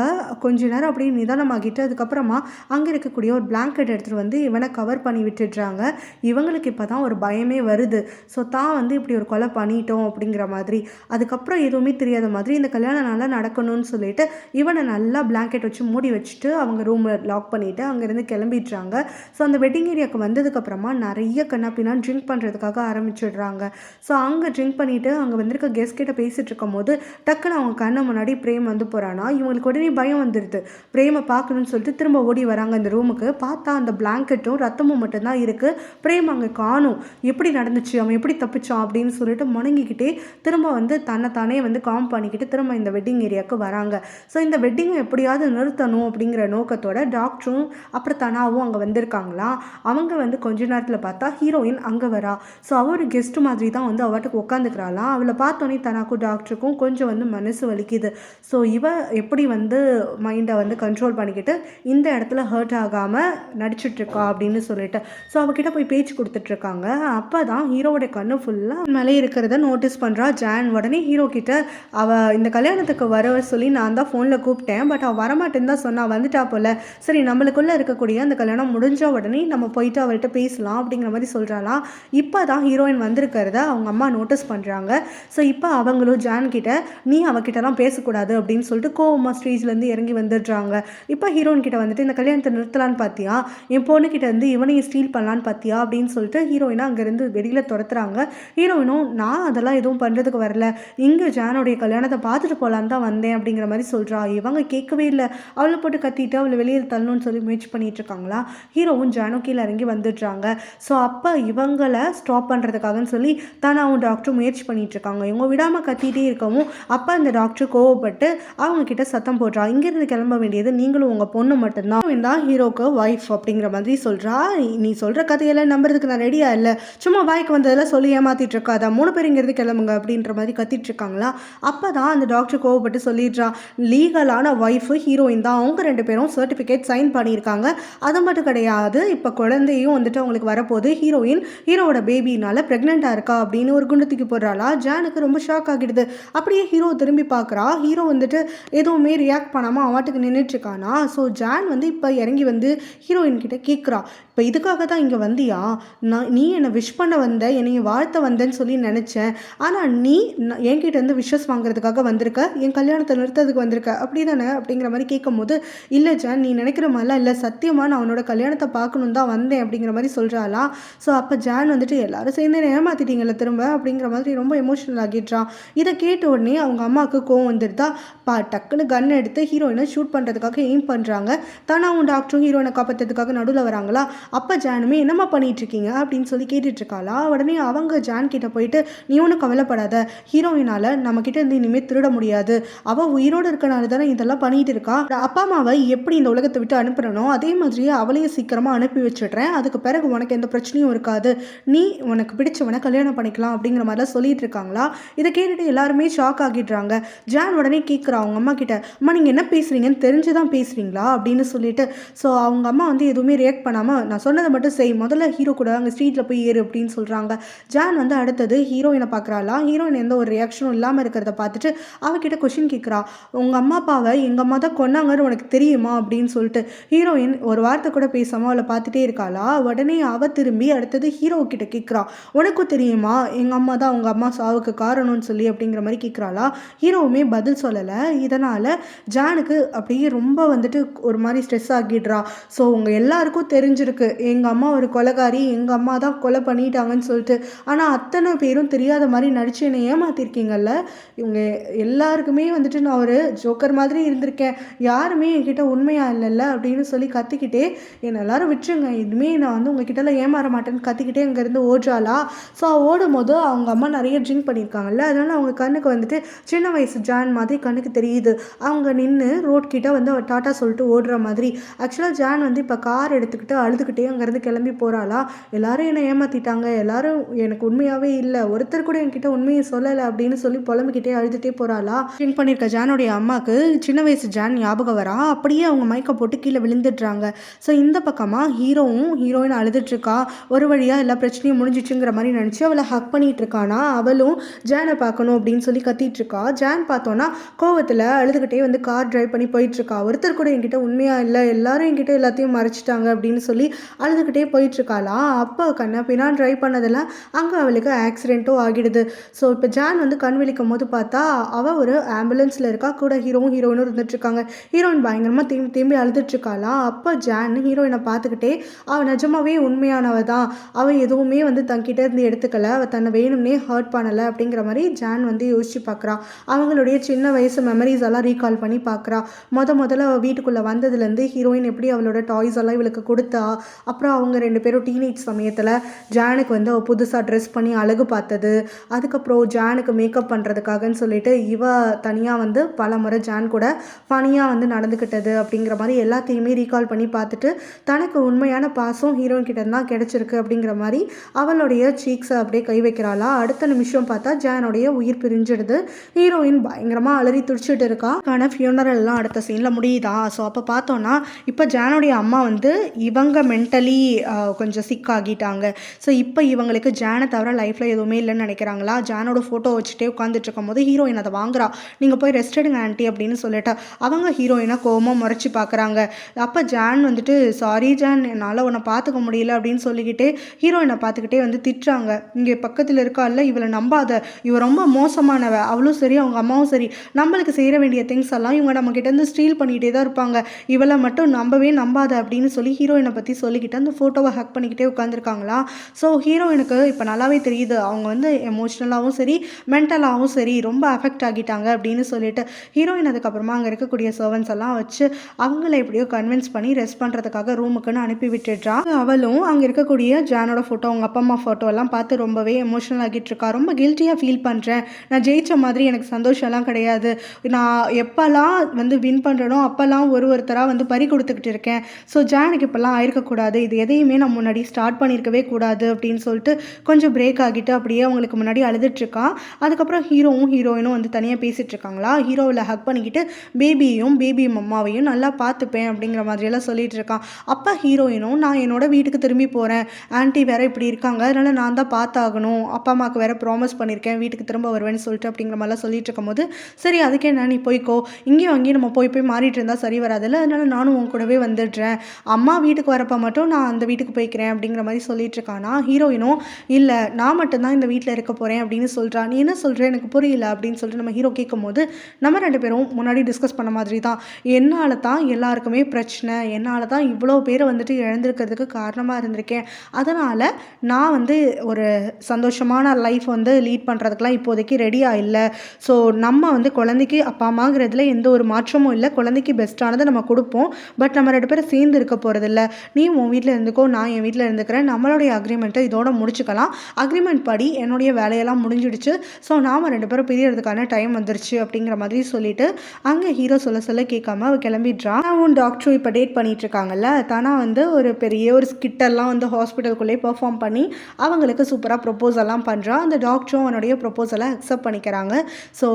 கொஞ்ச நேரம் அப்படியே நிதானமாகிட்டு அதுக்கப்புறமா அங்கே இருக்கக்கூடிய ஒரு பிளாங்கெட் எடுத்துகிட்டு வந்து இவனை கவர் பண்ணி விட்டுடுறாங்க. இவங்களுக்கு இப்போ தான் ஒரு பயமே வருது. ஸோ தான் வந்து இப்படி ஒரு கொலை பண்ணிட்டோம் அப்படிங்கிற மாதிரி. அதுக்கப்புறம் எதுவுமே தெரியாத மாதிரி இந்த கல்யாணம் நல்லா நடக்கணும்னு சொல்லிட்டு இவனை நல்லா பிளாங்கெட் வச்சு மூடி வச்சுட்டு அவங்க ரூமில் லாக் பண்ணிவிட்டு அங்கேருந்து கிளம்பிடுறாங்க. ஸோ அந்த வெட்டிங் ஏரியாவுக்கு வந்ததுக்கப்புறமா நிறைய கண்ணாப்பினா ட்ரிங்க் பண்ணுறதுக்காக ஆரம்பிச்சிடுறாங்க. ஸோ அங்கே ட்ரிங்க் பண்ணிவிட்டு அங்கே வந்திருக்க கெஸ்ட் கிட்ட பேசிகிட்டு இருக்கும் போது டக்குன்னு அவங்க கண்ணு முன்னாடி பிரேம் வந்து போகிறானா. இவங்களுக்கு உடனே பயம் வந்துடுது. பிரேமை பார்க்கணும்னு சொல்லிட்டு திரும்ப ஓடி வராங்க அந்த ரூமுக்கு. பார்த்தா அந்த பிளாங்கெட்டும் ரத்தமும் மட்டும்தான் இருக்குது. பிரேம் அங்கே காணும். எப்படி நடந்துச்சு, அவன் எப்படி தப்பிச்சான் அப்படின்னு சொல்லிட்டு முணங்கிக்கிட்டே திரும்ப வந்து தன்னைத்தானே வந்து காம் பண்ணிக்கிட்டு திரும்ப இந்த வெட்டிங் ஏரியாவுக்கு வராங்க. ஸோ இந்த வெட்டிங்கை எப்படியாவது நிறுத்தணும் அப்படிங்கிற நோக்கத்தோட டாக்டரும் அப்புறம் தனாவும் அங்கே வந்திருக்காங்களாம். அவங்க வந்து கொஞ்ச நேரத்தில் பார்த்தா ஹீரோயின் அங்கே வரா. ஸோ அவர் கெஸ்ட் மாதிரி தான் வந்து அவட்டுக்கு உட்காந்துக்கிறாளாம். அவளை பார்த்தோன்னே தனாக்கும் டாக்டருக்கும் கொஞ்சம் வந்து மனசு வலிக்குது. ஸோ இவ எப்படி வந்து மைண்டை வந்து கண்ட்ரோல் பண்ணிக்கிட்டு இந்த இடத்துல ஹர்ட் ஆகாமல் நடிச்சிட்ருக்கா அப்படின்னு சொல்லிட்டு ஸோ அவகிட்ட போய் பேச்சு கொடுத்துட்ருக்காங்க. அப்போ தான் ஹீரோவோட கண்ணு ஃபுல்லாக மேலே இருக்கிறத நோட்டீஸ் பண்ணுறா ஜான். உடனே ஹீரோ கிட்ட அவள் இந்த கல்யாணத்துக்கு வர சொல்லி நான் தான் ஃபோனில் கூப்பிட்டேன், பட் அவள் வரமாட்டேன்னு தான் சொன்னா, வந்துட்டா போல். சரி நம்மளுக்குள்ளே இருக்கக்கூடிய அந்த கல்யாணம் முடிஞ்ச உடனே நம்ம போயிட்டு அவள்கிட்ட பேசலாம் அப்படிங்கிற மாதிரி சொல்கிறாளாம். இப்போ தான் ஹீரோயின் வந்திருக்கிறத அவங்க அம்மா நோட்டீஸ் பண்ணுறாங்க. ஸோ இப்போ அவங்களும் ஜான் கிட்ட நீ அவகிட்டலாம் பேசக்கூடாது அப்படின்னு சொல்லிட்டு கோவமா ஸ்டேஜ்லேருந்து இறங்கி வந்துடுறாங்க. இப்போ ஹீரோயின் கிட்ட வந்துட்டு இந்த கல்யாணத்தை நிறுத்தலான்னு பார்த்தியா, என் பொண்ணுக்கிட்ட இருந்து இவனையும் ஸ்டீல் பண்ணலான்னு பார்த்தியா அப்படின்னு சொல்லிட்டு ஹீரோயினை அங்கேருந்து வெளியில் துரத்துறாங்க. ஹீரோயினும் நான் அதெல்லாம் எதுவும் பண்ணுறதுக்கு வரல, இங்கே ஜானுடைய கல்யாணத்தை பார்த்துட்டு போகலான்னு தான் வந்தேன் அப்படிங்கிற மாதிரி சொல்கிறா. இவங்க கேட்கவே இல்லை. அவளை போட்டு கத்திட்டு அவளை வெளியில் தள்ளணும்னு சொல்லி முயற்சி பண்ணிட்டு இருக்காங்களா. ஹீரோவும் ஜானும் கீழே இறங்கி வந்துடுறாங்க. ஸோ அப்போ இவங்களை ஸ்டாப் பண்ணுறதுக்காகன்னு சொல்லி தானாவும் டாக்டரும் முயற்சி பண்ணிட்டு இருக்காங்க. இவங்க விடாமல் கத்திட்டே இருக்கவும் அப்போ அந்த டாக்டர் கோவப்பட்டு அவங்க கிட்ட சத்தம் போடுறா, இங்கேருந்து கிளம்ப வேண்டியது நீங்களும் உங்கள் பொண்ணு மட்டும்தான் தான் ஹீரோக்கு ஒய்ஃப் அப்படிங்கிற மாதிரி சொல்கிறா. நீ சொல்கிற கதையெல்லாம் நம்புறதுக்கு நான் ரெடியா இல்லை, சும்மா வாய்க்கு வந்ததெல்லாம் சொல்லி ஏமாத்திட்டு இருக்காதா, 3 பேர் இங்கேருந்து கிளம்புங்க அப்படின்ற மாதிரி கத்திட்டு இருக்காங்களா. அப்போ தான் அந்த டாக்டர் கோவப்பட்டு சொல்லிடுறா, லீகலான ஒய்ஃபு ஹீரோயின் தான், அவங்க 2 பேரும் சர்டிஃபிகேட் சைன் பண்ணியிருக்காங்க. அது மட்டும் கிடையாது, இப்போ குழந்தையும் வந்துட்டு அவங்களுக்கு வரப்போகுது. ஹீரோயின் ஹீரோவோட பேபினால ப்ரெக்னெண்ட்டாக இருக்கா அப்படின்னு ஒரு குண்டு தூக்கி போடுறாளா. ஜானுக்கு ரொம்ப ஷாக் ஆகிடுது. அப்படியே ஹீரோ திரும்பி பார்க்குறா. ஹீரோ வந்துட்டு எதுவுமே ரியாக்ட் பண்ணாமல் அவாட்டுக்கு நின்றுட்டுருக்கானா. ஸோ ஜான் வந்து இப்போ இறங்கி வந்து ஹீரோயின் கிட்ட கேட்குறா, இப்போ இதுக்காக தான் இங்கே வந்தியா, நீ என்னை விஷ் பண்ண வந்த, என்னைய வாழ்த்த வந்தேன்னு சொல்லி நினச்சேன், ஆனால் நீ என்கிட்ட இருந்து விஷஸ் வாங்குறதுக்காக வந்திருக்க, என் கல்யாணத்தை நிறுத்ததுக்கு வந்திருக்க அப்படி தானே அப்படிங்கிற மாதிரி கேட்கும் போது, இல்லை ஜான் நீ நினைக்கிற மாதிரிலாம் இல்லை, சத்தியமாக நான் அவனோட கல்யாணத்தை பார்க்கணும் தான் வந்தேன் அப்படிங்கிற மாதிரி சொல்கிறாளா. ஸோ அப்போ ஜான் வந்துட்டு எல்லாரும் சேர்ந்து ஏமாத்திட்டீங்கள திரும்ப அப்படிங்கிற மாதிரி ரொம்ப எமோஷனல் ஆகிடுறான். இதை கேட்ட உடனே அவங்க அம்மாவுக்கு கோவம் வந்துடுதா. டக்குன்னு கன் எடுத்து ஹீரோயினை ஷூட் பண்ணுறதுக்காக எய்ம் பண்ணுறாங்க. தானாவும் டாக்டரும் ஹீரோயினை காப்பாற்றுறதுக்காக நடுவில் வராங்களா. அப்போ ஜானுமே என்னம்மா பண்ணிட்டு இருக்கீங்க அப்படின்னு சொல்லி கேட்டுட்டு இருக்காளா. உடனே அவங்க ஜான் கிட்ட போயிட்டு நீ ஒன்றும் கவலைப்படாத, ஹீரோயினால் நம்மக்கிட்ட இருந்து இனிமேல் திருட முடியாது, அவள் உயிரோடு இருக்கனால தானே இதெல்லாம் பண்ணிட்டு இருக்கா, அப்பா அம்மாவை எப்படி இந்த உலகத்தை விட்டு அனுப்புறனோ அதே மாதிரியே அவளையும் சீக்கிரமாக அனுப்பி வச்சுடுறேன், அதுக்கு பிறகு உனக்கு எந்த பிரச்சனையும் இருக்காது, நீ உனக்கு பிடிச்சவனை கல்யாணம் பண்ணிக்கலாம் அப்படிங்கிற மாதிரிலாம் சொல்லிட்டு இருக்காங்களா. இதை கேட்டுட்டு எல்லாருமே ஷாக் ஆகிடுறாங்க. ஜான் உடனே கேட்குறா அவங்க அம்மா கிட்ட, அம்மா நீங்கள் என்ன பேசுகிறீங்கன்னு தெரிஞ்சுதான் பேசுகிறீங்களா அப்படின்னு சொல்லிட்டு. ஸோ அவங்க அம்மா வந்து எதுவுமே ரியாக்ட் பண்ணாமல் நான் சொன்னதை மட்டும் செய், முதல்ல ஹீரோ கூட அங்கே ஸ்ட்ரீட்டில் போய் ஏறு அப்படின்னு சொல்கிறாங்க. ஜான் வந்து அடுத்தது ஹீரோயினை பார்க்குறாளா. ஹீரோயின் எந்த ஒரு ரியாக்ஷனும் இல்லாமல் இருக்கிறத பார்த்துட்டு அவகிட்ட கொஷின் கேட்குறா, உங்கள் அம்மா அப்பாவை எங்கள் அம்மா தான் கொன்னாங்கன்னு உனக்கு தெரியுமா அப்படின்னு சொல்லிட்டு. ஹீரோயின் ஒரு வார்த்தை கூட பேசாமல் அவளை பார்த்துட்டே இருக்காளா. உடனே அவள் திரும்பி அடுத்தது ஹீரோ கிட்ட கேட்குறா, உனக்கும் தெரியுமா எங்கள் அம்மா தான் அவங்க அம்மா சாவுக்கு காரணம்னு சொல்லி அப்படிங்கிற மாதிரி கேட்குறாளா. ஹீரோவுமே பதில் சொல்லலை. இதனால் ஜானுக்கு அப்படியே ரொம்ப வந்துட்டு ஒரு மாதிரி ஸ்ட்ரெஸ் ஆகிடுறா. ஸோ உங்கள் எல்லாருக்கும் தெரிஞ்சிருக்கு எங்கள் அம்மா ஒரு கொலைகாரி, எங்கள் அம்மா தான் கொலை பண்ணிட்டாங்கன்னு சொல்லிட்டு, ஆனால் அத்தனை பேரும் தெரியாத மாதிரி நடிச்சு என்னை ஏமாத்திருக்கீங்கல்ல, இவங்க எல்லாருக்குமே வந்துட்டு நான் ஒரு ஜோக்கர் மாதிரி இருந்திருக்கேன், யாருமே என்கிட்ட உண்மையாக இல்லைல்ல அப்படின்னு சொல்லி கத்திக்கிட்டே என்னை எல்லாரும் விட்டுருங்க, இனிமேல் நான் வந்து உங்ககிட்டலாம் ஏமாற மாட்டேன்னு கத்திக்கிட்டே அங்கேருந்து ஓடுறாளா. ஸோ ஓடும் போது அவங்க அம்மா நிறைய ட்ரிங்க் பண்ணியிருக்காங்கல்ல, அதனால் அவங்க கண்ணுக்கு வந்துட்டு சின்ன வயசு ஜான் மாதிரி கண்ணுக்கு தெரியுது. அவங்க நின்று ரோட் கிட்ட வந்து அவள் டாட்டா சொல்லிட்டு ஓடுற மாதிரி. ஆக்சுவலாக ஜான் வந்து இப்போ கார் எடுத்துக்கிட்டு அழுதுகிட்டே அங்கேருந்து கிளம்பி போகிறாளா. எல்லாரும் என்னை ஏமாற்றிட்டாங்க, எல்லாரும் எனக்கு உண்மையாகவே இல்லை, ஒருத்தர் கூட என்கிட்ட உண்மையை சொல்லலை அப்படின்னு சொல்லி புலம்பிக்கிட்டே அழுதுகிட்டே போகிறாளா. ட்ரிங்க் பண்ணியிருக்க ஜானுடைய அம்மாவுக்கு சின்ன வயசு ஜான் ஞாபகம் வரா. அப்படியே அவங்க மயக்க போட்டு கீழே விழுந்துடுறாங்க. ஸோ இந்த பக்கமாக ஹீரோயின் அழுதுட்ருக்கா. ஒரு வழியாக எல்லா பிரச்சனையும் முடிஞ்சிச்சுங்கிற மாதிரி நினச்சி அவளை ஹக் பண்ணிகிட்டு இருக்கானா. அவளும் ஜானை பார்க்கணும் அப்படின்னு சொல்லி கத்திட்டு இருக்கா. ஜான் பார்த்தோன்னா கோவத்தில் அழுதுகிட்டே வந்து கார் டிரைவ் பண்ணி போயிட்டுருக்கா. ஒருத்தர் கூட என்கிட்ட உண்மையாக இல்லை, எல்லாரும் என்கிட்ட எல்லாத்தையும் மறைச்சிட்டாங்க அப்படின்னு சொல்லி அழுதுகிட்டே போயிட்டுருக்காளாம். அப்போ கண்ணா பின்னா ட்ரைவ் பண்ணதெல்லாம் அங்கே அவளுக்கு ஆக்சிடென்ட்டும் ஆகிடுது. ஸோ இப்போ ஜான் வந்து கண் விழிக்கும் போது பார்த்தா அவள் ஒரு ஆம்புலன்ஸில் இருக்கா. கூட ஹீரோயினும் இருந்துட்டுருக்காங்க. ஹீரோயின் பயங்கரமாக திரும்பி அழுதுட்ருக்காளாம். அப்போ ஜான் ஹீரோயினை பார்த்துக்கிட்டே அவள் நிஜமாவே உண்மையானவ தான், அவள் எதுவுமே வந்து தங்கிட்ட இருந்து எடுத்துக்கல, அவள் தன்னை வேணும்னே ஹர்ட் பண்ணலை அப்படிங்கிற மாதிரி ஜான் வந்து யோசிச்சு பார்க்குறா. அவங்களுடைய சின்ன வயசு மெமரிஸ் எல்லாம் ரீகால் பண்ணி பார்க்குறா. முதல்ல அவள் வீட்டுக்குள்ளே வந்ததுலேருந்து ஹீரோயின் எப்படி அவளோட டாய்ஸ் எல்லாம் இவளுக்கு கொடுத்தா, அப்புறம் அவங்க 2 பேரும் டீனேஜ் சமயத்தில் ஜானுக்கு வந்து அவள் புதுசாக ட்ரெஸ் பண்ணி அழகு பார்த்தது, அதுக்கப்புறம் ஜானுக்கு மேக்கப் பண்ணுறதுக்காகன்னு சொல்லிட்டு இவ தனியாக வந்து பல முறை ஜான் கூட ஃபனியாக வந்து நடந்துக்கிட்டது அப்படிங்கிற மாதிரி எல்லாத்தையுமே ரீகால் பண்ணி பார்த்துட்டு தனக்கு உண்மையான பாசம் ஹீரோயின் கிட்ட தான் கிடைச்சிருக்கு அப்படிங்கிற மாதிரி அவளுடைய சீக்ஸை அப்படியே கை வைக்கிறாளா. அடுத்த நிமிஷம் பார்த்தா ஜானுடைய உயிர் பிரிஞ்சிடுது. ஹீரோயின் பயங்கரமாக அலறி துடிச்சிட்டு இருக்கா. ஆனால் ஃபியூனரல்லாம் அடுத்த சீனில் முடியுதா. ஸோ அப்போ பார்த்தோன்னா இப்போ ஜானுடைய அம்மா வந்து இவங்க மென்டலி கொஞ்சம் சிக் ஆகிட்டாங்க. ஸோ இப்போ இவங்களுக்கு ஜானை தவிர லைஃப்பில் எதுவுமே இல்லைன்னு நினைக்கிறாங்களா. ஜானோட ஃபோட்டோ வச்சுட்டே உட்காந்துட்டு இருக்கும் போது ஹீரோயின் அதை வாங்குறா. நீங்கள் போய் ரெஸ்ட் எடுங்க ஆண்டி அப்படின்னு சொல்லிட்டு அவங்க ஹீரோயினை கோவமாக முறைச்சி பார்க்குறாங்க. அப்போ ஜான் வந்துட்டு சாரி ஜான், என்னால் உன்னை பார்த்துக்க முடியல அப்படின்னு சொல்லிக்கிட்டே ஹீரோயினை பார்த்துக்கிட்டே வந்து திட்டுறாங்க. இங்கே பக்கத்தில் இருக்கால, இவளை நம்பாத, இவ ரொம்ப மோசமானவ, அவளும் சரி அவங்க அம்மாவும் சரி, நம்மளுக்கு செய்ய வேண்டிய திங்ஸ் எல்லாம் இவங்க நம்ம கிட்டேருந்து ஸ்டீல் பண்ணிகிட்டே தான் இருப்பாங்க, இவளை மட்டும் நம்பாத அப்படின்னு சொல்லி ஹீரோயினை பற்றி சொல்லிக்கிட்டு அந்த ஃபோட்டோவை ஹேக் பண்ணிக்கிட்டே உட்காந்துருக்காங்களா. ஸோ ஹீரோயினுக்கு இப்போ நல்லாவே தெரியுது அவங்க வந்து எமோஷ்னலாகவும் சரி மென்டலாகவும் சரி ரொம்ப அஃபெக்ட் ஆகிட்டாங்க அப்படின்னு சொல்லிட்டு ஹீரோயின் அதுக்கப்புறமா அங்கே இருக்கக்கூடிய சர்வன்ஸ் எல்லாம் வச்சு அவங்கள எப்படியோ கன்வின்ஸ் பண்ணி ரெஸ்ட் பண்ணுறதுக்காக ரூமுக்குன்னு அனுப்பி விட்டுடுறா. அவளும் அங்கே இருக்கக்கூடிய ஜானோட ஃபோட்டோ, அவங்க அப்பா அம்மா ஃபோட்டோ எல்லாம் பார்த்து ரொம்பவே எமோஷனல் ஆகிட்டு இருக்கா. ரொம்ப கில்ட்டியாக ஃபீல் பண்ணுறேன், நான் ஜெயிச்ச மாதிரி எனக்கு சந்தோஷம்லாம் கிடையாது, நான் எப்போல்லாம் வந்து வின் பண்ணுறனோ அப்போல்லாம் ஒருத்தராக வந்து பறி கொடுத்துக்கிட்டு இருக்கேன். ஸோ ஜானுக்கு இப்போல்லாம் ஆயிருக்கக்கூடாது, இது எதையுமே நான் முன்னாடி ஸ்டார்ட் பண்ணியிருக்கவே கூடாது அப்படின்னு சொல்லிட்டு கொஞ்சம் பிரேக் ஆகிட்டு அப்படியே அவங்களுக்கு முன்னாடி அழுதுட்ருக்கா. அதுக்கப்புறம் ஹீரோயினும் வந்து தனியாக பேசிகிட்டு இருக்காங்களா. ஹீரோவில் ஹக் பண்ணிக்கிட்டு பேபி மம்மாவையும் நல்லா பார்த்துப்பேன் அப்படிங்கிற மாதிரியெல்லாம் சொல்லிட்டு இருக்கான். அப்போ ஹீரோயினும் நான் என்னோட வீட்டுக்கு திரும்பி போகிறேன், ஆன்ட்டி வேற இப்படி இருக்காங்க, அதனால் நான் தான் பார்த்தாகணும், அப்பா அம்மாவுக்கு வேற ப்ராமிஸ் பண்ணியிருக்கேன் வீட்டுக்கு திரும்ப வருவேன்னு சொல்லிட்டு அப்படிங்கிற மாதிரிலாம் சொல்லிட்டு இருக்கும்போது சரி அதுக்கே என்ன நீ போய்க்கோ, இங்கேயும் நம்ம போய் மாறிட்டு இருந்தால் சரி வராதில்ல, அதனால் நானும் உன் கூடவே வந்துடுறேன், அம்மா வீட்டுக்கு வரப்போ மட்டும் நான் அந்த வீட்டுக்கு போய்க்கிறேன் அப்படிங்கிற மாதிரி சொல்லிட்டு இருக்கானா. ஹீரோயினும் இல்லை நான் மட்டும்தான் இந்த வீட்டில் இருக்க போகிறேன் அப்படின்னு சொல்கிறா. நீ என்ன சொல்கிற எனக்கு புரியல அப்படின்னு சொல்லிட்டு நம்ம ஹீரோ கேட்கும் போது நம்ம 2 பேரும் முன்னாடி டிஸ்கஸ் பண்ண மாதிரி தான், என்னால் தான் எல்லாருக்குமே பிரச்சனை, என்னால் தான் இவ்வளோ பேரை வந்துட்டு இழந்திருக்கிறதுக்கு காரணமாக இருந்திருக்கேன், அதனால் நான் வந்து ஒரு சந்தோஷமான லைஃப் வந்து லீட் பண்ணுறதுக்கெலாம் இப்போதைக்கு ரெடியாக இல்லை. ஸோ நம்ம வந்து குழந்தைக்கு அப்பா அம்மாங்கிறதுல எந்த ஒரு மாற்றமும் இல்லை, குழந்தைக்கு பெஸ்ட்டானதை நம்ம கொடுப்போம், பட் நம்ம 2 பேரும் சேர்ந்து இருக்க போகிறதில்ல, நீ உன் வீட்டில் இருந்துக்கோ, நான் என் வீட்டில் இருந்துக்கிறேன், நம்மளுடைய அக்ரிமெண்ட்டை இதோட முடிச்சுக்கலாம், அக்ரிமெண்ட் படி என்னுடைய வேலையெல்லாம் முடிஞ்சிடுச்சு, ஸோ நாம் 2 பேரும் பிரியறதுக்கான டைம் வந்துருச்சு அப்படிங்கிற மாதிரி சொல்லிட்டு அங்கே ஹீரோ சொல்ல கேட்காம அவள் கிளம்பிடுறான். அவன் டாக்டரும் இப்போ டேட் பண்ணிட்டு இருக்காங்கல்ல, தானா வந்து ஒரு பெரிய ஒரு ஸ்கிட்டெல்லாம் வந்து ஹாஸ்பிட்டலுக்குள்ளே பெர்ஃபார்ம் பண்ணி அவங்களுக்கு சூப்பராக ப்ரொப்போசல்லாம் பண்ணுறான். அந்த டாக்டரும் அவனுடைய ப்ரொப்போசலை அக்செப்ட் பண்ணிக்கிறாங்க. ஸோ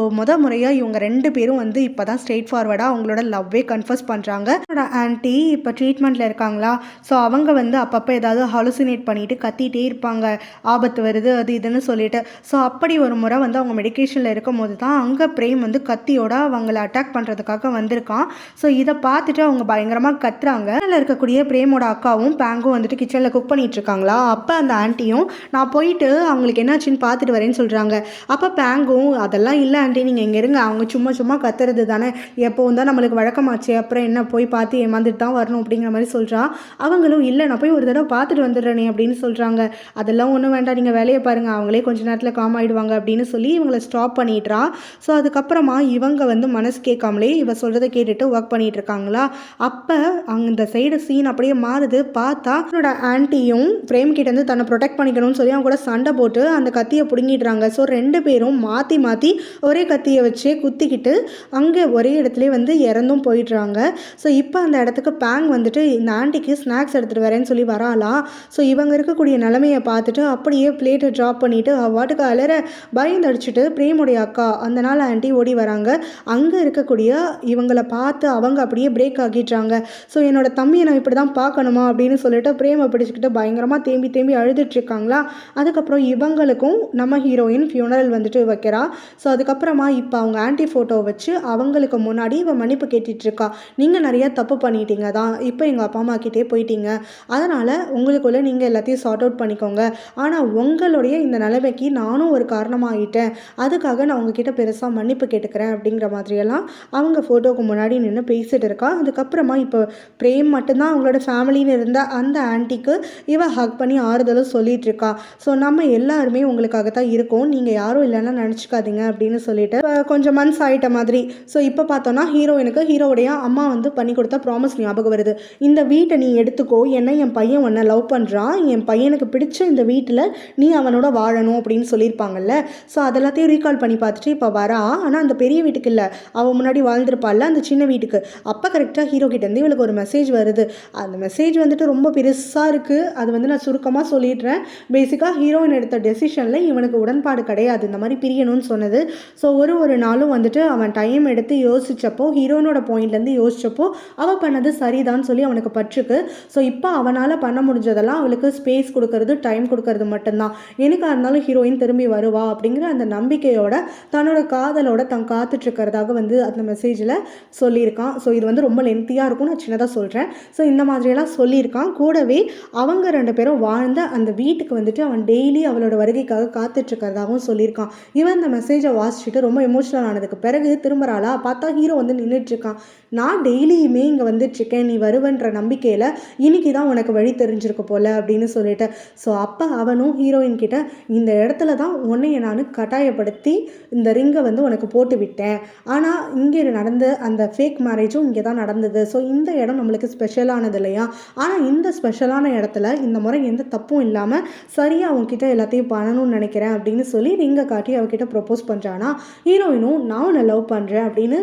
முறையாக இவங்க 2 பேரும் வந்து இப்போ தான் ஸ்ட்ரெயிட் ஃபார்வர்டாக அவங்களோட லவ்வே கன்ஃபர்ஸ் பண்ணுறாங்க. என்னோட ஆன்ட்டி இப்போ ட்ரீட்மெண்ட்டில் இருக்காங்களா, ஸோ அவங்க வந்து அப்பப்போ ஏதாவது ஹாலுசினேட் பண்ணிட்டு கத்திகிட்டே இருப்பாங்க, ஆபத்து வருது அது இதுன்னு சொல்லிட்டு. ஸோ அப்படி ஒரு முறை வந்து அவங்க மெடிக்கேஷனில் இருக்கும் போது தான் அங்கே பிரேம் வந்து கத்தியோட அவங்கள அட்டாக் பண்ணுறதுக்காக வந்திருக்கான். ஸோ இதை பார்த்துட்டு அவங்க பயங்கரமாக கத்துறாங்க. அதில் இருக்கக்கூடிய பிரேமோட அக்காவும் பேங்கும் வந்துட்டு கிச்சனில் குக் பண்ணிட்டு இருக்காங்களா. அப்போ அந்த ஆன்ட்டியும் நான் போயிட்டு அவங்களுக்கு என்னாச்சுன்னு பார்த்துட்டு வரேன்னு சொல்கிறாங்க. அப்போ பேங்கும் அதெல்லாம் இல்லை ஆண்டி, நீங்கள் இங்கே இருங்க, அவங்க சும்மா கத்துறது தானே, எப்போவும் தான் நம்மளுக்கு வழக்கமாச்சு, அப்புறம் என்ன போய் பார்த்து ஏமாந்துட்டு தான் வரணும் அப்படிங்கிற மாதிரி சொல்கிறா. அவங்களும் இல்லை நான் போய் ஒரு தடவை பார்த்துட்டு வந்துடுறேனே அப்படின்னு சொல்கிறாங்க. அதெல்லாம் ஒன்றும் வேண்டாம், நீங்கள் வேலையை பாருங்கள், அவங்களே கொஞ்ச நேரத்தில் காம் ஆகிடுவாங்க அப்படின்னு சொல்லி இவங்களை ஸ்டாப் பண்ணிடுறா. ஸோ அதுக்கப்புறமா இவங்க வந்து மனசு கேட்காமலே இவ சொல்கிறத கேட்டுட்டு ஒர்க் பண்ணிட்டு இருக்காங்களா. அப்போ அந்த சைடு சீன் அப்படியே மாறுது. பார்த்தா அவனோட ஆன்ட்டியும் பிரேம் கிட்டேருந்து தன்னை ப்ரொடெக்ட் பண்ணிக்கணும்னு சொல்லி அவங்க கூட சண்டை போட்டு அந்த கத்தியை பிடுங்கிடுறாங்க. ஸோ 2 பேரும் மாற்றி ஒரே கத்தியை வச்சே குத்திக்கிட்டு அங்கே ஒரே இடத்துல வந்து இறந்தும் போயிடுறாங்க. ஸோ இப்போ அந்த இடத்துக்கு பேங் வந்துட்டு இந்த ஆன்ட்டிக்கு ஸ்நாக்ஸ் எடுத்துகிட்டு வரேன்னு சொல்லி வராளா. ஸோ இவங்க இருக்கக்கூடிய நிலைமையை பார்த்துட்டு அப்படியே பிளேட்டை ட்ராப் பண்ணிவிட்டு அவாட்டுக்கு அலற பயந்து அடிச்சுட்டு பிரேமுடைய அக்கா அந்த நாள் ஆன்ட்டி ஓடி வராங்க. அங்கே இருக்கக்கூடிய இவங்களை பார்த்து பார்த்து அவங்க அப்படியே பிரேக் ஆகிடுறாங்க. ஸோ என்னோட தம்பியை நான் இப்படி தான் பார்க்கணுமா அப்படின்னு சொல்லிட்டு பிரேமை பிடிச்சிக்கிட்டு பயங்கரமாக தேம்பி தேம்பி அழுதுட்ருக்காங்களா. அதுக்கப்புறம் இவங்களுக்கும் நம்ம ஹீரோயின் ஃபியூனரல் வந்துட்டு வைக்கிறா. ஸோ அதுக்கப்புறமா இப்போ அவங்க ஆன்டி ஃபோட்டோவை வச்சு அவங்களுக்கு முன்னாடி இவன் மன்னிப்பு கேட்டுட்ருக்கா. நீங்கள் நிறையா தப்பு பண்ணிட்டீங்க தான், இப்போ எங்கள் அப்பா அம்மா கிட்டே போயிட்டீங்க, அதனால் உங்களுக்குள்ளே நீங்கள் எல்லாத்தையும் சார்ட் அவுட் பண்ணிக்கோங்க. ஆனால் உங்களுடைய இந்த நிலைமைக்கு நானும் ஒரு காரணமாகிட்டேன், அதுக்காக நான் உங்ககிட்ட பெருசாக மன்னிப்பு கேட்டுக்கிறேன் அப்படிங்கிற மாதிரியெல்லாம் அவங்க ஃபோட்டோவுக்கு முன்னாடி நின்று பேசிகிட்டு இருக்கா. அதுக்கப்புறமா இப்போ பிரேம் மட்டும்தான் அவங்களோட ஃபேமிலின்னு இருந்த அந்த ஆன்ட்டிக்கு இவ ஹக் பண்ணி ஆறுதலும் சொல்லிட்டு இருக்கா. ஸோ நம்ம எல்லாருமே உங்களுக்காக தான் இருக்கோம், நீங்கள் யாரும் இல்லைன்னா நினச்சிக்காதீங்க அப்படின்னு சொல்லிட்டு கொஞ்சம் மந்த்ஸ் ஆகிட்ட மாதிரி. ஸோ இப்போ பார்த்தோன்னா ஹீரோயினுக்கு ஹீரோவுடைய அம்மா வந்து பண்ணி கொடுத்த ப்ராமிஸ் ஞாபகம் வருது. இந்த வீட்டை நீ எடுத்துக்கோ, ஏன்னா என் பையன் உன்னை லவ் பண்ணுறான், என் பையனுக்கு பிடிச்ச இந்த வீட்டில் நீ அவனோட வாழணும் அப்படின்னு சொல்லியிருப்பாங்கல்ல. ஸோ அதெல்லாத்தையும் ரீகால் பண்ணி பார்த்துட்டு இப்போ வரா. ஆனால் அந்த பெரிய வீட்டுக்கு இல்லை, அவள் முன்னாடி வாழ்ந்துருப்பாள்ல அந்த சின்ன வீட்டுக்கு. அப்போ கரெக்டாக ஹீரோ கிட்டேருந்து இவளுக்கு ஒரு மெசேஜ் வருது. அந்த மெசேஜ் வந்துட்டு ரொம்ப பெருசாக இருக்குது. அது வந்து நான் சுருக்கமாக சொல்லிடுறேன். பேசிக்காக ஹீரோயின் எடுத்த டெசிஷனில் இவனுக்கு உடன்பாடு கிடையாது, இந்த மாதிரி பிரியணும்னு சொன்னது. ஸோ ஒரு நாளும் வந்துட்டு அவன் டைம் எடுத்து யோசித்தப்போ, ஹீரோயினோட பாயிண்ட்லேருந்து யோசித்தப்போ அவள் பண்ணது சரிதான்னு சொல்லி அவனுக்கு பற்றுக்கு. ஸோ இப்போ அவனால் பண்ண முடிஞ்சதெல்லாம் அவளுக்கு ஸ்பேஸ் கொடுக்கறது, டைம் கொடுக்கறது மட்டும்தான். எனக்காக இருந்தாலும் ஹீரோயின் திரும்பி வருவா அப்படிங்கிற அந்த நம்பிக்கையோட தன்னோட காதலோட தான் காத்துட்ருக்கிறதாக வந்து அந்த மெசேஜில் சொல்லியிருக்கான். ஸோ இது வந்து ரொம்ப லென்த்தியாக இருக்கும், நான் சின்னதாக சொல்கிறேன். ஸோ இந்த மாதிரியெல்லாம் சொல்லியிருக்கான். கூடவே அவங்க 2 பேரும் வாழ்ந்த அந்த வீட்டுக்கு வந்துட்டு அவன் டெய்லி அவளோட வருகைக்காக காத்துட்ருக்கிறதாகவும் சொல்லியிருக்கான். இவன் இந்த மெசேஜை வாசிச்சுட்டு ரொம்ப எமோஷனல் ஆனதுக்கு பிறகு திரும்புகிறாளா, பார்த்தா ஹீரோ வந்து நின்றுட்டுருக்கான். நான் டெய்லியுமே இங்கே வந்துட்டுருக்கேன், நீ வருவன்ற நம்பிக்கையில் இன்னைக்கு தான் உனக்கு வழி தெரிஞ்சிருக்க போல அப்படின்னு சொல்லிட்டு. ஸோ அப்போ அவனும் ஹீரோயின் கிட்ட, இந்த இடத்துல தான் உன்னைய நான் கட்டாயப்படுத்தி இந்த ரிங்கை வந்து உனக்கு போட்டு விட்டேன், ஆனால் இங்கே நடந்த அந்த ஃபேக் மேரேஜும் இங்கே தான் நடந்தது. ஸோ இந்த இடம் நம்மளுக்கு ஸ்பெஷலானது இல்லையா, ஆனால் இந்த ஸ்பெஷலான இடத்துல இந்த முறை எந்த தப்பும் இல்லாமல் சரியாக அவங்கக்கிட்ட எல்லாத்தையும் பண்ணணும்னு நினைக்கிறேன் அப்படின்னு சொல்லி ரிங்கை காட்டி அவகிட்ட ப்ரொப்போஸ் பண்ணுறானா. ஹீரோயினும் நான் உன்னை லவ் பண்ணுறேன் அப்படின்னு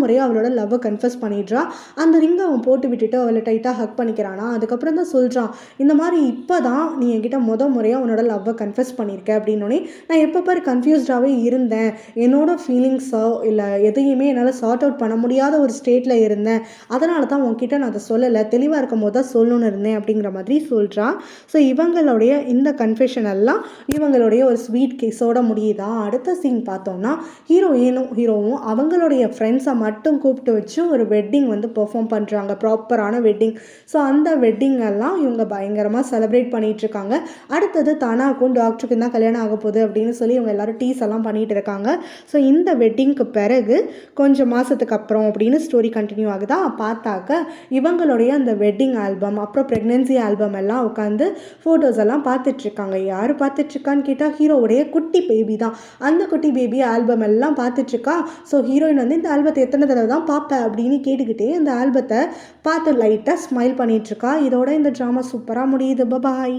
முறையாக அவளோட லவ்வை கன்ஃபஸ் பண்ணிடுறா. அந்த ரிங்கை அவன் போட்டு விட்டுட்டு அவளை டைட்டாக ஹக் பண்ணிக்கிறானா. அதுக்கப்புறம் தான் சொல்கிறான், இந்த மாதிரி இப்போ தான் நீ என்கிட்ட முறையாக உன்னோட லவ்வை கன்ஃபஸ் பண்ணியிருக்க அப்படின்னோடனே நான் எப்போ பாரு கன்ஃபியூஸ்டாகவே இருந்தேன், என்னோட ஃபீலிங்ஸோ இல்லை எதையுமே என்னால் சார்ட் அவுட் பண்ண முடியாத ஒரு ஸ்டேட்டில் இருந்தேன், அதனால தான் உன்கிட்ட நான் அதை சொல்லலை, தெளிவாக இருக்கும் போது தான் சொல்லணும்னு இருந்தேன் அப்படிங்கிற மாதிரி சொல்கிறான். ஸோ இவங்களுடைய இந்த கன்ஃபெஷன் எல்லாம் இவங்களுடைய ஒரு ஸ்வீட் கேஸோட முடியுதா. அடுத்த சீன் பார்த்தோம்னா ஹீரோவும் அவங்களுடைய ஃப்ரெண்ட்ஸை மட்டும் கூப்பிட்டு வச்சு ஒரு வெட்டிங் வந்து பெர்ஃபார்ம் பண்ணுறாங்க, ப்ராப்பரான வெட்டிங். ஸோ அந்த வெட்டிங் எல்லாம் இவங்க பயங்கரமாக செலிப்ரேட் பண்ணிகிட்ருக்காங்க. அடுத்தது தானாக்கும் டாக்டருக்கு தான் கல்யாணம் ஆக போகுது அப்படின்னு சொல்லி இவங்க எல்லோரும் டீஸ் எல்லாம் பண்ணிகிட்டு இருக்காங்க. ஸோ இந்த வெட்டிங்க்கு பிறகு கொஞ்சம் மாதத்துக்கு அப்புறம் அப்படின்னு ஸ்டோரி கண்டினியூ ஆகுதா. பார்த்தாக்க இவங்களுடைய அந்த வெட்டிங் ஆல்பம் அப்புறம் ப்ரெக்னென்சி ஆல்பம் எல்லாம் உட்காந்து ஃபோட்டோஸ் எல்லாம் பார்த்துட்ருக்காங்க. யார் பார்த்துட்ருக்கான்னு கேட்டால் ஹீரோவுடைய குட்டி பேபி தான். அந்த குட்டி பேபி ஆல்பம் எல்லாம் பார்த்துட்ருக்கா. ஸோ ஹீரோயின் வந்து இந்த ஆல்பத்தை எத்தனை தடவை தான் பார்ப்பேன் அப்படின்னு கேட்டுக்கிட்டே அந்த ஆல்பத்தை பார்த்து லைட்டாக ஸ்மைல் பண்ணிகிட்ருக்கா. இதோட இந்த ட்ராமா சூப்பராக முடியுது. பாய்.